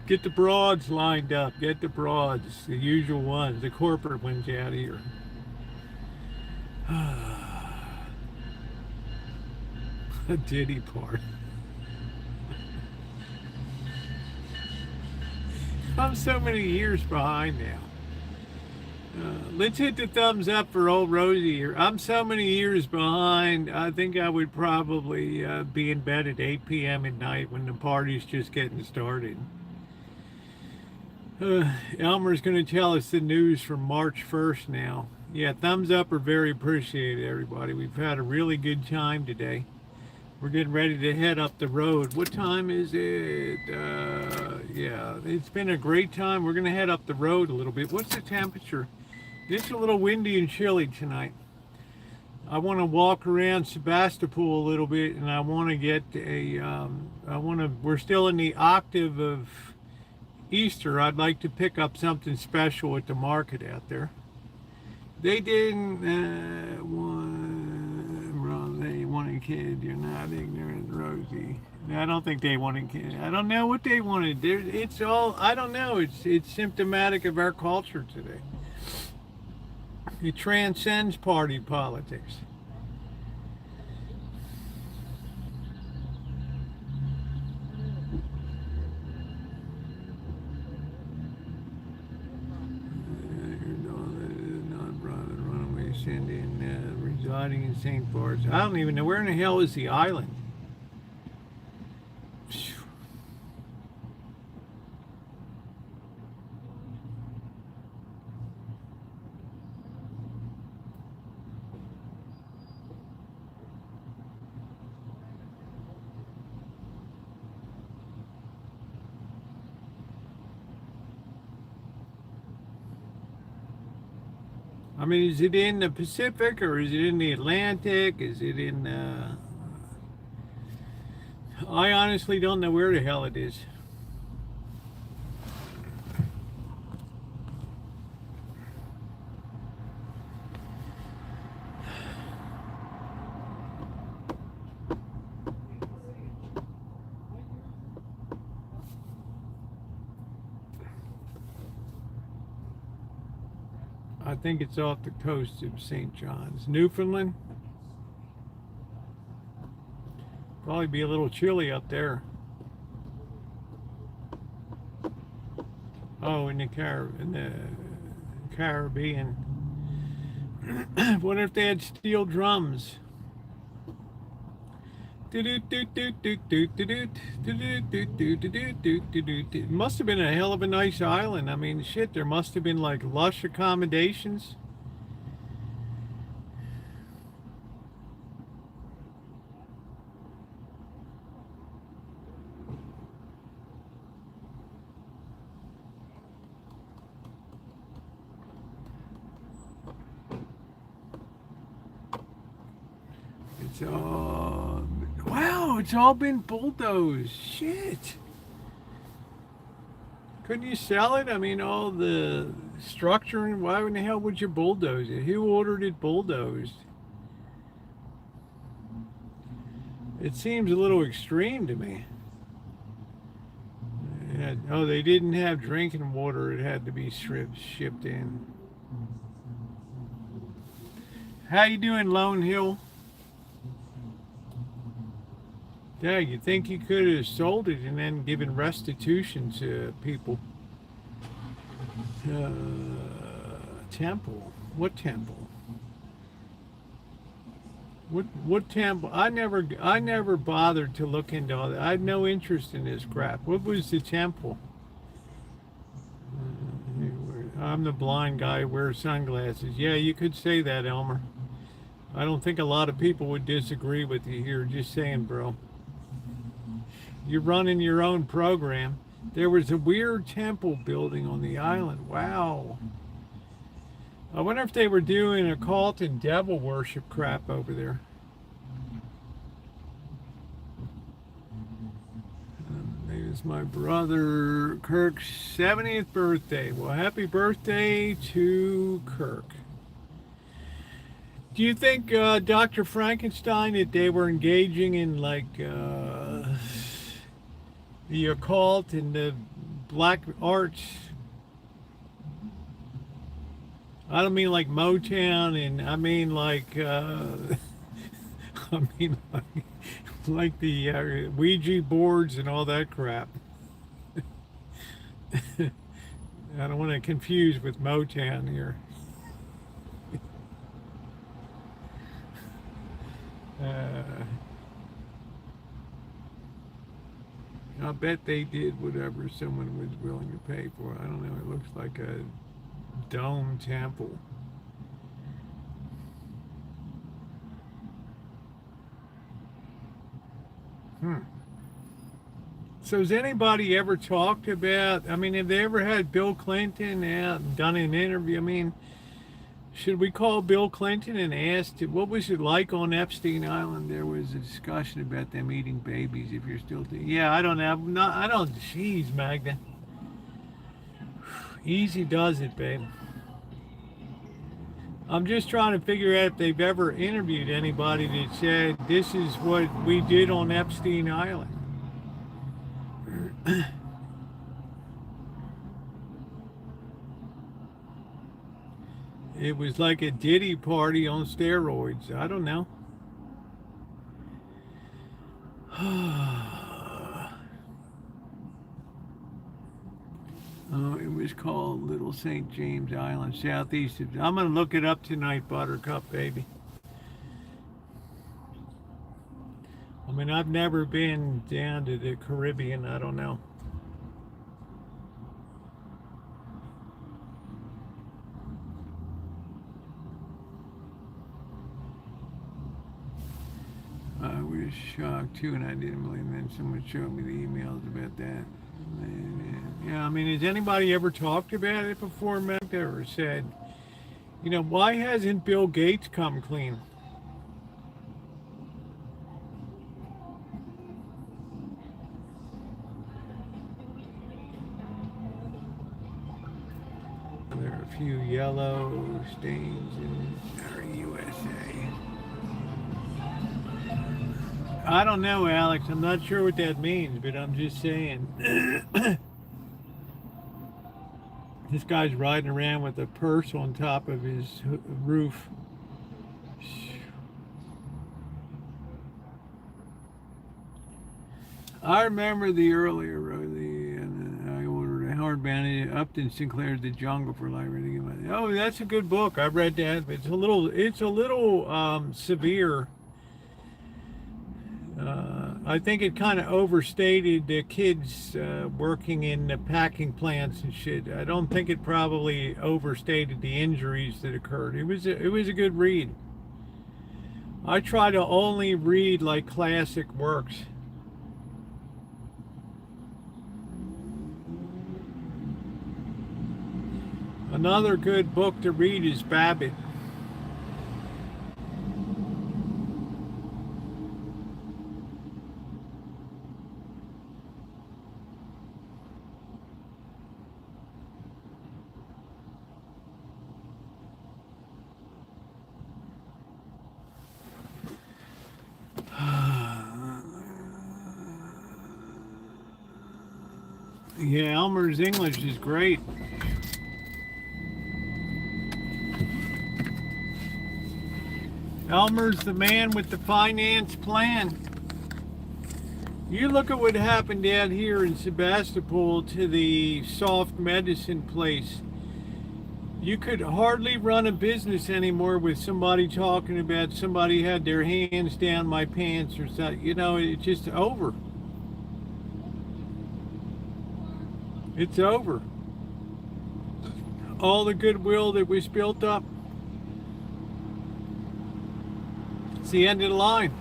Get the broads lined up. Get the broads, the usual ones, the corporate ones out of here. A Diddy part. I'm so many years behind now. Let's hit the thumbs up for old Rosie here. I'm so many years behind. I think I would probably be in bed at 8 p.m. at night when the party's just getting started. Elmer's going to tell us the news from March 1st now. Yeah, thumbs up are very appreciated, everybody. We've had a really good time today. We're getting ready to head up the road. What time is it? Yeah, it's been a great time. We're going to head up the road a little bit. What's the temperature? It's a little windy and chilly tonight. I want to walk around Sebastopol a little bit, and I want to get we're still in the octave of Easter. I'd like to pick up something special at the market out there. They didn't they wanted kid. You're not ignorant, Rosie. I don't think they wanted kid. I don't know what they wanted. It's all, I don't know. It's symptomatic of our culture today. It transcends party politics. Residing in St. Bart's. I don't even know where in the hell is the island. I mean, is it in the Pacific or is it in the Atlantic? Is it in I honestly don't know where the hell it is. I think it's off the coast of St. John's. Newfoundland? Probably be a little chilly up there. Oh, in the Caribbean. What if they had steel drums? It must have been a hell of a nice island. I mean, shit, there must have been like lush accommodations. Wow, it's all been bulldozed. Shit. Couldn't you sell it? I mean, all the structuring. Why in the hell would you bulldoze it? Who ordered it bulldozed? It seems a little extreme to me. Oh, they didn't have drinking water. It had to be shipped in. How you doing, Lone Hill? Yeah, you think you could have sold it and then given restitution to people? Temple? What temple? What temple? I never bothered to look into all that. I had no interest in this crap. What was the temple? I'm the blind guy who wears sunglasses. Yeah, you could say that, Elmer. I don't think a lot of people would disagree with you here. Just saying, bro. You're running your own program. There was a weird temple building on the island. Wow. I wonder if they were doing occult and devil worship crap over there. It was my brother Kirk's 70th birthday. Well, happy birthday to Kirk. Do you think Dr. Frankenstein, that they were engaging in like the occult and the black arts? I don't mean like Motown, and I mean like like the Ouija boards and all that crap. I don't want to confuse with Motown here. I bet they did whatever someone was willing to pay for. I don't know. It looks like a dome temple. So has anybody ever talked about, I mean, have they ever had Bill Clinton out and done an interview? I mean, should we call Bill Clinton and ask, what was it like on Epstein Island? There was a discussion about them eating babies, if you're still, yeah, I don't know. Jeez, Magda. Easy does it, babe. I'm just trying to figure out if they've ever interviewed anybody that said, this is what we did on Epstein Island. It was like a Diddy party on steroids. I don't know. Oh, it was called Little St. James Island, southeast of... I'm going to look it up tonight, Buttercup, baby. I mean, I've never been down to the Caribbean. I don't know. I was shocked, too, and I didn't believe it. Someone showed me the emails about that. Yeah, I mean, has anybody ever talked about it before, Magda, or said, you know, why hasn't Bill Gates come clean? There are a few yellow stains in our USA. I don't know, Alex. I'm not sure what that means, but I'm just saying. This guy's riding around with a purse on top of his roof. I remember the earlier Rosie, and I ordered a hardbound Upton Sinclair's The Jungle for library. Oh, that's a good book. I read that, but it's a little severe. I think it kind of overstated the kids working in the packing plants and shit. I don't think it probably overstated the injuries that occurred. It was a good read. I try to only read like classic works. Another good book to read is Babbitt. Yeah, Elmer's English is great. Elmer's the man with the finance plan. You look at what happened out here in Sebastopol to the soft medicine place. You could hardly run a business anymore with somebody talking about somebody had their hands down my pants or something. You know, it's just over. It's over. All the goodwill that was built up. It's the end of the line.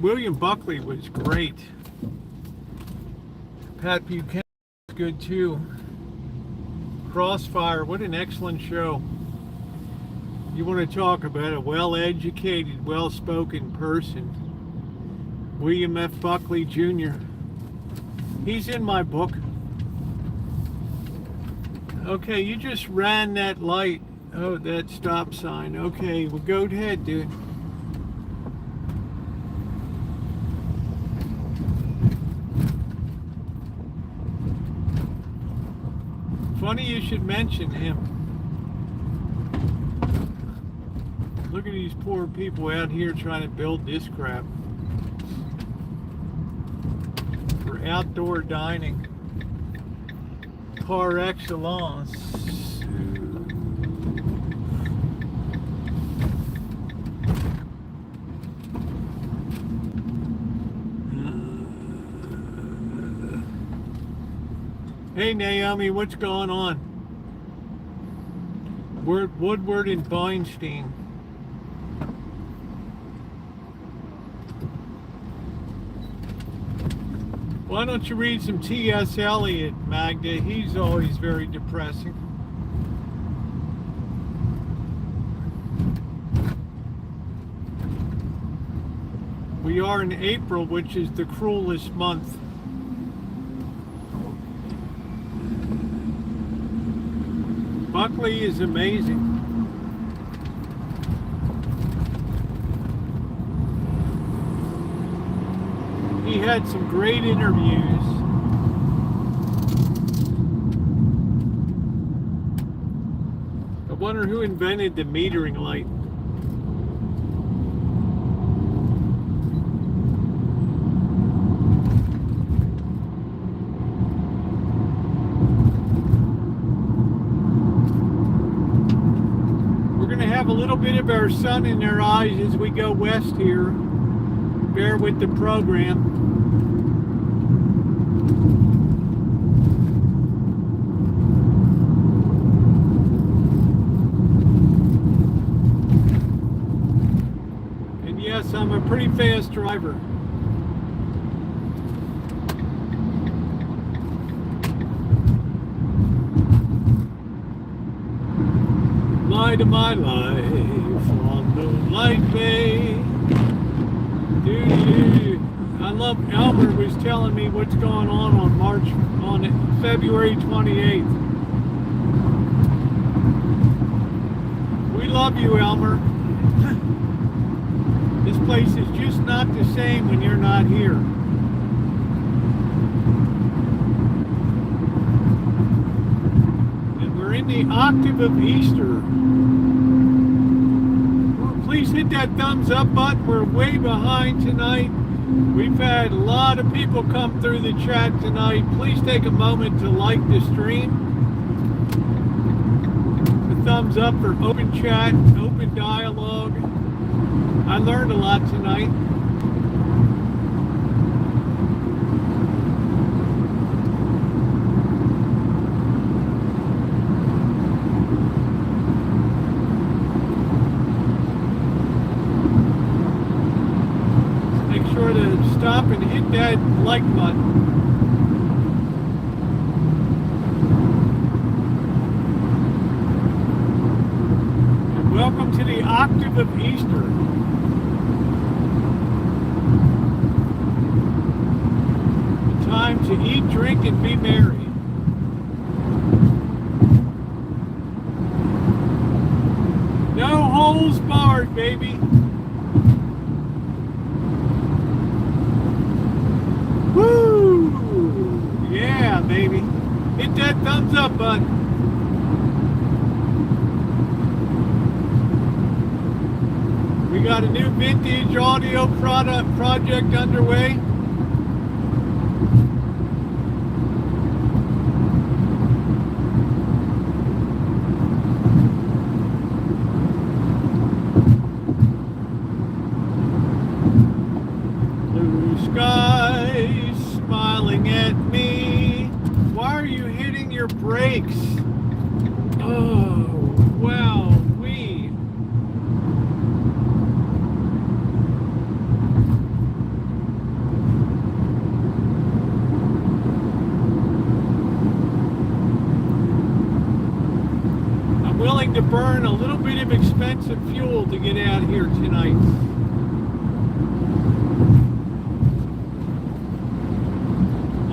William Buckley was great. Pat Buchanan was good too. Crossfire, what an excellent show. You want to talk about a well-educated, well-spoken person. William F. Buckley Jr. He's in my book. Okay, you just ran that light. Oh, that stop sign. Okay, well, go ahead, dude. Funny you should mention him. Look at these poor people out here trying to build this crap for outdoor dining par excellence. Hey Naomi, what's going on? Woodward and Feinstein. Why don't you read some T.S. Eliot, Magda? He's always very depressing. We are in April, which is the cruelest month. Buckley is amazing. He had some great interviews. I wonder who invented the metering light. We're going to have a little bit of our sun in our eyes as we go west here. Bear with the program. And yes, I'm a pretty fast driver. Light of my life on Moonlight Bay. I love Elmer was telling me what's going on February 28th. We love you, Elmer. This place is just not the same when you're not here. And we're in the octave of Easter. Please hit that thumbs up button. We're way behind tonight. We've had a lot of people come through the chat tonight. Please take a moment to like the stream. A thumbs up for open chat, open dialogue. I learned a lot tonight. Stop and hit that like button. And welcome to the octave of Easter. The time to eat, drink, and be merry. No holes barred. start, baby. Woo! Yeah, baby. Hit that thumbs up button. We got a new vintage audio project underway. Sky smiling at me. Why are you hitting your brakes? Oh, wow, I'm willing to burn a little bit of expensive fuel to get out here tonight.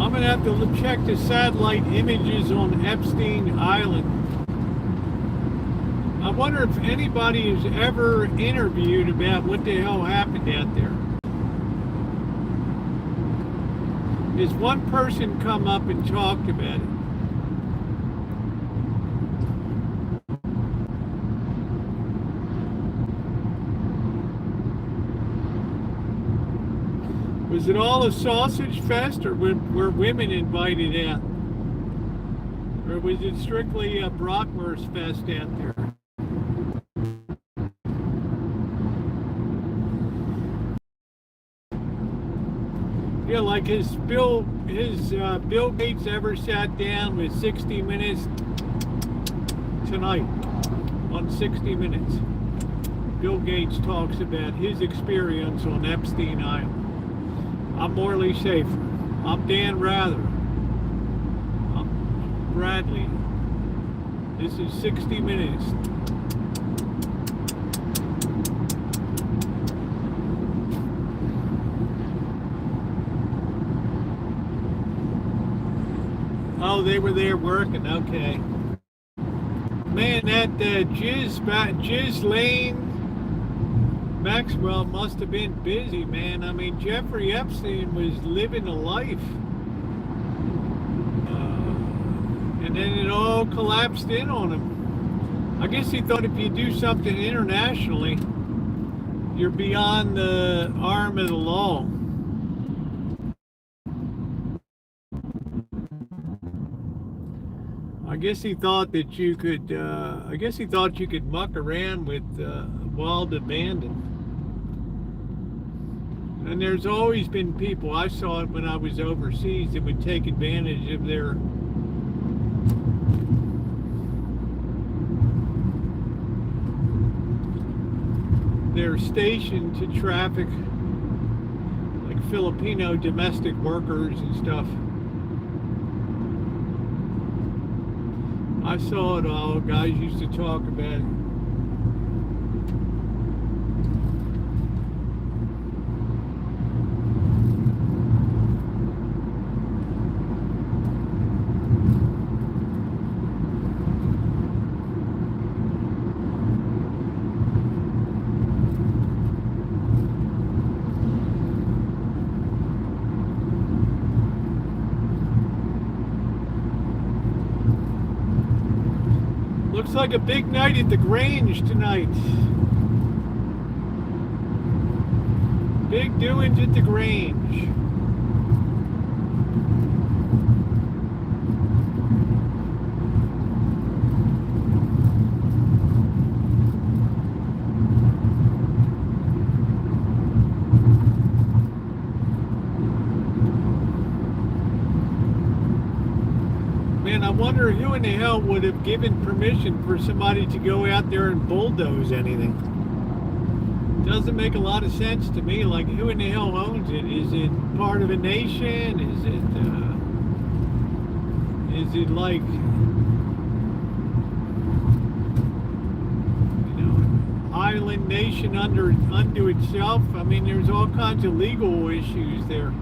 I'm going to have to check the satellite images on Epstein Island. I wonder if anybody has ever interviewed about what the hell happened out there. Has one person come up and talked about it? Was it all a sausage fest, or were women invited out? Or was it strictly a bratwurst fest out there? Yeah, like has Bill Gates ever sat down with 60 Minutes tonight on 60 Minutes? Bill Gates talks about his experience on Epstein Island. I'm Morley Schaefer. I'm Dan Rather. I'm Bradley. This is 60 Minutes. Oh, they were there working. Okay. Man, that Jizz Lane Maxwell must have been busy, man. I mean, Jeffrey Epstein was living a life. And then it all collapsed in on him. I guess he thought if you do something internationally, you're beyond the arm of the law. I guess he thought that you could, muck around with wild abandon. And there's always been people, I saw it when I was overseas, that would take advantage of their station to traffic, like Filipino domestic workers and stuff. I saw it all. Guys used to talk about it. Looks like a big night at the Grange tonight. Big doings at the Grange. I wonder who in the hell would have given permission for somebody to go out there and bulldoze anything. Doesn't make a lot of sense to me. Like, who in the hell owns it? Is it part of a nation? Is it like, island nation unto itself? I mean, there's all kinds of legal issues there.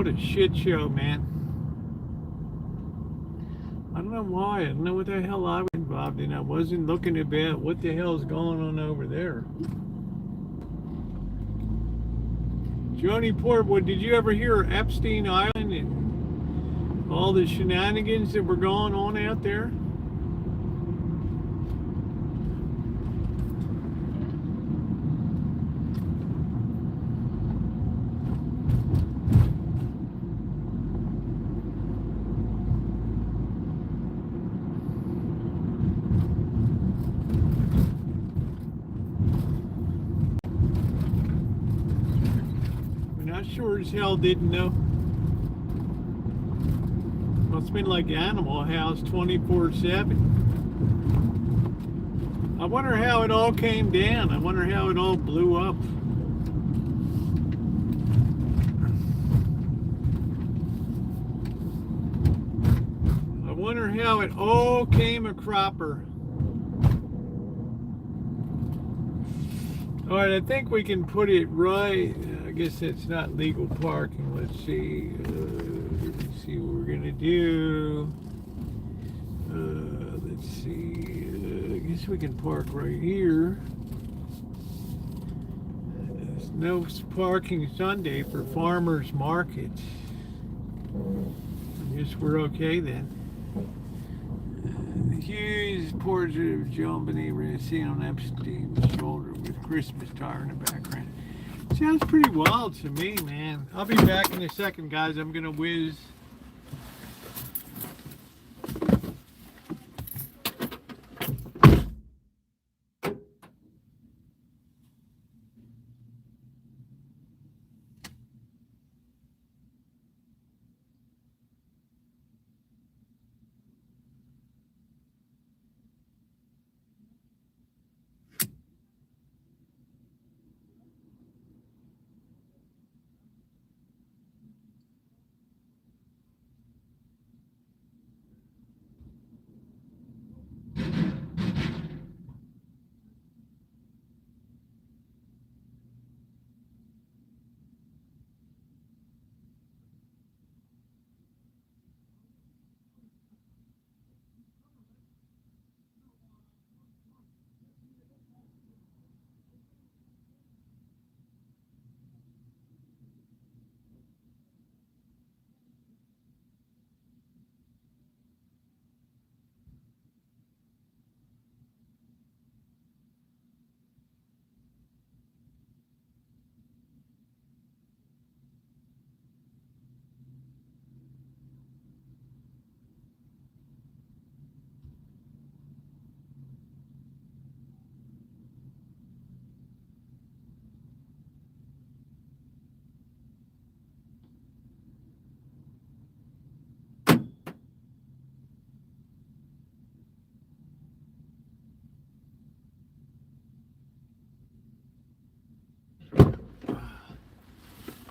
what a shit show, man. I don't know why. I don't know what the hell I was involved in. I wasn't looking about what the hell's going on over there. Joni Portwood, did you ever hear Epstein Island and all the shenanigans that were going on out there? Sure as hell didn't know. Must have been like Animal House 24/7. I wonder how it all came down. I wonder how it all blew up. I wonder how it all came a cropper. All right, I think we can put it right. I guess it's not legal parking. Let's see. Let's see what we're gonna do. Let's see. I guess we can park right here. There's no parking Sunday for farmers markets. I guess we're okay then. The huge portrait of John Benet seen on Epstein's shoulder with Christmas tire in the background. Sounds pretty wild to me, man. I'll be back in a second, guys. I'm gonna whiz.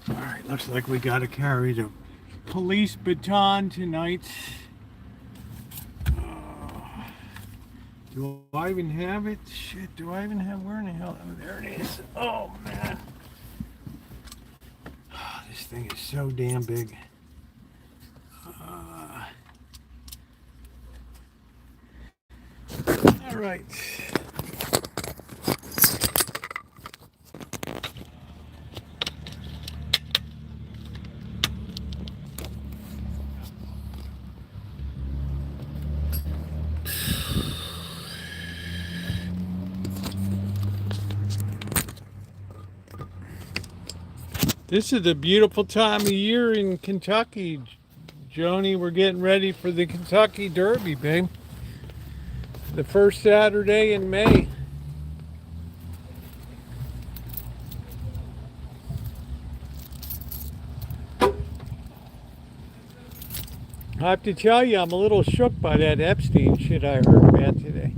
Alright, looks like we gotta carry the police baton tonight. Do I even have it? Shit, do I even have, where in the hell? Oh, there it is. Oh, man. This thing is so damn big. Alright. This is a beautiful time of year in Kentucky, Joni. We're getting ready for the Kentucky Derby, babe. The first Saturday in May. I have to tell you, I'm a little shook by that Epstein shit I heard about today.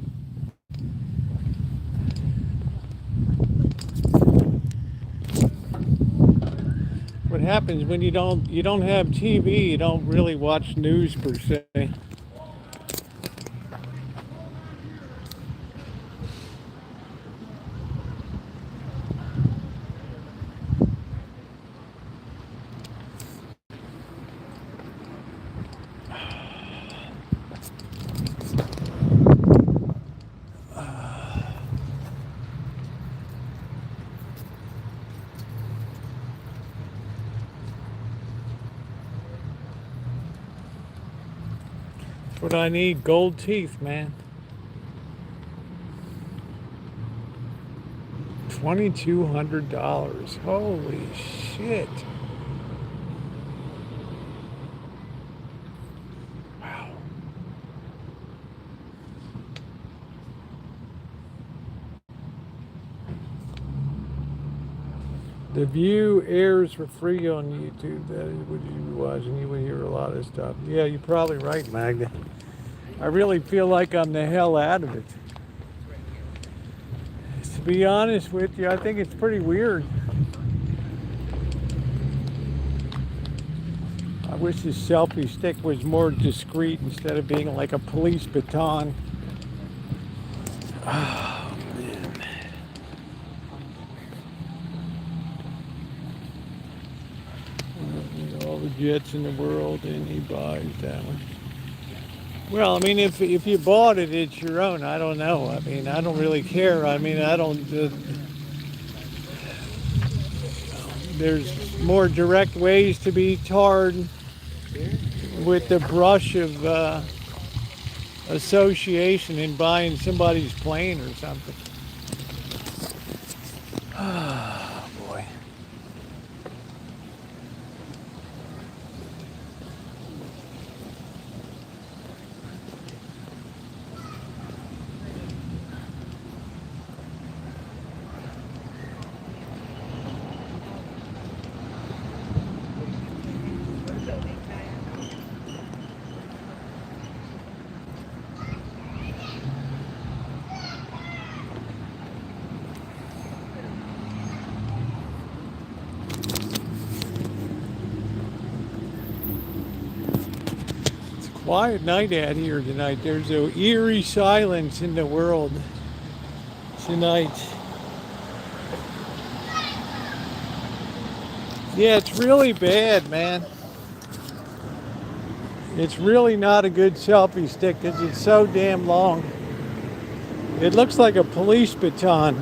What happens when you don't have TV, you don't really watch news per se. what I need. Gold teeth, man. $2,200. Holy shit. Wow. The View airs for free on YouTube. That is what you be watching. You will hear a lot of stuff. Yeah, you're probably right, Magda. I really feel like I'm the hell out of it. To be honest with you, I think it's pretty weird. I wish this selfie stick was more discreet instead of being like a police baton. Oh, man. All the jets in the world, and he buys that one. Well, I mean, if you bought it, it's your own. I don't know. I mean, I don't really care. I mean, I don't. There's more direct ways to be tarred with the brush of association in buying somebody's plane or something. Oh, boy. Quiet night out here tonight. There's an eerie silence in the world tonight. Yeah, it's really bad, man. It's really not a good selfie stick because it's so damn long. It looks like a police baton.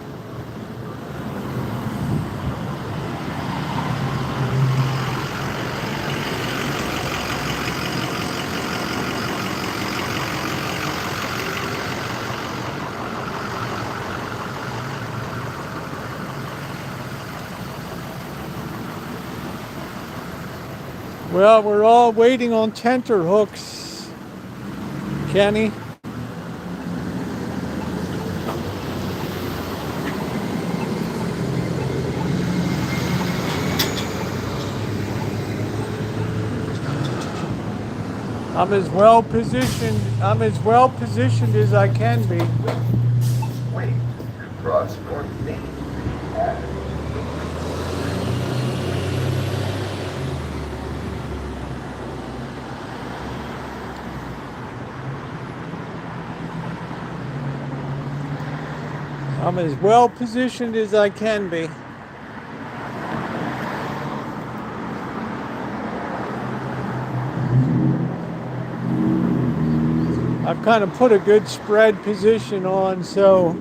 Well, we're all waiting on tenter hooks, Kenny. I'm as well positioned as I can be. Wait, cross North Main. I'm as well positioned as I can be. I've kind of put a good spread position on, so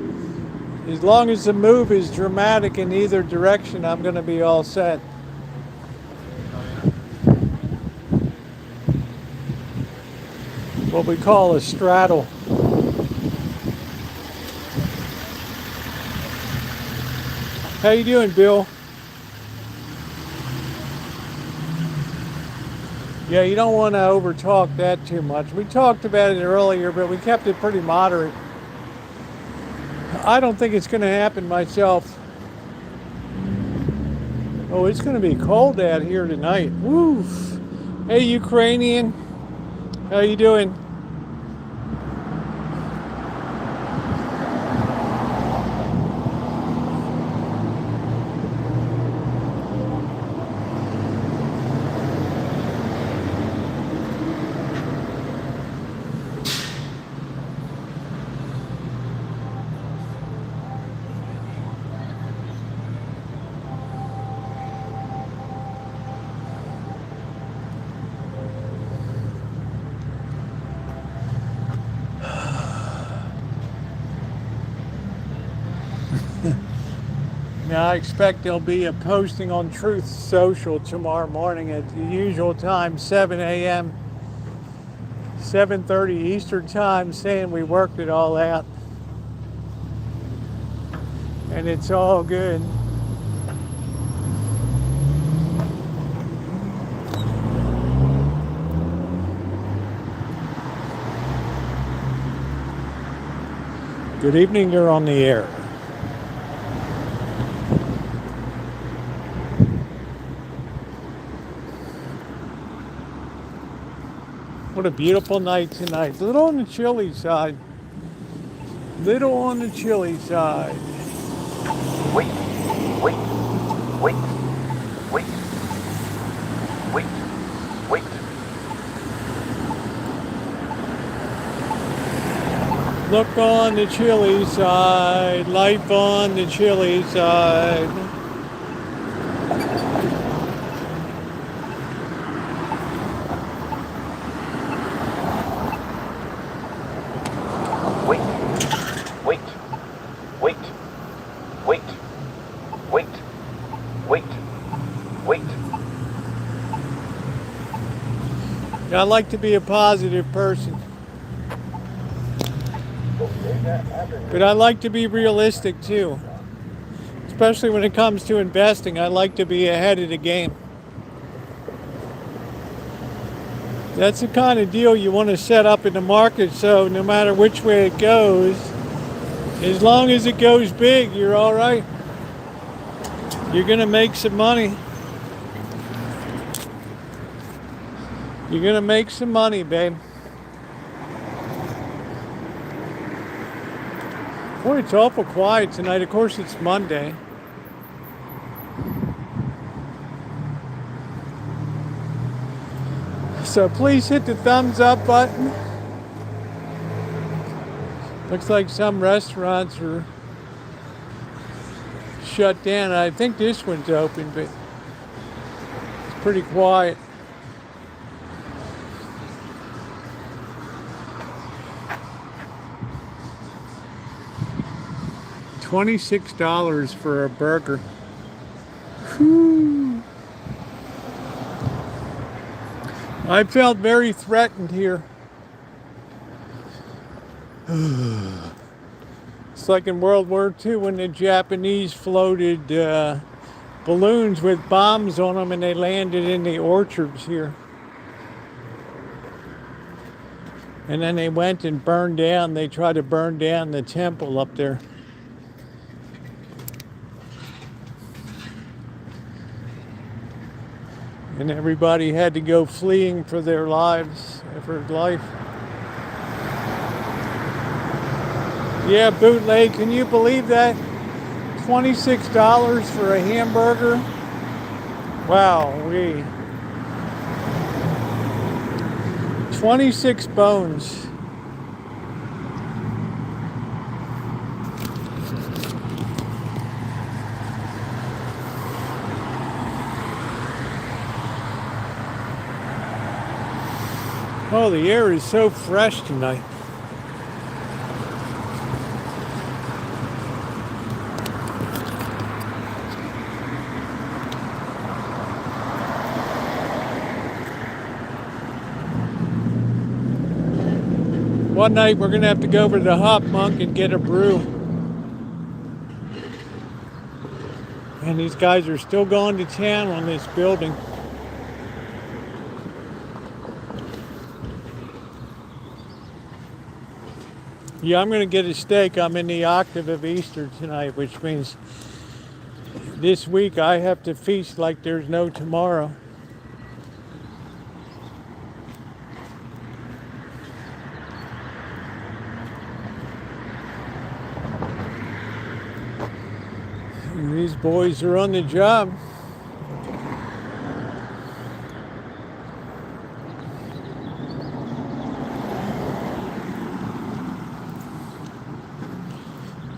as long as the move is dramatic in either direction, I'm going to be all set. What we call a straddle. How you doing, Bill? Yeah, you don't want to overtalk that too much. We talked about it earlier, but we kept it pretty moderate. I don't think it's going to happen myself. Oh, it's going to be cold out here tonight. Woo! Hey, Ukrainian. How you doing? Now, I expect there'll be a posting on Truth Social tomorrow morning at the usual time, 7 a.m. 7:30 Eastern time saying we worked it all out. And it's all good. Good evening, you're on the air. What a beautiful night tonight. A little on the chilly side. Little on the chilly side. Wait, wait, wait, wait, wait, wait. Look on the chilly side. Life on the chilly side. Wait, wait, wait, wait, wait, wait, wait. I like to be a positive person. But I like to be realistic too. Especially when it comes to investing, I like to be ahead of the game. That's the kind of deal you want to set up in the market, so no matter which way it goes, as long as it goes big, you're all right. You're going to make some money. You're going to make some money, babe. Boy, it's awful quiet tonight. Of course, it's Monday. So please hit the thumbs up button. Looks like some restaurants are shut down. I think this one's open, but it's pretty quiet. $26 for a burger. Whew. I felt very threatened here. It's like in World War II when the Japanese floated balloons with bombs on them and they landed in the orchards here. And then they went and burned down, they tried to burn down the temple up there. And everybody had to go fleeing for their lives, for life. Yeah, bootleg, can you believe that? $26 for a hamburger? Wow, 26 bones. Oh, the air is so fresh tonight. One night we're going to have to go over to the Hop Monk and get a brew. And these guys are still going to town on this building. Yeah, I'm going to get a steak. I'm in the octave of Easter tonight, which means this week I have to feast like there's no tomorrow. And these boys are on the job.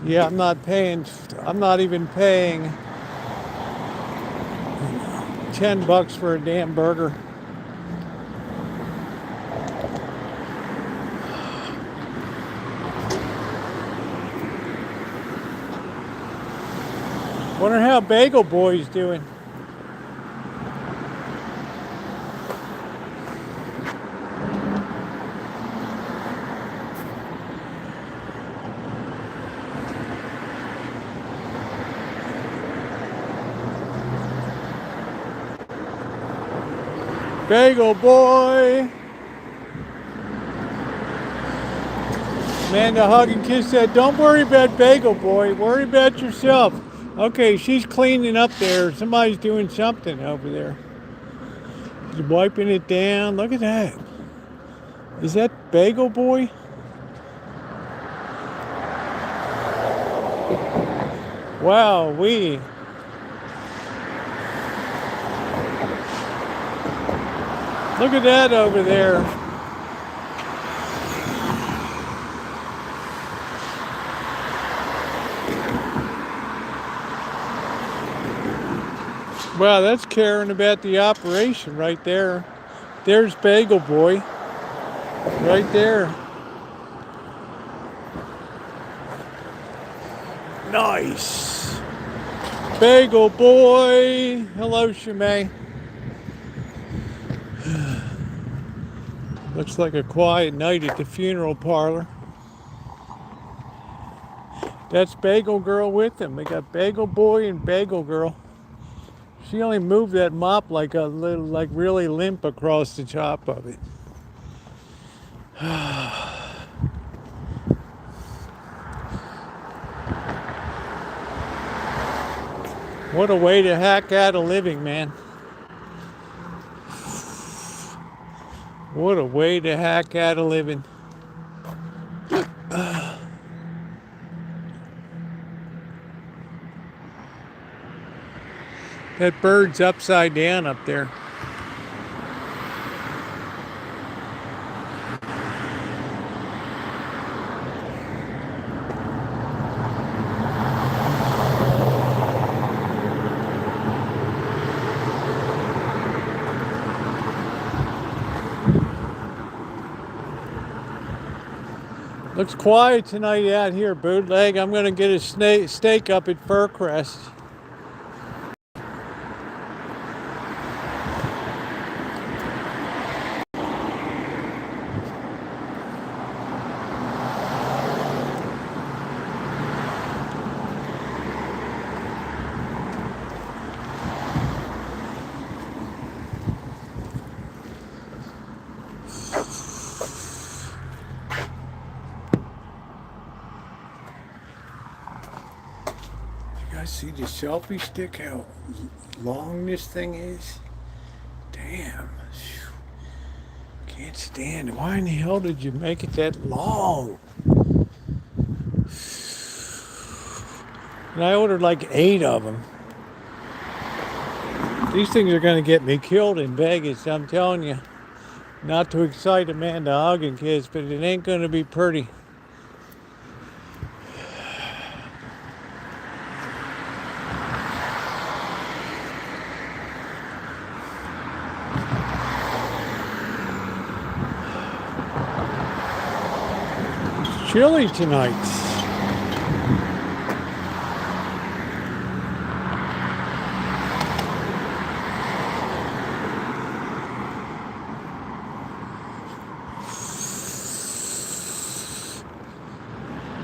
Yeah, I'm not even paying $10 for a damn burger. Wonder how Bagel Boy's doing. Bagel boy. Amanda hug and kiss said, don't worry about Bagel boy. Worry about yourself. Okay, she's cleaning up there. Somebody's doing something over there. She's wiping it down. Look at that. Is that Bagel boy? Wow, look at that over there. Wow, that's caring about the operation right there. There's Bagel boy. Right there. Nice. Bagel boy. Hello, Shimei. Looks like a quiet night at the funeral parlor. That's Bagel Girl with him. We got Bagel Boy and Bagel Girl. She only moved that mop like a little, like really limp across the top of it. What a way to hack out a living, man. What a way to hack out a living. That bird's upside down up there. Looks quiet tonight out here, bootleg. I'm going to get a steak up at Furcrest. See the selfie stick, how long this thing is? Damn. Can't stand it. Why in the hell did you make it that long? And I ordered like 8 of them. These things are going to get me killed in Vegas, I'm telling you. Not to excite Amanda hug and kiss, but it ain't going to be pretty. Chilly tonight.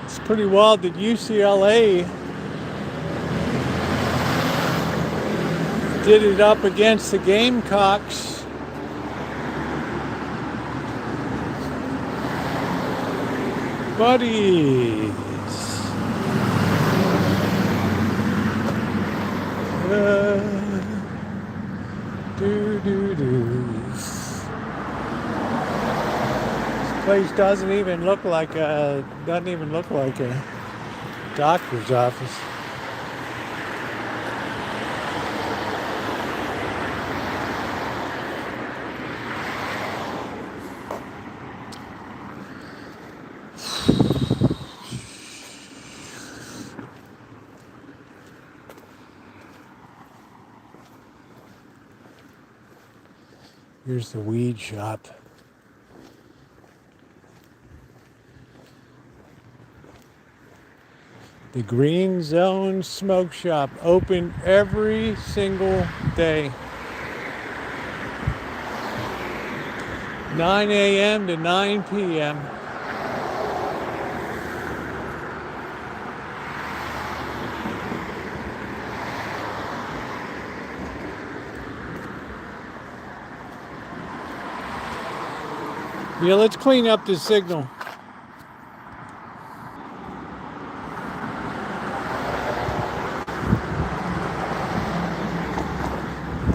It's pretty wild that UCLA did it up against the Gamecocks. Buddies. This place doesn't even look like a doctor's office. Here's the weed shop. The Green Zone Smoke Shop, open every single day. 9 a.m. to 9 p.m. Yeah, let's clean up the signal.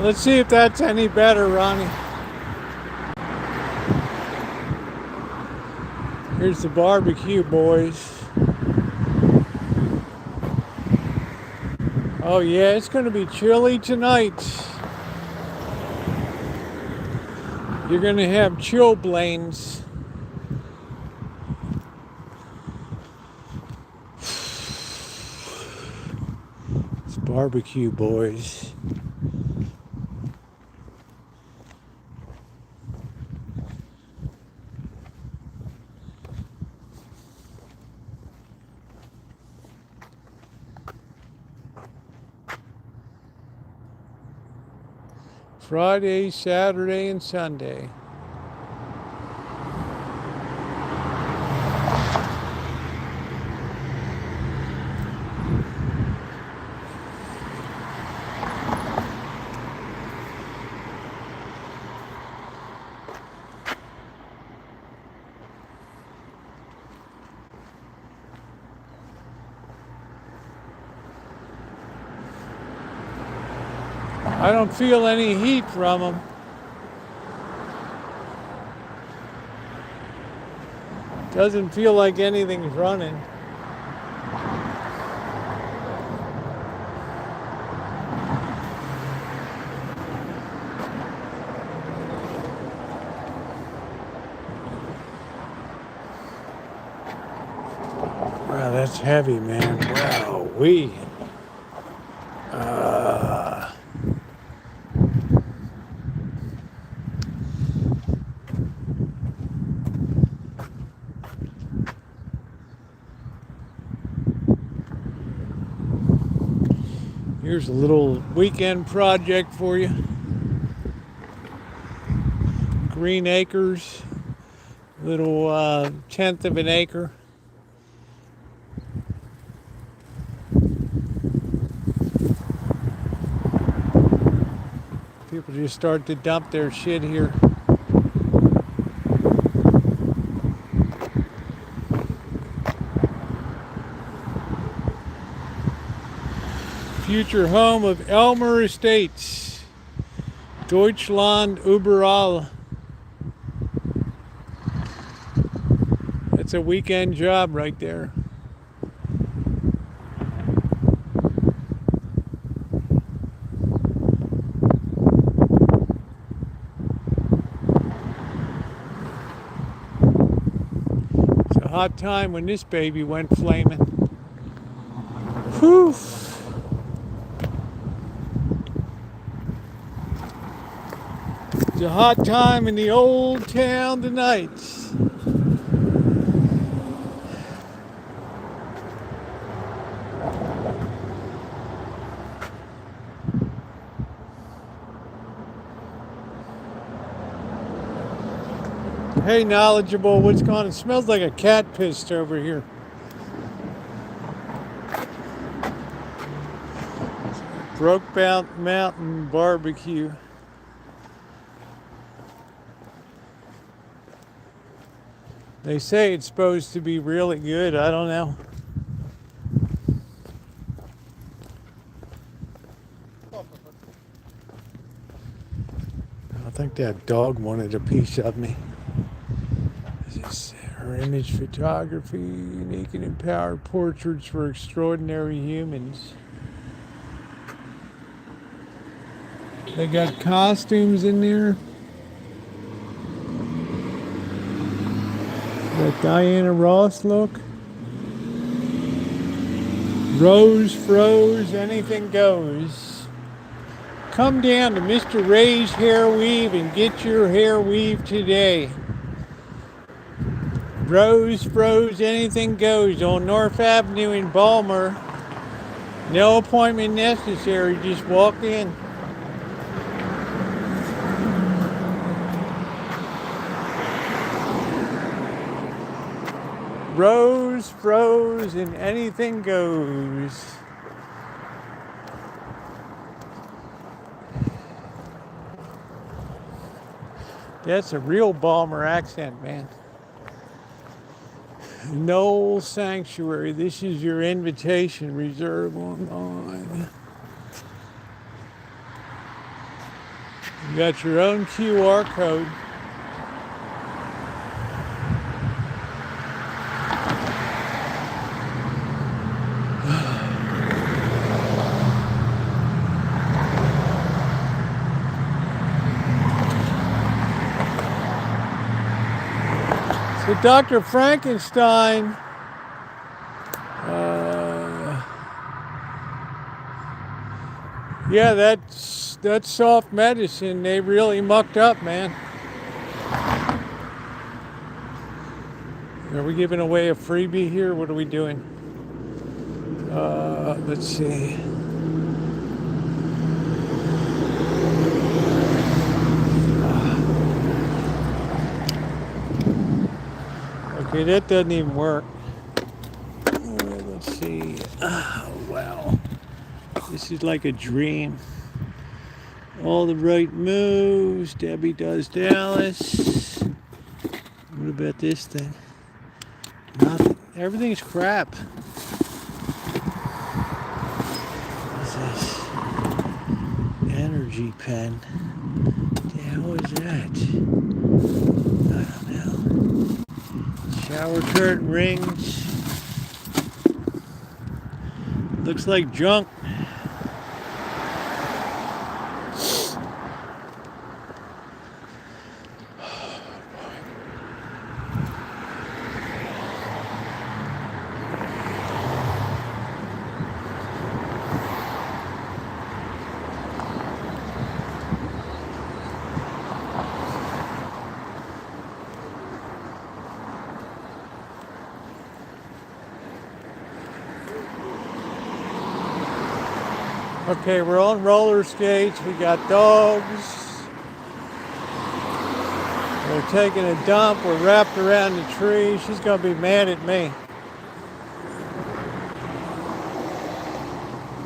Let's see if that's any better, Ronnie. Here's the barbecue, boys. Oh yeah, it's going to be chilly tonight. You're going to have chilblains. It's barbecue, boys. Friday, Saturday, and Sunday. I don't feel any heat from them. Doesn't feel like anything's running. Wow, that's heavy, man. Wow, Here's a little weekend project for you. Green acres, little tenth of an acre. People just start to dump their shit here. Future home of Elmer Estates, Deutschland überall. That's a weekend job right there. It's a hot time when this baby went flaming. Whew. It's a hot time in the old town tonight. Hey, knowledgeable, what's going on? It smells like a cat pissed over here. Brokeback Mountain Barbecue. They say it's supposed to be really good. I don't know. I think that dog wanted a piece of me. This is her image photography, unique and empowered portraits for extraordinary humans. They got costumes in there. That Diana Ross look. Rose froze, anything goes. Come down to Mr. Ray's Hair Weave and get your hair weaved today. Rose froze, anything goes on North Avenue in Balmer. No appointment necessary, just walk in. Rose froze and anything goes. That's a real Balmer accent, man. Knoll Sanctuary. This is your invitation. Reserve online. You got your own QR code. So Dr. Frankenstein, yeah, that's soft medicine. They really mucked up, man. Are we giving away a freebie here? What are we doing? Let's see. Okay, that doesn't even work. Let's see. Oh, wow. This is like a dream. All the right moves. Debbie does Dallas. What about this thing? Nothing. Everything's crap. What's this? Energy pen. What the hell is that? I don't know. Shower curtain rings. Looks like junk. Okay, we're on roller skates. We got dogs. We're taking a dump. We're wrapped around the tree. She's going to be mad at me.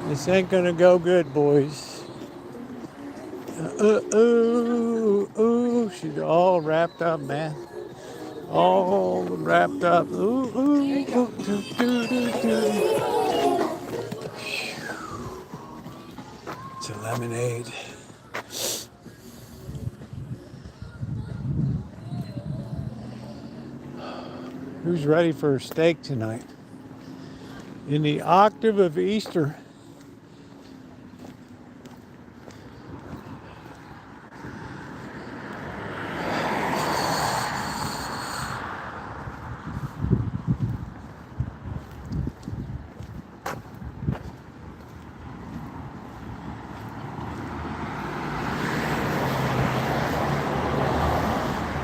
This ain't going to go good, boys. Ooh. She's all wrapped up, man. All wrapped up. Ooh. It's a lemonade. Who's ready for a steak tonight? In the octave of Easter.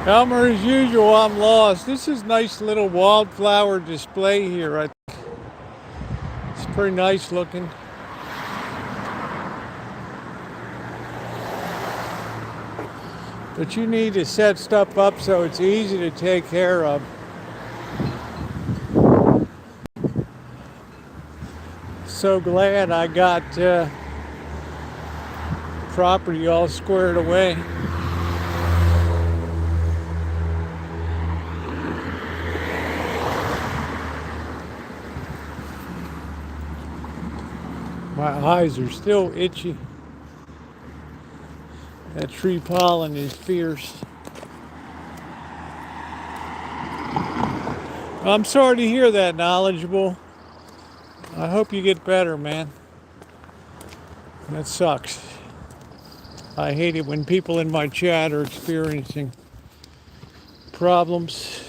Elmer, as usual, I'm lost. This is a nice little wildflower display here. I think it's pretty nice looking. But you need to set stuff up so it's easy to take care of. So glad I got property all squared away. My eyes are still itchy. That tree pollen is fierce. I'm sorry to hear that, Knowledgeable. I hope you get better, man. That sucks. I hate it when people in my chat are experiencing problems.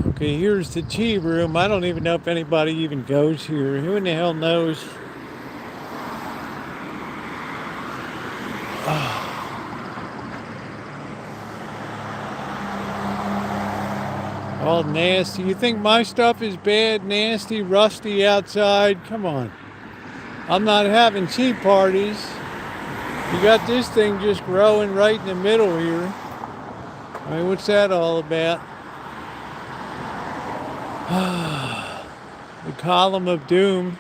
Okay, here's the tea room. I don't even know if anybody even goes here. Who in the hell knows? All nasty. You think my stuff is bad, nasty, rusty outside? Come on. I'm not having tea parties. You got this thing just growing right in the middle here. I mean, what's that all about? The column of doom.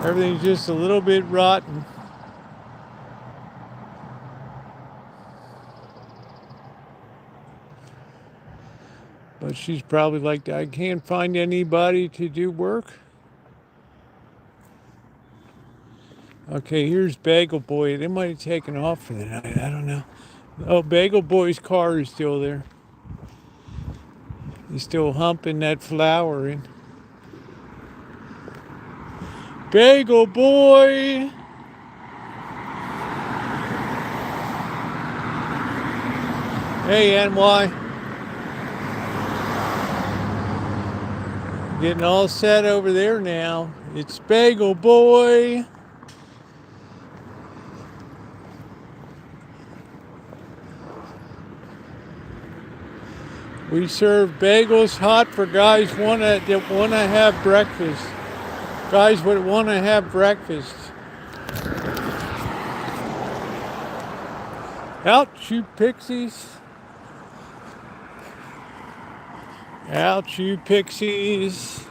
Everything's just a little bit rotten. But she's probably like, I can't find anybody to do work. Okay, here's Bagel Boy. They might have taken off for the night. I don't know. Oh, Bagel Boy's car is still there. He's still humping that flour in. Bagel Boy! Hey, NY. Getting all set over there now. It's Bagel Boy. We serve bagels hot for guys that want to have breakfast. Guys would want to have breakfast. Out, you pixies. Out, you pixies.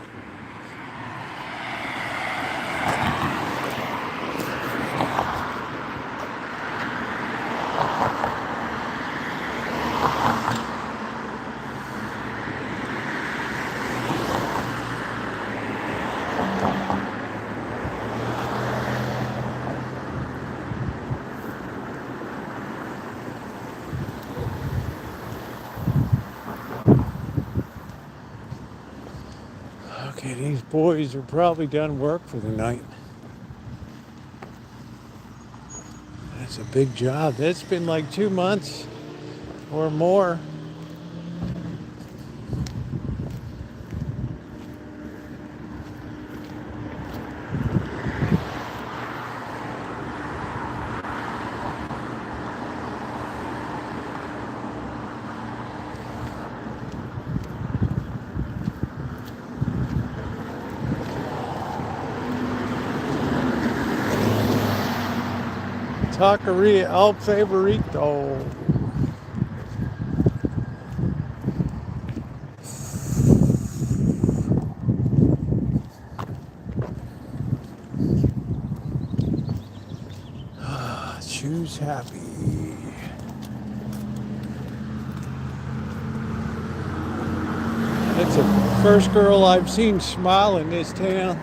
Okay, these boys are probably done work for the night. That's a big job. That's been like 2 months or more. Taqueria El Favorito. Choose happy. That's the first girl I've seen smile in this town.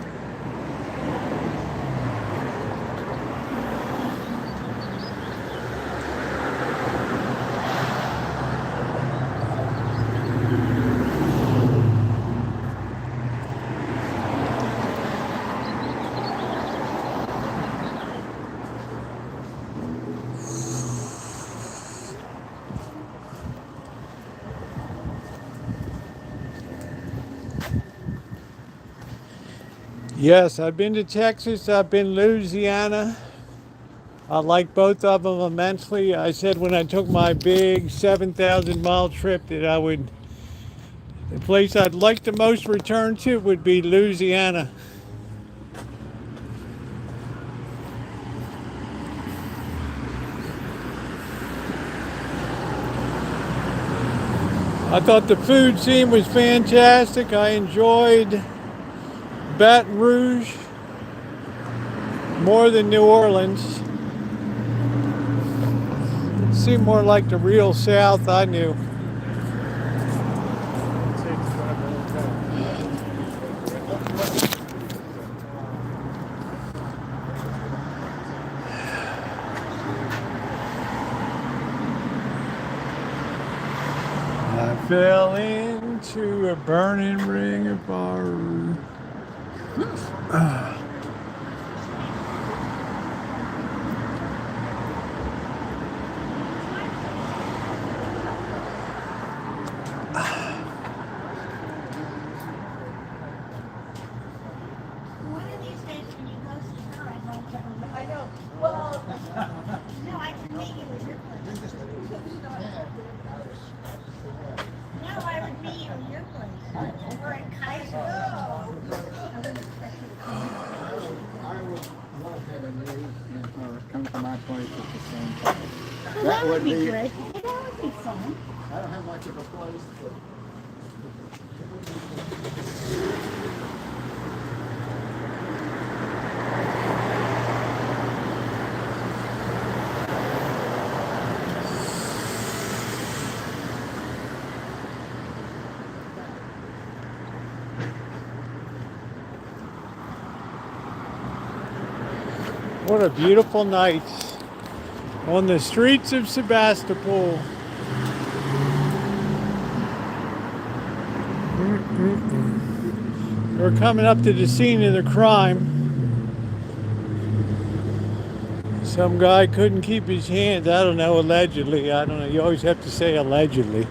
Yes, I've been to Texas, I've been to Louisiana. I like both of them immensely. I said when I took my big 7,000 mile trip that the place I'd like the most return to would be Louisiana. I thought the food scene was fantastic. I enjoyed Baton Rouge more than New Orleans. It seemed more like the real South I knew. I fell into a burning ring of fire. No, I would meet you at your place. Or in Kaiser. I would love having you or come to my place at the same time. Well, that would be great. Yeah, that would be fun. I don't have much of a place, but What a beautiful night on the streets of Sebastopol. We're coming up to the scene of the crime. Some guy couldn't keep his hands. I don't know, allegedly. I don't know. You always have to say allegedly.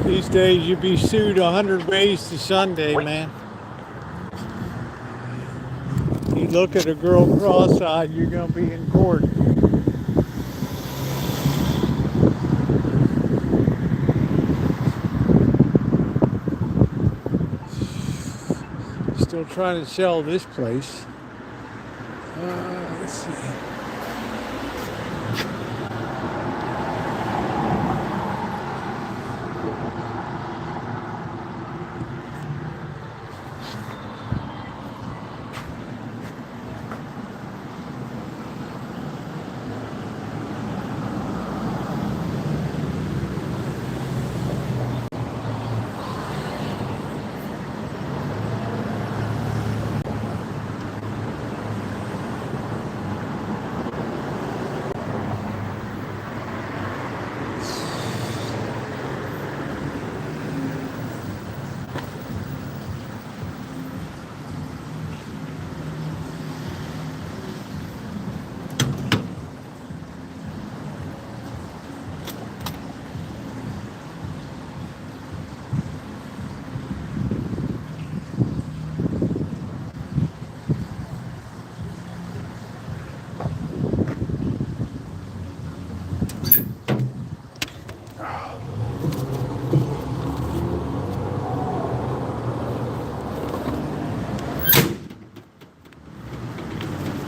These days you'd be sued 100 ways to Sunday, man. You look at a girl cross-eyed, you're going to be in court. Still trying to sell this place. Let's see.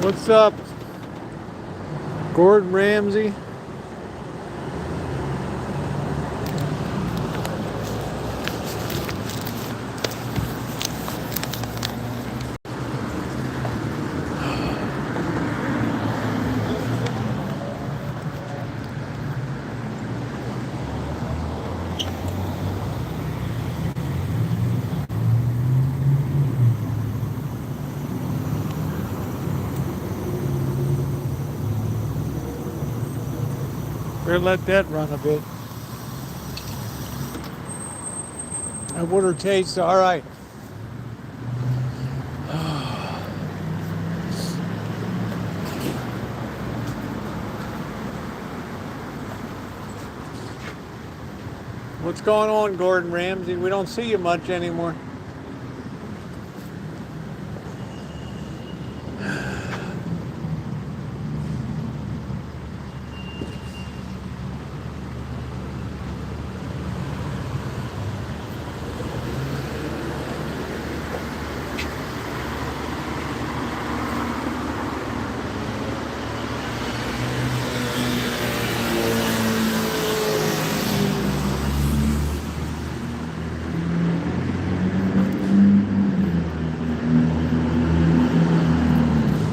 What's up, Gordon Ramsay? Better let that run a bit. That water tastes all right. What's going on, Gordon Ramsay? We don't see you much anymore.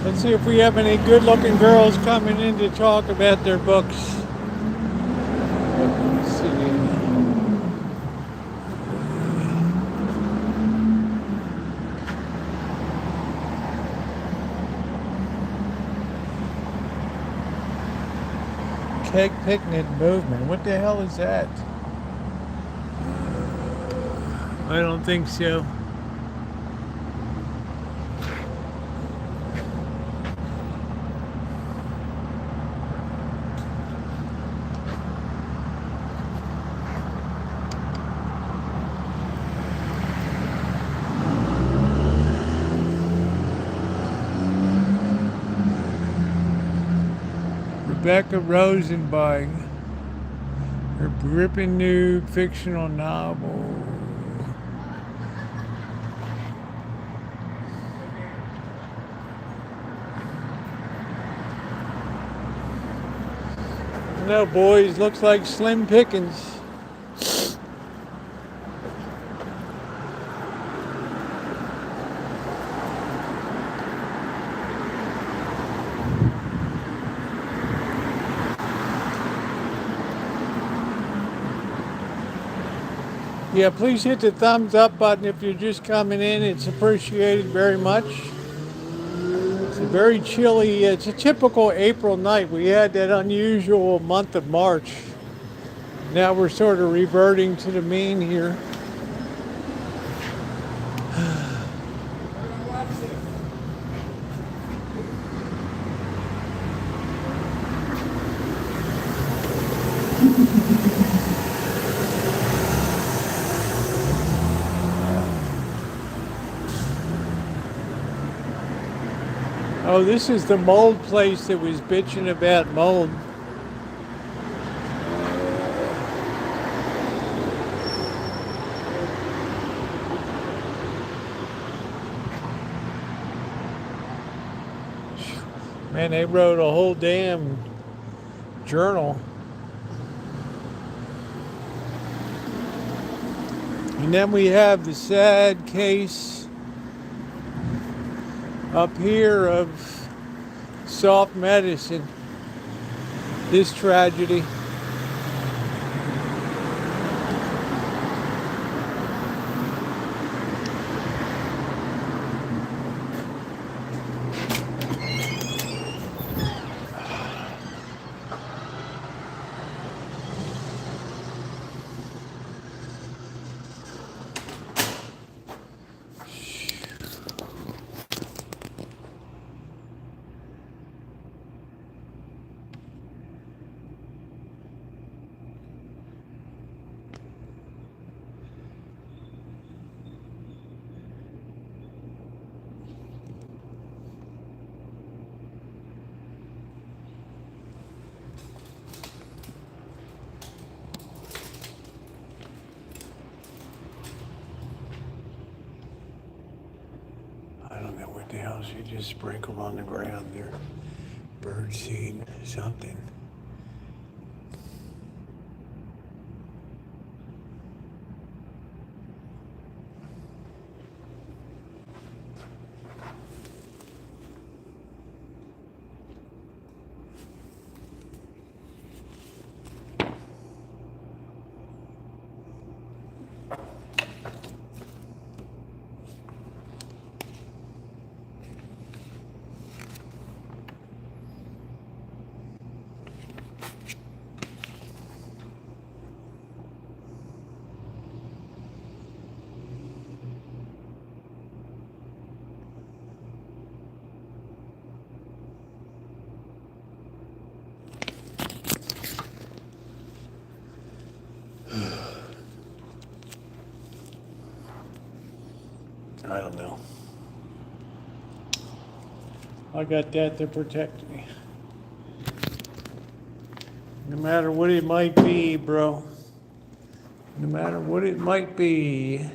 Let's see if we have any good-looking girls coming in to talk about their books. Let's see. Keg picnic movement. What the hell is that? I don't think so. Rebecca Rosenberg, her gripping new fictional novel. No, boys, looks like slim pickings. Yeah, please hit the thumbs up button if you're just coming in. It's appreciated very much. It's a very chilly, it's a typical April night. We had that unusual month of March. Now we're sort of reverting to the mean here. Oh, this is the mold place that was bitching about mold. Man, they wrote a whole damn journal. And then we have the sad case up here of soft medicine, this tragedy. I don't know what the hell she just sprinkled on the ground there. Bird seed, something. I don't know. I got that to protect me. No matter what it might be, bro. No matter what it might be.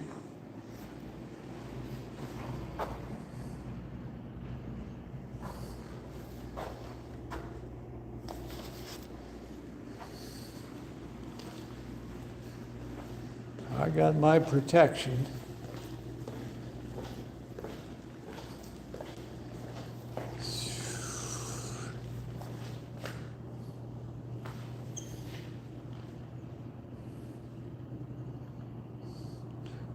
I got my protection.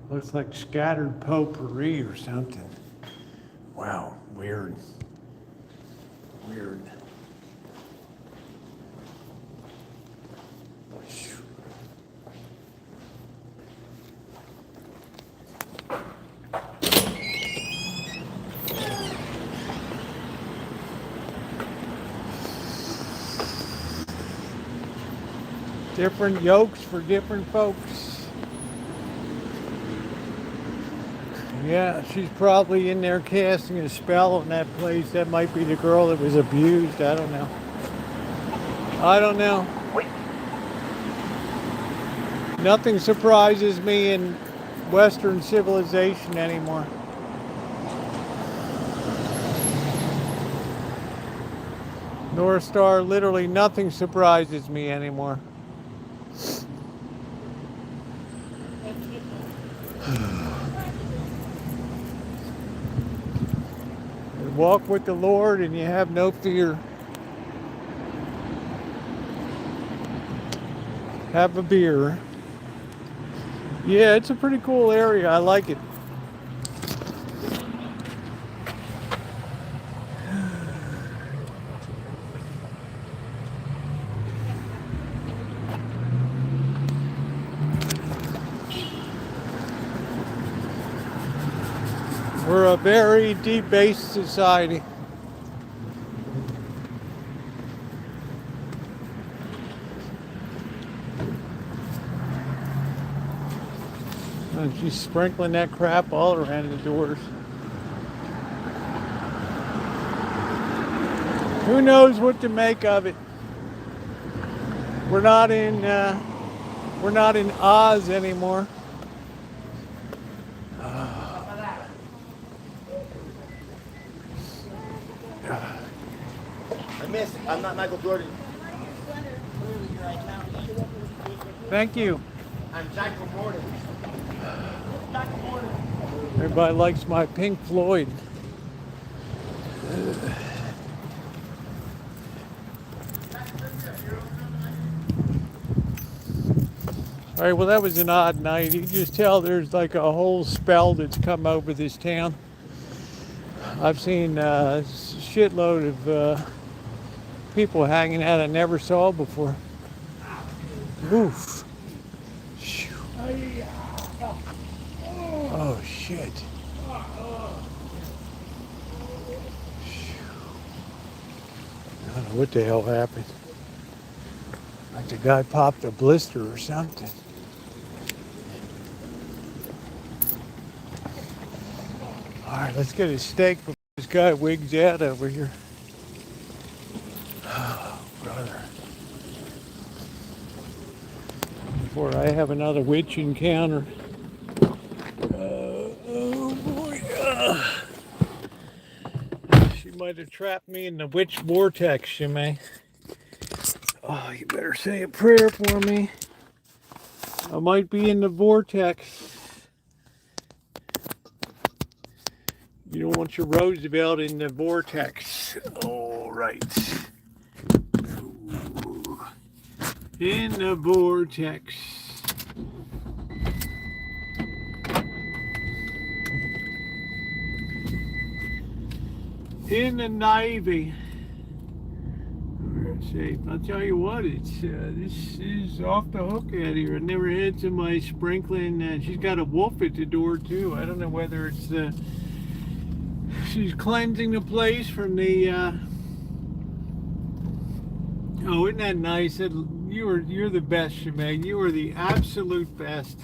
Looks like scattered potpourri or something. Wow, weird. Weird. Different yolks for different folks. Yeah, she's probably in there casting a spell on that place. That might be the girl that was abused. I don't know. I don't know. Wait. Nothing surprises me in Western civilization anymore. North Star, literally nothing surprises me anymore. You walk with the Lord and you have no fear. Have a beer. Yeah, it's a pretty cool area. I like it. We're a very debased society. And she's sprinkling that crap all around the doors. Who knows what to make of it? We're not in Oz anymore. I missed. I'm not Michael Jordan. Thank you. I'm Jack from Morton. Everybody likes my Pink Floyd. All right, well, that was an odd night. You can just tell there's like a whole spell that's come over this town. I've seen a shitload of people hanging out I never saw before. Oof. Phew. Oh, shit. I don't know what the hell happened. Like the guy popped a blister or something. All right, let's get a steak before this guy wigs out over here. Oh, brother. Before I have another witch encounter. Oh boy. She might have trapped me in the witch vortex, she may. Oh, you better say a prayer for me. I might be in the vortex. You don't want your Roosevelt in the vortex. All right. Ooh. In the vortex. In the Navy. We're safe. I'll tell you what, it's this is off the hook out here. I never had somebody sprinkling. She's got a wolf at the door too. I don't know whether it's she's cleansing the place from the. Oh, isn't that nice? You're the best, Shemay. You are the absolute best.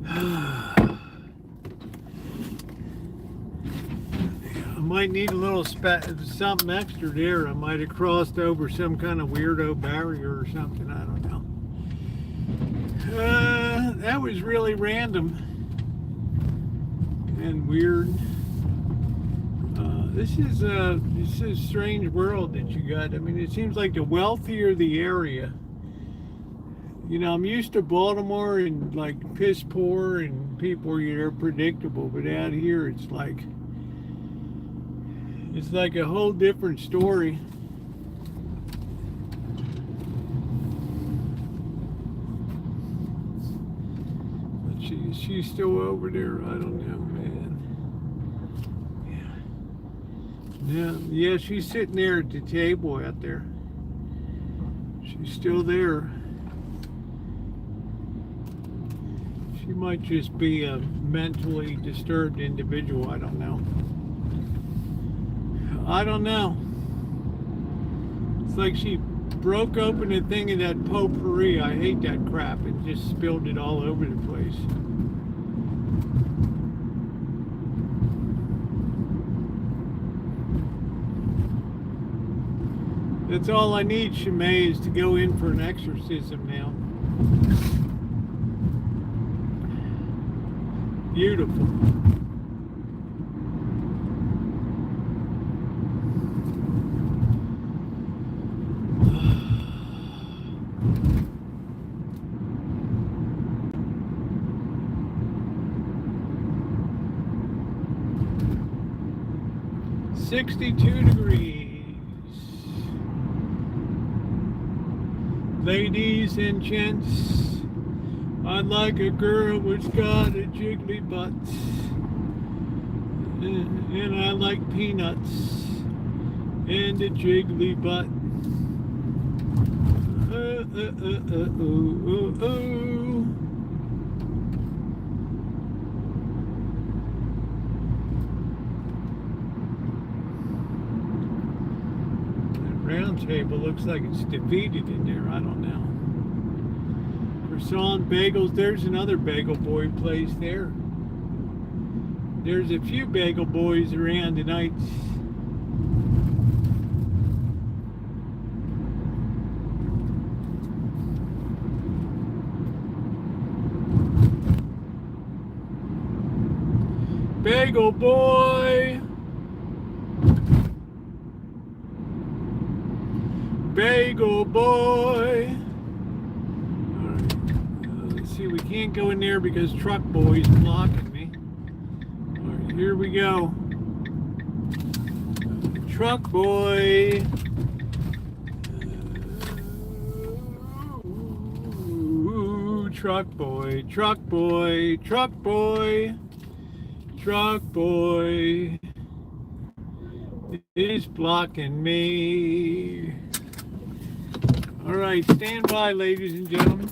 I might need a little something extra there. I might have crossed over some kind of weirdo barrier or something. I don't know. That was really random and weird. This is a strange world that you got. I mean, it seems like the wealthier the area. You know, I'm used to Baltimore and like piss poor and people are predictable, but out here it's like a whole different story. But she's still over there. I don't know, man. Yeah, she's sitting there at the table out there. She's still there. She might just be a mentally disturbed individual. I don't know. I don't know. It's like she broke open a thing of that potpourri. I hate that crap and just spilled it all over the place. That's all I need, Shimei, is to go in for an exorcism now. Beautiful. "62 degrees. Ladies and gents, I'd like a girl which got a jiggly butt. And I like peanuts and a jiggly butt. Oh. Round table looks like it's defeated in there. I don't know. Croissant bagels. There's another bagel boy place there. There's a few bagel boys around tonight. Bagel boy. Bagel boy. All right. Let's see, we can't go in there because truck boy's blocking me. All right, here we go. Truck boy. Ooh, truck boy, truck boy, truck boy, truck boy is blocking me. All right, stand by, ladies and gentlemen.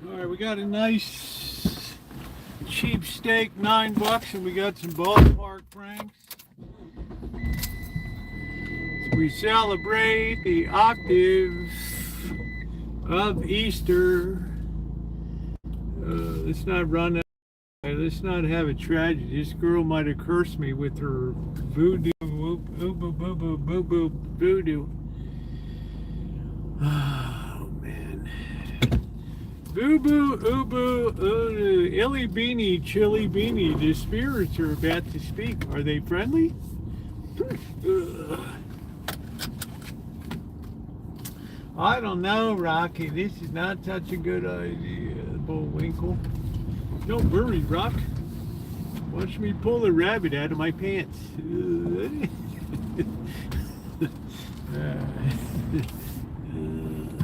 All right, we got a nice cheap steak, $9, and we got some ballpark franks. So we celebrate the octave of Easter. Let's not run out. Let's not have a tragedy. This girl might have cursed me with her voodoo, voodoo. Oh man. Boo boo, ooh illy beanie, chilly beanie. The spirits are about to speak. Are they friendly? I don't know, Rocky. This is not such a good idea, Bullwinkle. Don't worry, Rock. Watch me pull a rabbit out of my pants.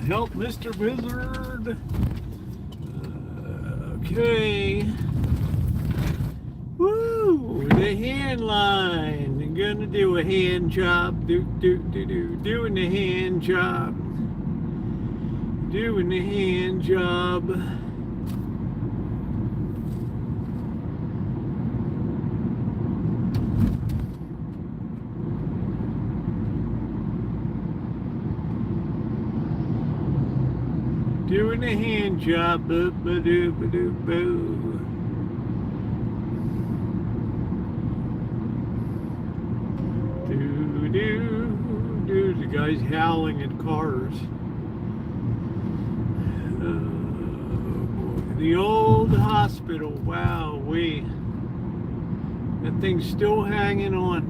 Help, Mr. Wizard. Okay. Woo! The hand line. I'm gonna do a hand job. Doing the hand job. Doing the hand job. Doing a hand job, boo-ba-doo-ba-doo-boo. Do-do-do. The guy's howling at cars. The old hospital, wow, that thing's still hanging on.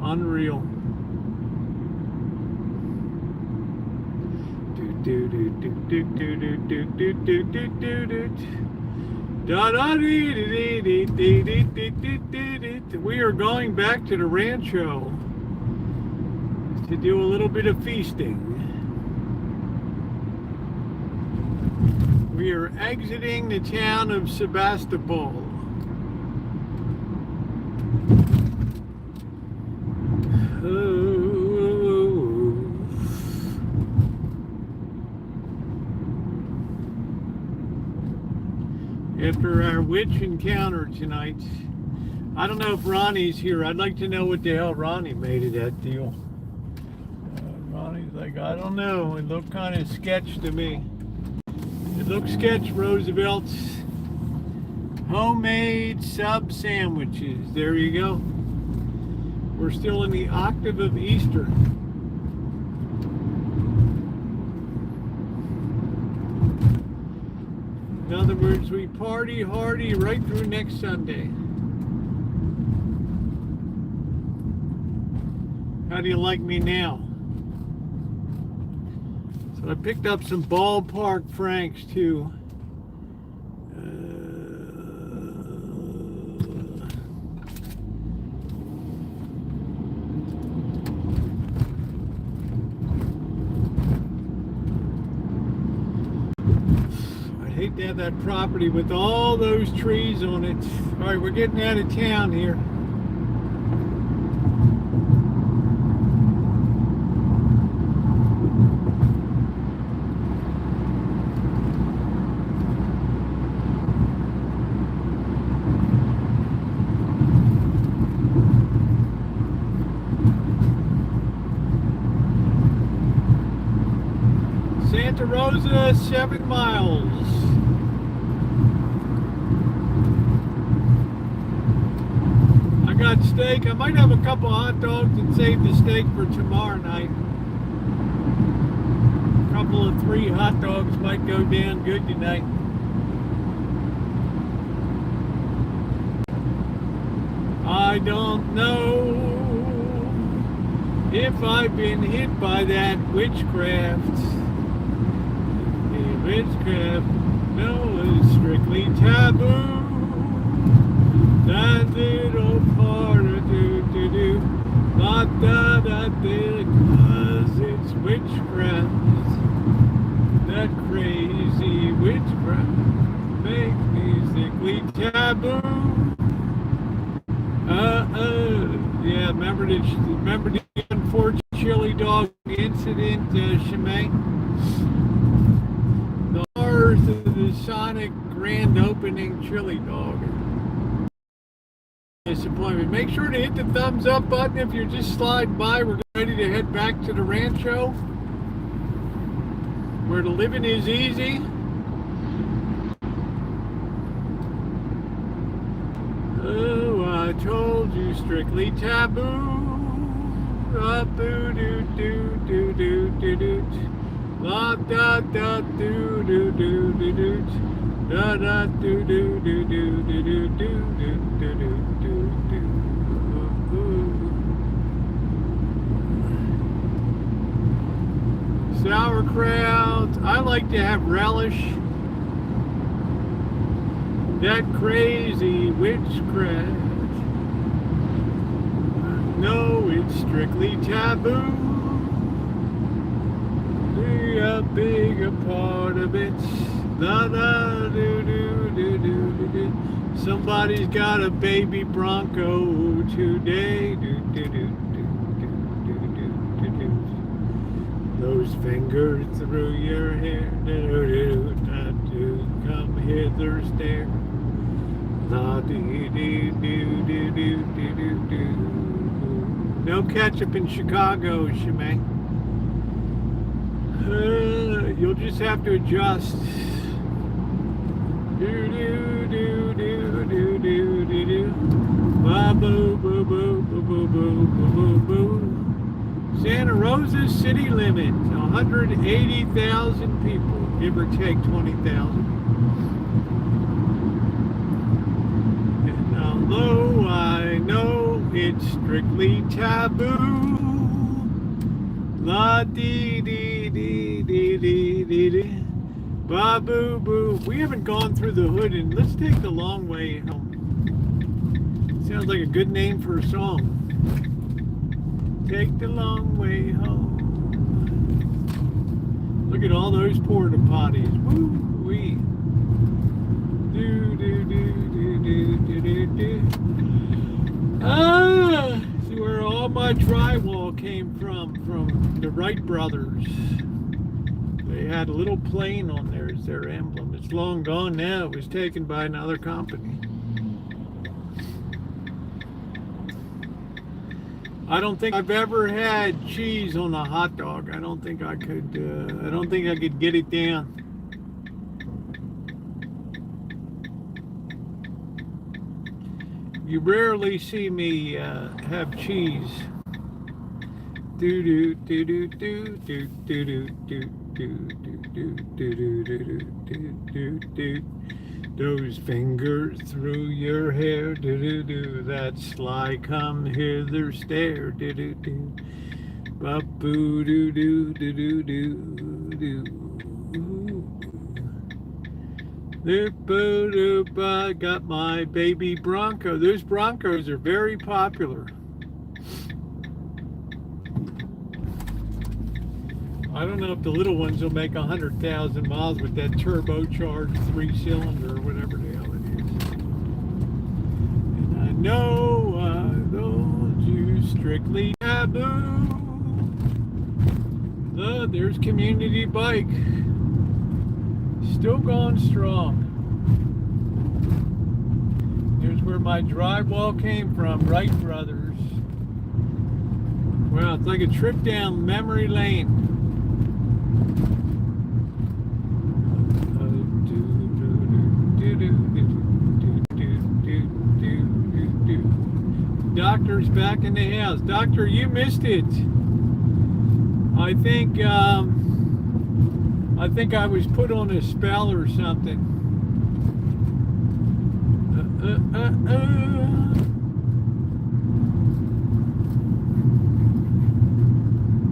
Unreal. We are going back to the Rancho to do a little bit of feasting. We are exiting the town of Sebastopol. After our witch encounter tonight, I don't know if Ronnie's here. I'd like to know what the hell Ronnie made of that deal. Ronnie's like, I don't know. It looked kind of sketch to me. It looked sketch, Roosevelt's homemade sub sandwiches. There you go. We're still in the octave of Easter. In other words, we party hardy right through next Sunday. How do you like me now? So I picked up some ballpark franks too. I'd hate to have that property with all those trees on it. All right, we're getting out of town here. Rosa, 7 miles. I got steak. I might have a couple hot dogs and save the steak for tomorrow night. A couple of 3 hot dogs might go down good tonight. I don't know if I've been hit by that witchcraft. Witchcraft, no, it's strictly taboo. That little part of do, not that because it's witchcraft. That crazy witchcraft makes me sickly taboo. Yeah, remember the unfortunate chili dog incident, Shemay? The horse opening chili dog. Disappointment. Make sure to hit the thumbs up button if you're just sliding by. We're ready to head back to the Rancho, where the living is easy. Oh, I told you, strictly taboo. Boo doo doo doo doo doo doo. La da da doo doo doo doo doo. Da da doo doo doo doo doo doo doo doo doo doo doo. Sauerkraut. I like to have relish. That crazy witchcraft. No, it's strictly taboo. Be a bigger part of it. Da da do do do do do do. Somebody's got a baby Bronco today. Do do do do do do do do do. Those fingers through your hair. Do do do do do. Come hither, stare. La dee dee doo doo doo doo doo doo. No ketchup in Chicago, Shemay. You'll just have to adjust. Do do do do do do do do. Ba boo boo boo boo boo boo boo boo. Santa Rosa city limit, 180,000 people, give or take 20,000. And although I know it's strictly taboo, la dee dee dee dee dee dee dee. Ba boo boo. We haven't gone through the hood, and let's take the long way home. Sounds like a good name for a song. Take the long way home. Look at all those porta potties. Woo wee. Do do do do do do do do. Ah, see where all my drywall came from the Wright brothers. They had a little plane on there as their emblem. It's long gone now. It was taken by another company. I don't think I've ever had cheese on a hot dog. I don't think I could get it down. You rarely see me have cheese. Do do do do do do do do do do do do do do do. Those fingers through your hair, do do do. That sly come hither stare, do do do. Ba boo do do do do do do. I got my baby Bronco. Those Broncos are very popular. I don't know if the little ones will make 100,000 miles with that turbocharged 3-cylinder or whatever the hell it is. And I know I told you strictly taboo. There's Community Bike. Still going strong. Here's where my drywall came from, Wright Brothers. Well, it's like a trip down memory lane. Doctor's back in the house. Doctor, you missed it. I think I was put on a spell or something.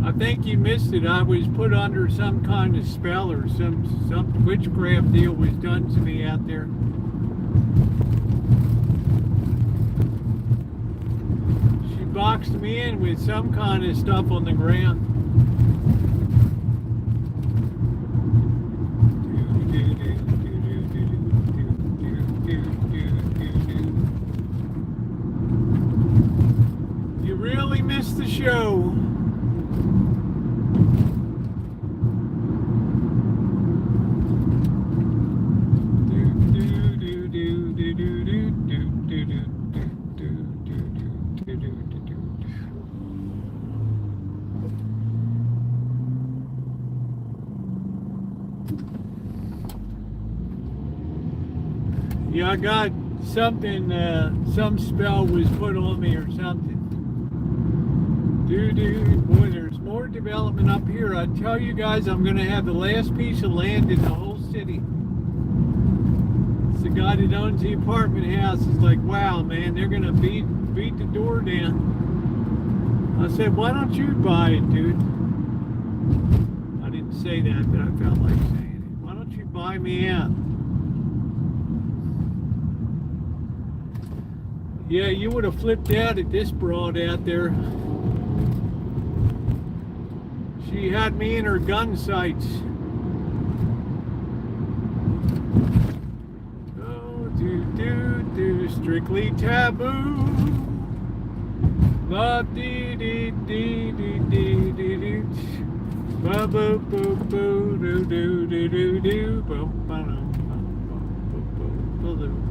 I think you missed it. I was put under some kind of spell or some witchcraft deal was done to me out there. She boxed me in with some kind of stuff on the ground. You really missed the show. Yeah, I got something, some spell was put on me or something. Dude, boy, there's more development up here. I tell you guys, I'm gonna have the last piece of land in the whole city. It's the guy that owns the apartment house. Is like, wow, man, they're gonna beat the door down. I said, why don't you buy it, dude? I didn't say that, but I felt like saying it. Why don't you buy me out? Yeah, you would have flipped out at this broad out there. She had me in her gun sights. Oh, strictly taboo. La dee dee dee dee dee dee dee. Ba boo boo boo doo doo doo doo doo. Bum ba-dum bum bum.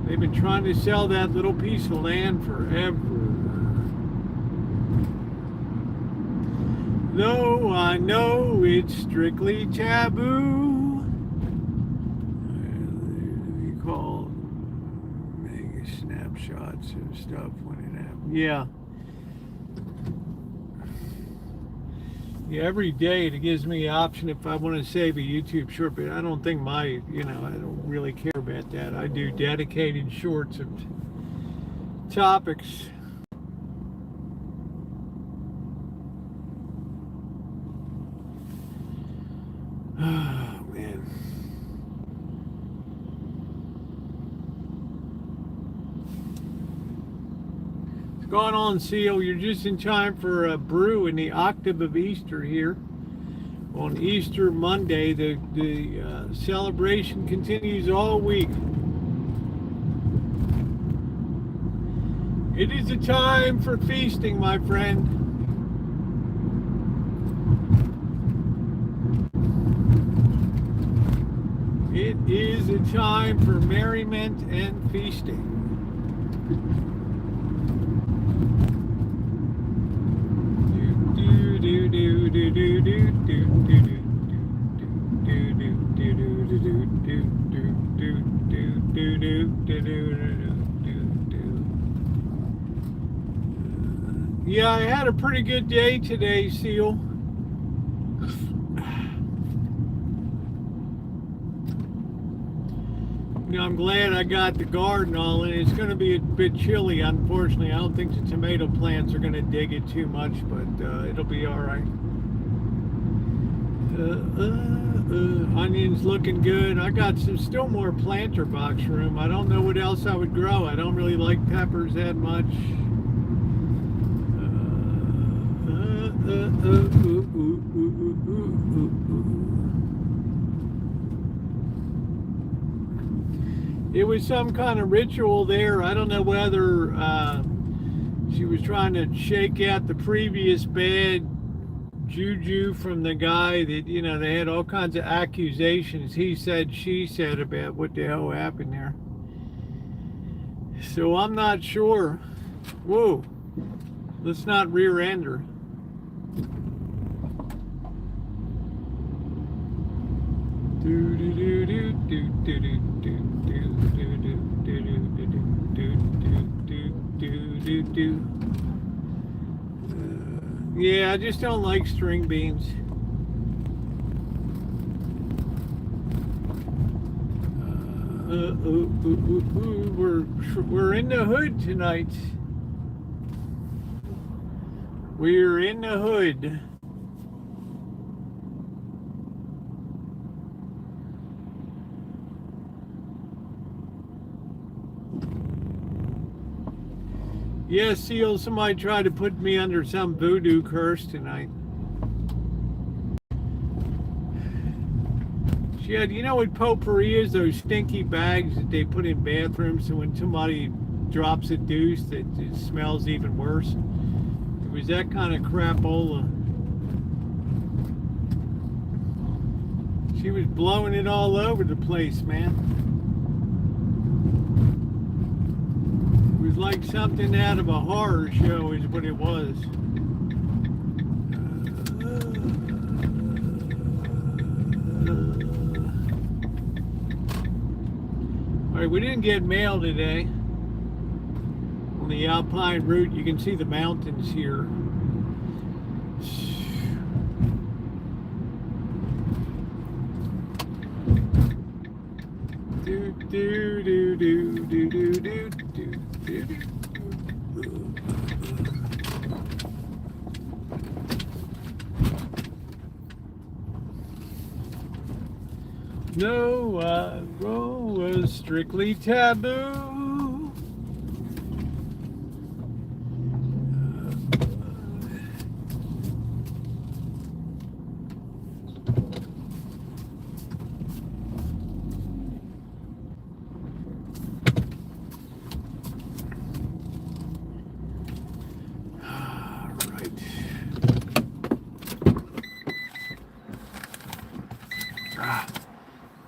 They've been trying to sell that little piece of land forever. Though I know it's strictly taboo, you call make snapshots of stuff when it happens. Yeah. Yeah, every day it gives me the option if I want to save a YouTube short, but I don't think I don't really care about that. I do dedicated shorts of topics. Oh, man. What's going on, Seal? You're just in time for a brew in the octave of Easter here. On Easter Monday, the celebration continues all week. It is a time for feasting, my friend. It is a time for merriment and feasting. Yeah, I had a pretty good day today, Seal. I'm glad I got the garden all in. It's going to be a bit chilly, unfortunately. I don't think the tomato plants are going to dig it too much, but it'll be all right. Onions looking good. I got still more planter box room. I don't know what else I would grow. I don't really like peppers that much. It was some kind of ritual there. I don't know whether she was trying to shake out the previous bad juju from the guy that, they had all kinds of accusations. He said, she said about what the hell happened there. So I'm not sure. Whoa. Let's not rear-end her. Yeah, I just don't like string beans. We're in the hood tonight. We're in the hood. Yeah, Seal, somebody tried to put me under some voodoo curse tonight. She had, what potpourri is? Those stinky bags that they put in bathrooms, so when somebody drops a deuce, it smells even worse. It was that kind of crapola. She was blowing it all over the place, man. It was like something out of a horror show is what it was. right, we didn't get mail today. On the Alpine route, you can see the mountains here. Do, do, do, do, do, do, do, do, do. No, IRL was strictly taboo.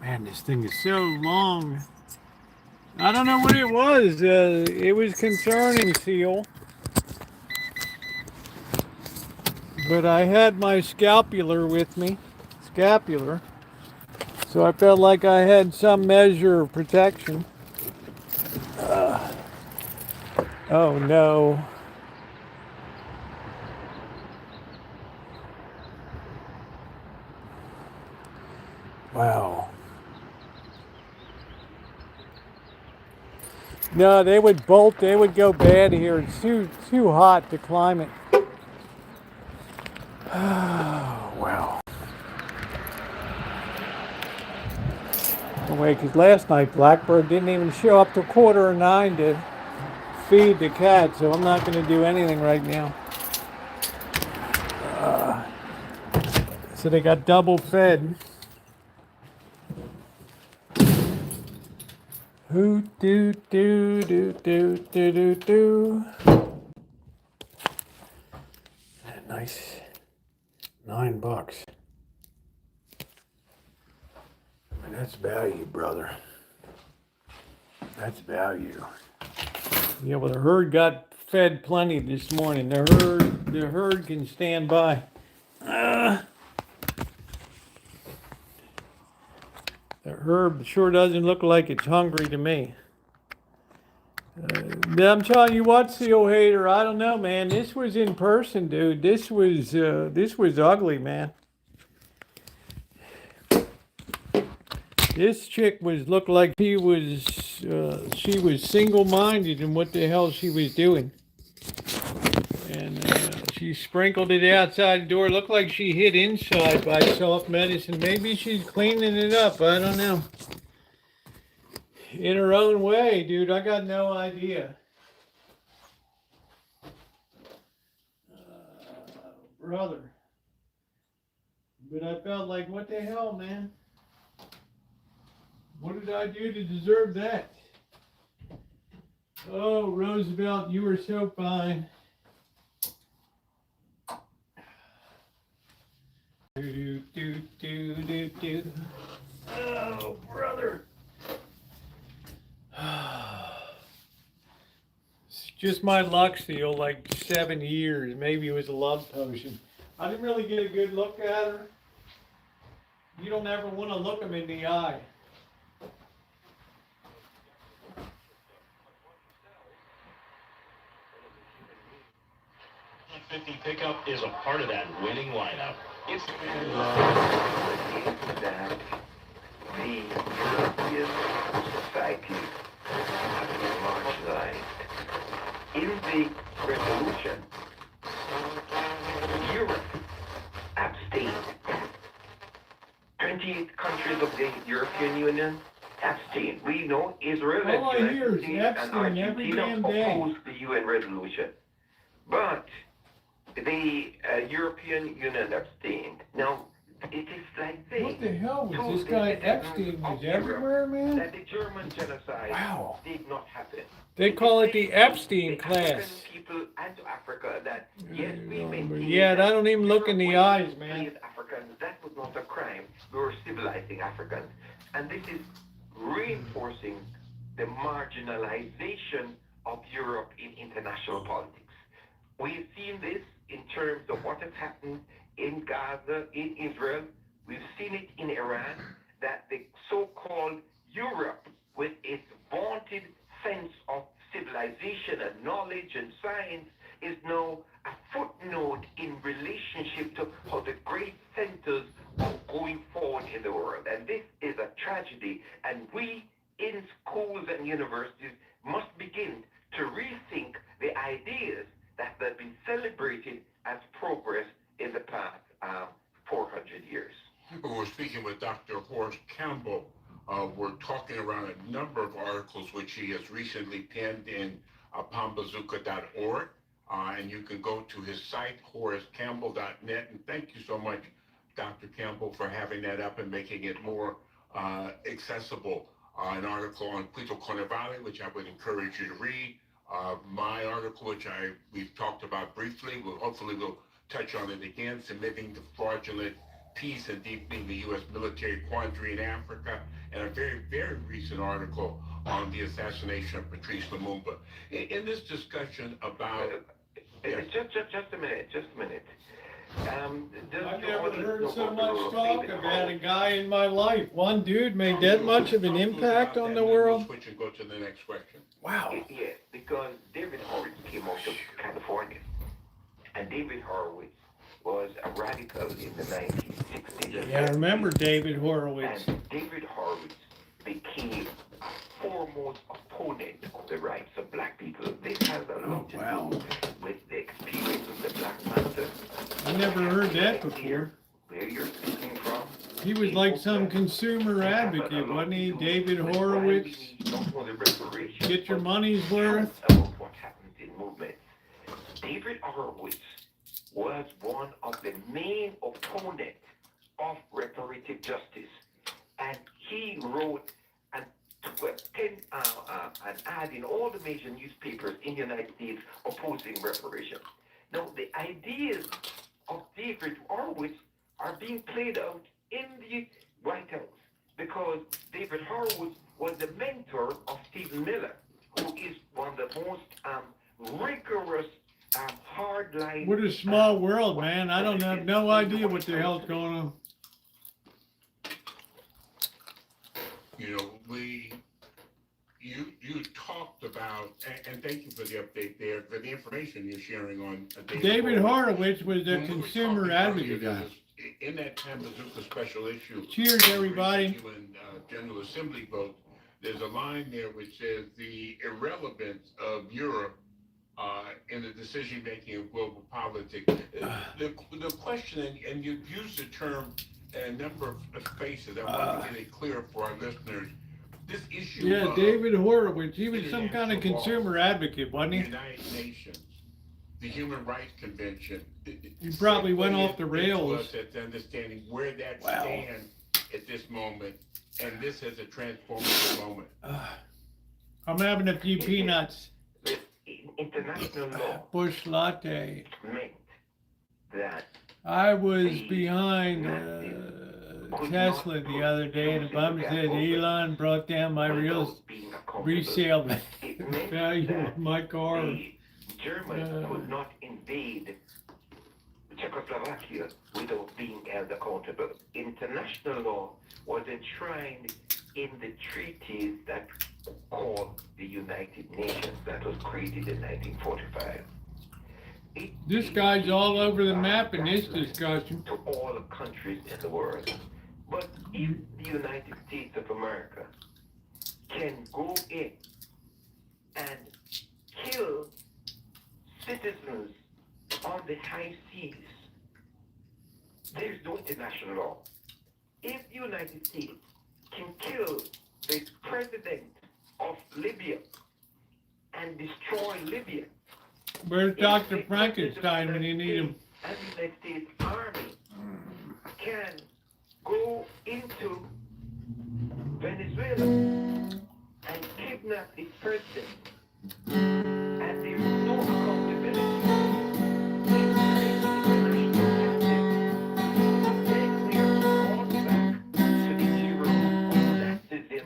Man, this thing is so long. I don't know what it was. It was concerning, Seal. But I had my scapular with me. Scapular. So I felt like I had some measure of protection. Oh no. Wow. No, they would bolt. They would go bad here. It's too hot to climb it. Oh, wow. Oh, wait, because last night Blackbird didn't even show up till 8:45 to feed the cat, so I'm not going to do anything right now. So they got double fed. Hoo doo doo doo doo doo doo doo. Nice. $9. I mean, that's value, brother. That's value. Yeah, well, the herd got fed plenty this morning. The herd can stand by. The herd sure doesn't look like it's hungry to me. I'm telling you what, Seal Hater, I don't know, man. This was in person, dude. This was ugly, man. This chick looked like she was single-minded in what the hell she was doing. And she sprinkled it outside the door. Looked like she hid inside by soft medicine. Maybe she's cleaning it up. I don't know. In her own way, dude. I got no idea. Brother. But I felt like, what the hell, man? What did I do to deserve that? Oh, Roosevelt, you were so fine. Do, do, do, do, do. Oh, brother. It's just my luck, Seal, like 7 years. Maybe it was a love potion. I didn't really get a good look at her. You don't ever want to look them in the eye. 50 pickup is a part of that winning lineup. It's that the European society has been marginalized. In the revolution, Europe abstained. 28 countries of the European Union abstained. We know Israel All I and hear is United States and Epstein every Argentina damn day. opposed the UN resolution. But the European Union abstained. Now, it is like this. What the hell was this Two guy citizens Epstein was of Europe everywhere, man? That the German genocide Wow. did not happen. They call it the Epstein The class. African people and to Africa that yes, we maintain Yeah, I don't even look in the Europe eyes, man. enslaved Africans. That was not a crime. We were civilizing Africans, and this is reinforcing the marginalization of Europe in international politics. We've seen this in terms of what has happened in Gaza, in Israel. We've seen it in Iran, that the so-called Europe, with its science is now a footnote in relationship to how the great centers are going forward in the world. And this is a tragedy. And we in schools and universities must begin to rethink the ideas that have been celebrated as progress in the past 400 years. We're speaking with Dr. Horace Campbell. We're talking around a number of articles which he has recently penned in palmbazooka.org. And you can go to his site, horacecampbell.net. And thank you so much, Dr. Campbell, for having that up and making it more accessible. An article on Quito Carnevale, which I would encourage you to read. My article, which we've talked about briefly, we'll touch on it again, Submitting to Fraudulent Peace and Deepening the U.S. Military Quandary in Africa, and a very, very recent article on the assassination of Patrice Lumumba. In this discussion about... Yes. Just a minute. I never heard so much talk about a guy in my life. One dude made that much of an impact on the world. Switch and go to the next question. Wow. Yes, because David Horowitz came out of California, and David Horowitz was a radical in the 1960s. Yeah, I remember David Horowitz. And David Horowitz became a foremost opponent of the rights of black people. This has a lot to do with the experience of the Black Panther. I never heard that before. Where you're speaking from? He was like some consumer advocate, wasn't he? David Horowitz. Get your money's worth. About what happens in movements. David Horowitz was one of the main opponents of reparative justice, and he wrote an ad in all the major newspapers in the United States opposing reparations. Now, the ideas of David Horowitz are being played out in the White House because David Horowitz was the mentor of Stephen Miller, who is one of the most rigorous hardline. What a small world, man. I don't have no idea what the hell's going on. You know, you talked about, and thank you for the update there, for the information you're sharing on David Horowitz was a consumer advocate guy. In that Palmbazooka special issue. Cheers, everybody. And General Assembly vote, there's a line there which says the irrelevance of Europe in the decision-making of global politics. The question, and you've used the term in a number of spaces, I want to get it clear for our listeners. This issue of David Horowitz, he was some kind of consumer advocate, wasn't he? The United Nations, the Human Rights Convention. He probably went off the rails. At understanding where that stands at this moment, and this is a transformative moment. I'm having a few peanuts. International law Bush latte. meant that I was behind Tesla the other day, and a bum said Elon brought down my resale value of my car. the Germans could not invade Czechoslovakia without being held accountable. International law was enshrined in the treaties that called the United Nations that was created in 1945. This guy's all over the map in this discussion. To all countries in the world. But if the United States of America can go in and kill citizens on the high seas, there's no international law. If the United States can kill the president of Libya and destroy Libya, Where's Dr. Frankenstein when you need him? and the United States Army can go into Venezuela and kidnap the president, and there is no accountability.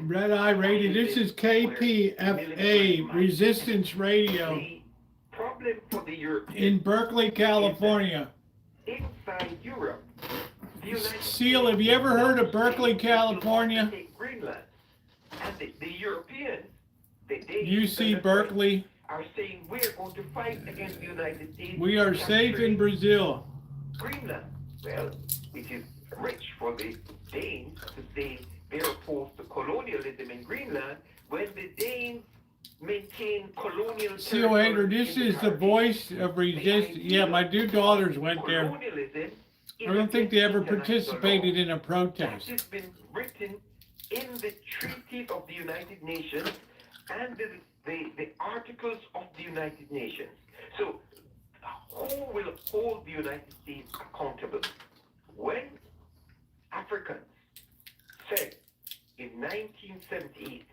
Red Eye Radio. This is KPFA Resistance Radio For the Europeans, in Berkeley, California. inside Europe, the United Seal, have you ever heard of Berkeley, California? Greenland, and the Europeans, UC Berkeley. are saying we're going to fight against the United States. We are safe in Brazil. Greenland. Well, it is rich for the Danes to say they're opposed to colonialism in Greenland when the Danes maintain colonial CO Hater, this is the voice of resistance. Yeah, my two daughters went there. I don't think they ever participated in a protest. That has been written in the treaties of the United Nations and the articles of the United Nations. So, who will hold the United States accountable? When Africans said in 1978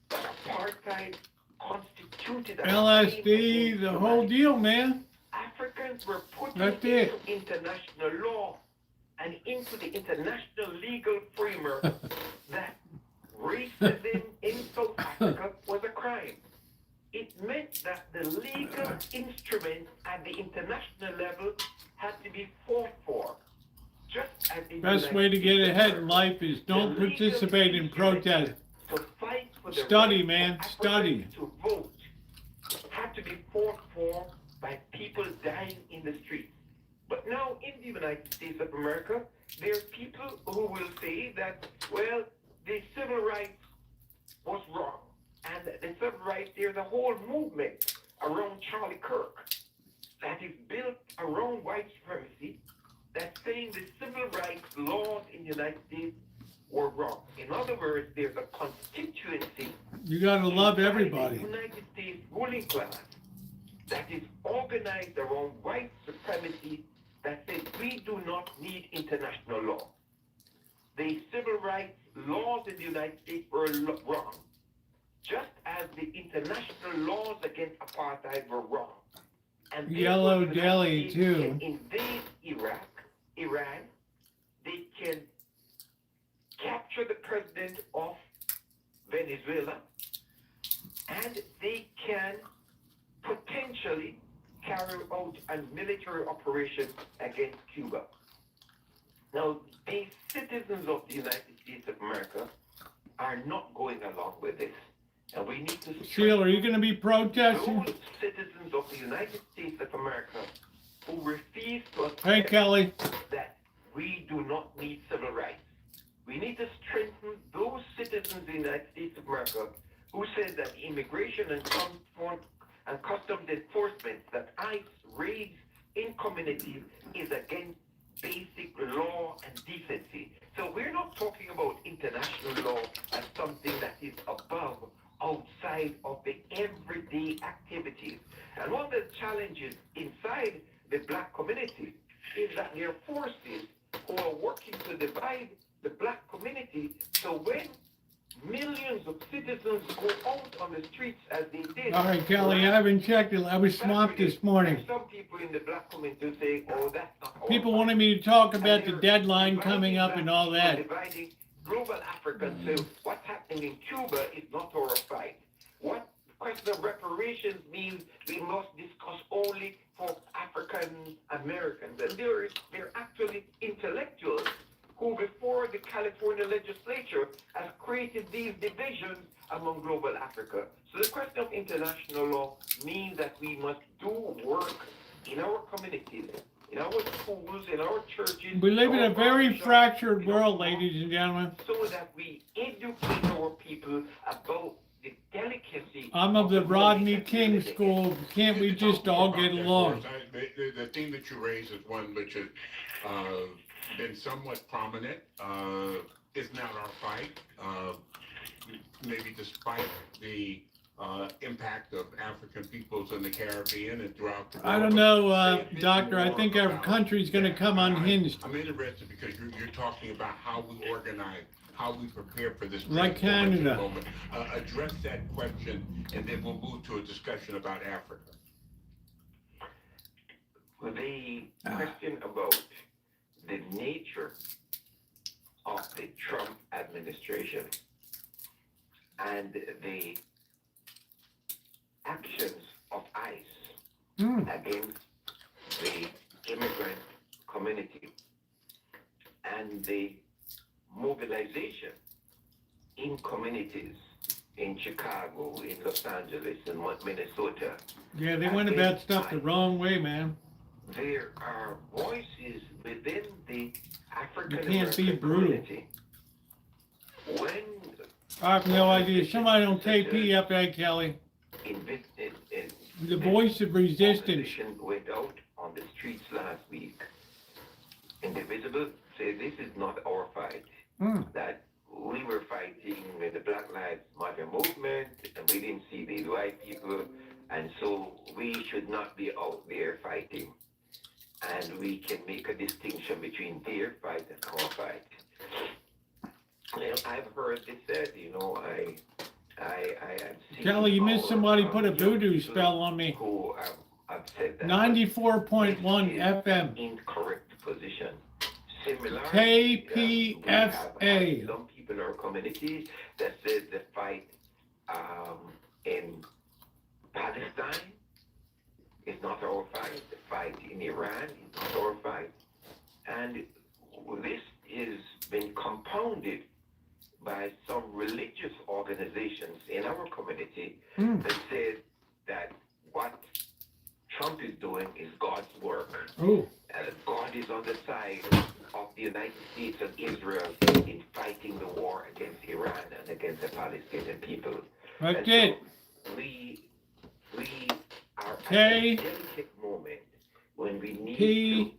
that apartheid constituted a LSD, the whole deal, man. Africans were put That's into it. international law and into the international legal framework that racism in South Africa was a crime. It meant that the legal instrument at the international level had to be fought for. Just as in Best way to get ahead in life is don't participate in protest. to fight for the Study, right man, for study. Africans to vote had to be fought for by people dying in the streets. But now in the United States of America, there are people who will say that, well, the civil rights was wrong. And the civil rights, there's a whole movement around Charlie Kirk that is built around white supremacy that's saying the civil rights laws in the United States were wrong. In other words, there's a constituency. You gotta love inside everybody. The United States ruling class that is organized around white supremacy that says we do not need international law. The civil rights laws in the United States were wrong, just as the international laws against apartheid were wrong. And Yellow the Delhi, United States too. can invade Iraq, Iran. They can capture the president of Venezuela, and they can potentially carry out a military operation against Cuba. Now, the citizens of the United States of America are not going along with this. And we need to Sheila, are you gonna be protesting? those citizens of the United States of America who refuse to accept Hey, Kelly. that we do not need civil rights. We need to strengthen those citizens of the United States of America who said that immigration and customs enforcement that ICE raids in communities is against basic law and decency. So we're not talking about international law as something that is above, outside of the everyday activities. And one of the challenges inside the black community is that there are forces who are working to divide the black community. So when millions of citizens go out on the streets as they did. All right, Kelly, I haven't checked it. I was swamped this morning. Some people in the black community say, oh, that's not all People right. wanted me to talk about And the they're deadline dividing coming up black and all people, that. Dividing global Africans. So what's happening in Cuba is not our fight. What the question of reparations means we must discuss only for African Americans. And they're actually intellectuals who before the California legislature has created these divisions among global Africa. So the question of international law means that we must do work in our communities, in our schools, in our churches. We live in a our very barbershops, fractured in our world, mosques, ladies and gentlemen. so that we educate our people about the delicacy. I'm of the the Rodney moment that we King live in. school. Can't we just all get along? The theme that you raise is one which has been somewhat prominent. It's not our fight. Maybe despite the impact of African peoples in the Caribbean and throughout the world. I don't know, Say a bit Doctor. I more think our about country's gonna that. come unhinged. I'm interested because you're talking about how we organize, how we prepare for this Like transformative Canada. moment. Address that question, and then we'll move to a discussion about Africa. The question about the nature of the Trump administration and the actions of ICE against the immigrant community and the mobilization in communities in Chicago, in Los Angeles, in Minnesota. Yeah, they went about stuff the wrong way, man. There are voices within the African You can't be American brutal. community. When I have no idea. Somebody on KP up there, Kelly. The voice of resistance. opposition went out on the streets last week, Indivisible said this is not our fight. That we were fighting with the Black Lives Matter movement, and we didn't see these white people, and so we should not be out there fighting. And we can make a distinction between their fight and our fight. Well, I've heard this said, you know, I have seen Kelly, you missed somebody put a young voodoo people spell on me. who have said that 94.1 this is FM. incorrect position. Similarly, KPFA. we have some people in our community that said the fight in Palestine is not our fight. The fight in Iran is not our fight. And this has been compounded by some religious organizations in our community that said that what Trump is doing is God's work. God is on the side of the United States and Israel in fighting the war against Iran and against the Palestinian people. That's it. So we are at K a delicate moment when we need P to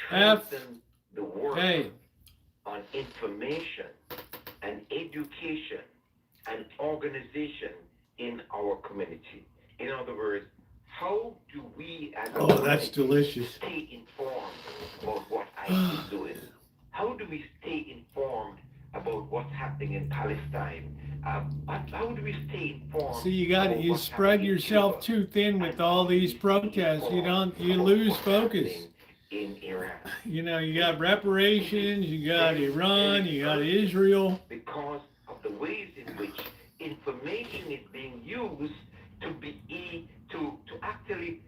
strengthen the work A. on information and education and organization in our community. In other words, how do we as a Oh, that's community delicious. stay informed about what ICE is doing? How do we stay informed about what's happening in Palestine? How do we stay informed? See, you spread yourself too thin with all these protests. You lose focus. In Iran. You know, you got reparations, you got Iran, you got Israel. Because of the ways in which information is being used to actually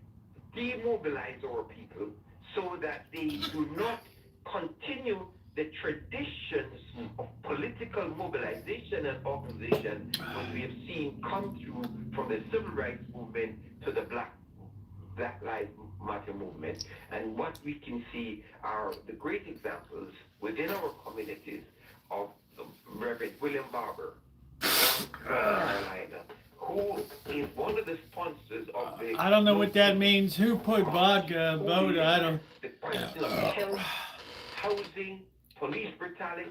demobilize our people so that they do not continue the traditions of political mobilization and organization which we have seen come through from the civil rights movement to the Black Lives Matter movement. And what we can see are the great examples within our communities of Reverend William Barber from North Carolina, who is one of the sponsors of the... I don't know what that means. Who put vodka vote? I don't... The question of health, housing, police brutality,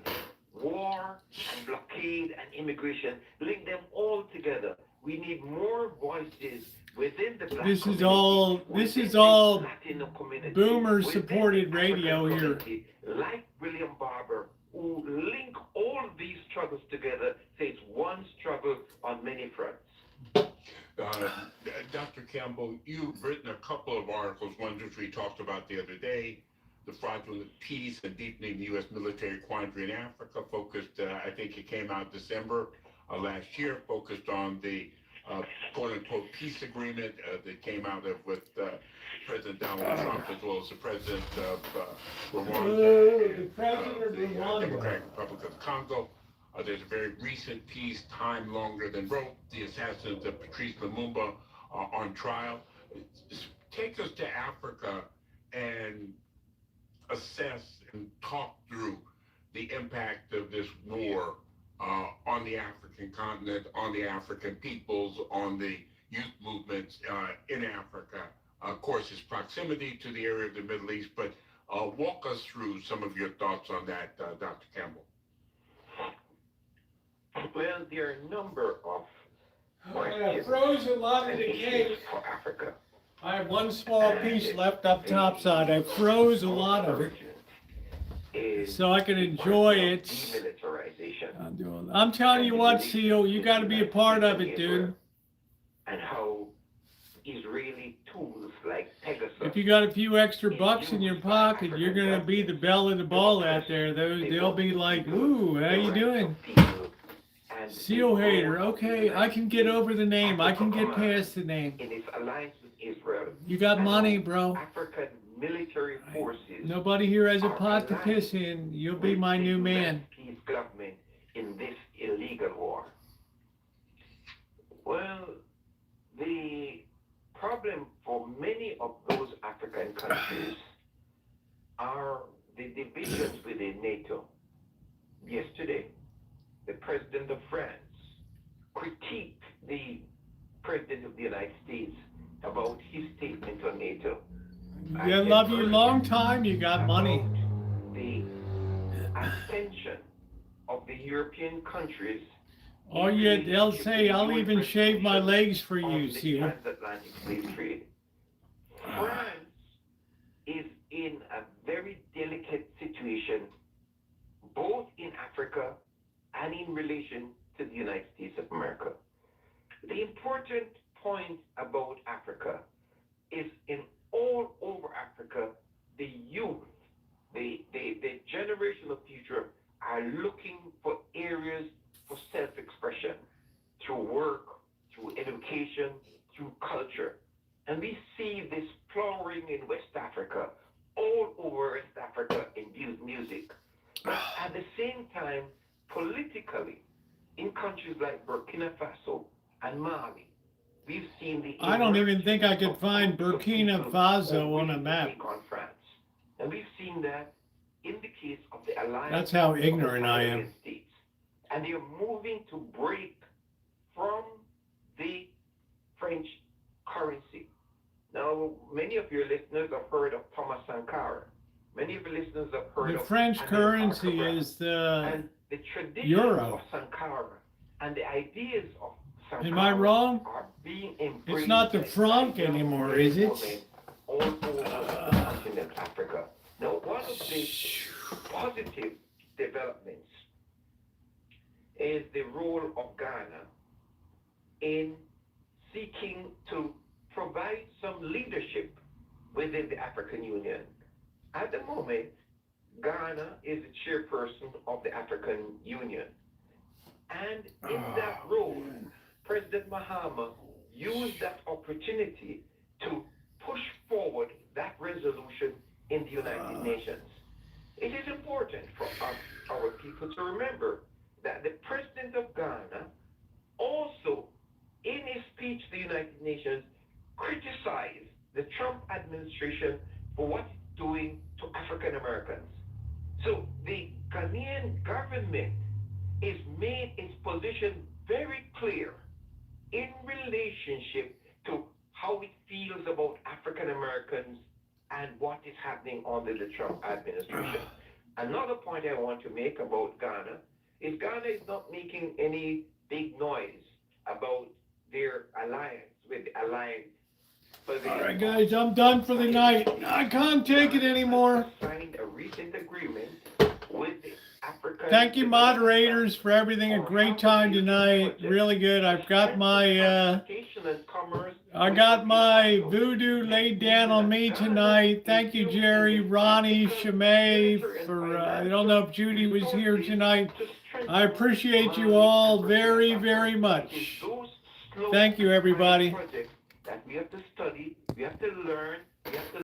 war, and blockade, and immigration. Link them all together. We need more voices within the Black This is community, all within the Latino community, boomer-supported within the radio African here. community, like William Barber, who link all of these struggles together, say it's one struggle on many fronts. Dr. Campbell, you've written a couple of articles, one which we talked about the other day, the fraudulent peace and deepening the U.S. military quandary in Africa, focused, I think it came out December last year, focused on the quote-unquote peace agreement that came out with President Donald Trump, as well as the president of Rwanda, the Democratic Republic of Congo. There's a very recent piece, Time Longer Than Rope, the assassins of Patrice Lumumba on trial. Take us to Africa and assess and talk through the impact of this war on the African continent, on the African peoples, on the youth movements in Africa. Of course, its proximity to the area of the Middle East, but walk us through some of your thoughts on that, Dr. Campbell. Well, there are a number of I froze a lot of the cake. for Africa. I have one small piece left up top side. I froze a lot of it so I can enjoy it. Demilitarization. I'm telling you what, Seal, you got to be a part of it, dude. And how Israeli tools like Pegasus. If you got a few extra bucks in your pocket, you're gonna be the belle of the ball out there. They'll be like, "Ooh, how you doing?" Seal hater. Okay, I can get over the name. I can get past the name. In its alliance with Israel. You got money, bro. African military forces. Nobody here has a pot to piss in. You'll be my new man. Peace government in this illegal war. problem for many of those African countries are the divisions within NATO. Yesterday, the president of France critiqued the president of the United States about his statement on NATO. Yeah, love you long time. You got money. About the ascension of the European countries. Oh yeah, they'll say I'll even shave my legs for you, the see. transatlantic slave trade. France is in a very delicate situation, both in Africa and in relation to the United States of America. The important point about Africa is in all over Africa, the youth, the generation of future are looking for areas for self-expression through work, through education, through culture. And we see this flowering in West Africa, all over West Africa in music. But at the same time, politically, in countries like Burkina Faso and Mali, we've seen the I don't even think I could find Burkina Faso on a map. on France. And we've seen that in the case of the alliance. That's how ignorant I am. States. And they're moving to break from the French currency. Now, many of your listeners have heard of Thomas Sankara. Many of your listeners have heard The of French Anil currency Arcabras. is the And the traditions euro. of Sankara and the ideas of Sankara Am I wrong? are being embraced. It's not the by franc young anymore, men is and it? women all over the continent of Africa. Now, one of the positive developments is the role of Ghana in seeking to provide some leadership within the African Union. At the moment, Ghana is the chairperson of the African Union. And in that role, President Mahama used that opportunity to push forward that resolution in the United Nations. It is important for us, our people, to remember that the President of Ghana also, in his speech to the United Nations, criticized the Trump administration for what it's doing to African Americans. So the Ghanaian government is made its position very clear in relationship to how it feels about African Americans and what is happening under the Trump administration. Another point I want to make about Ghana is Ghana is not making any big noise about their alliance with the Alliance. All right, guys, I'm done for the night. I can't take it anymore. Signed a recent agreement with the African. Thank you, moderators, for everything. A great time tonight. Really good. I've got my voodoo laid down on me tonight. Thank you, Jerry, Ronnie, Shimei, for I don't know if Judy was here tonight. I appreciate you all very, very much. Thank you, everybody. That we have to study, we have to learn, we have to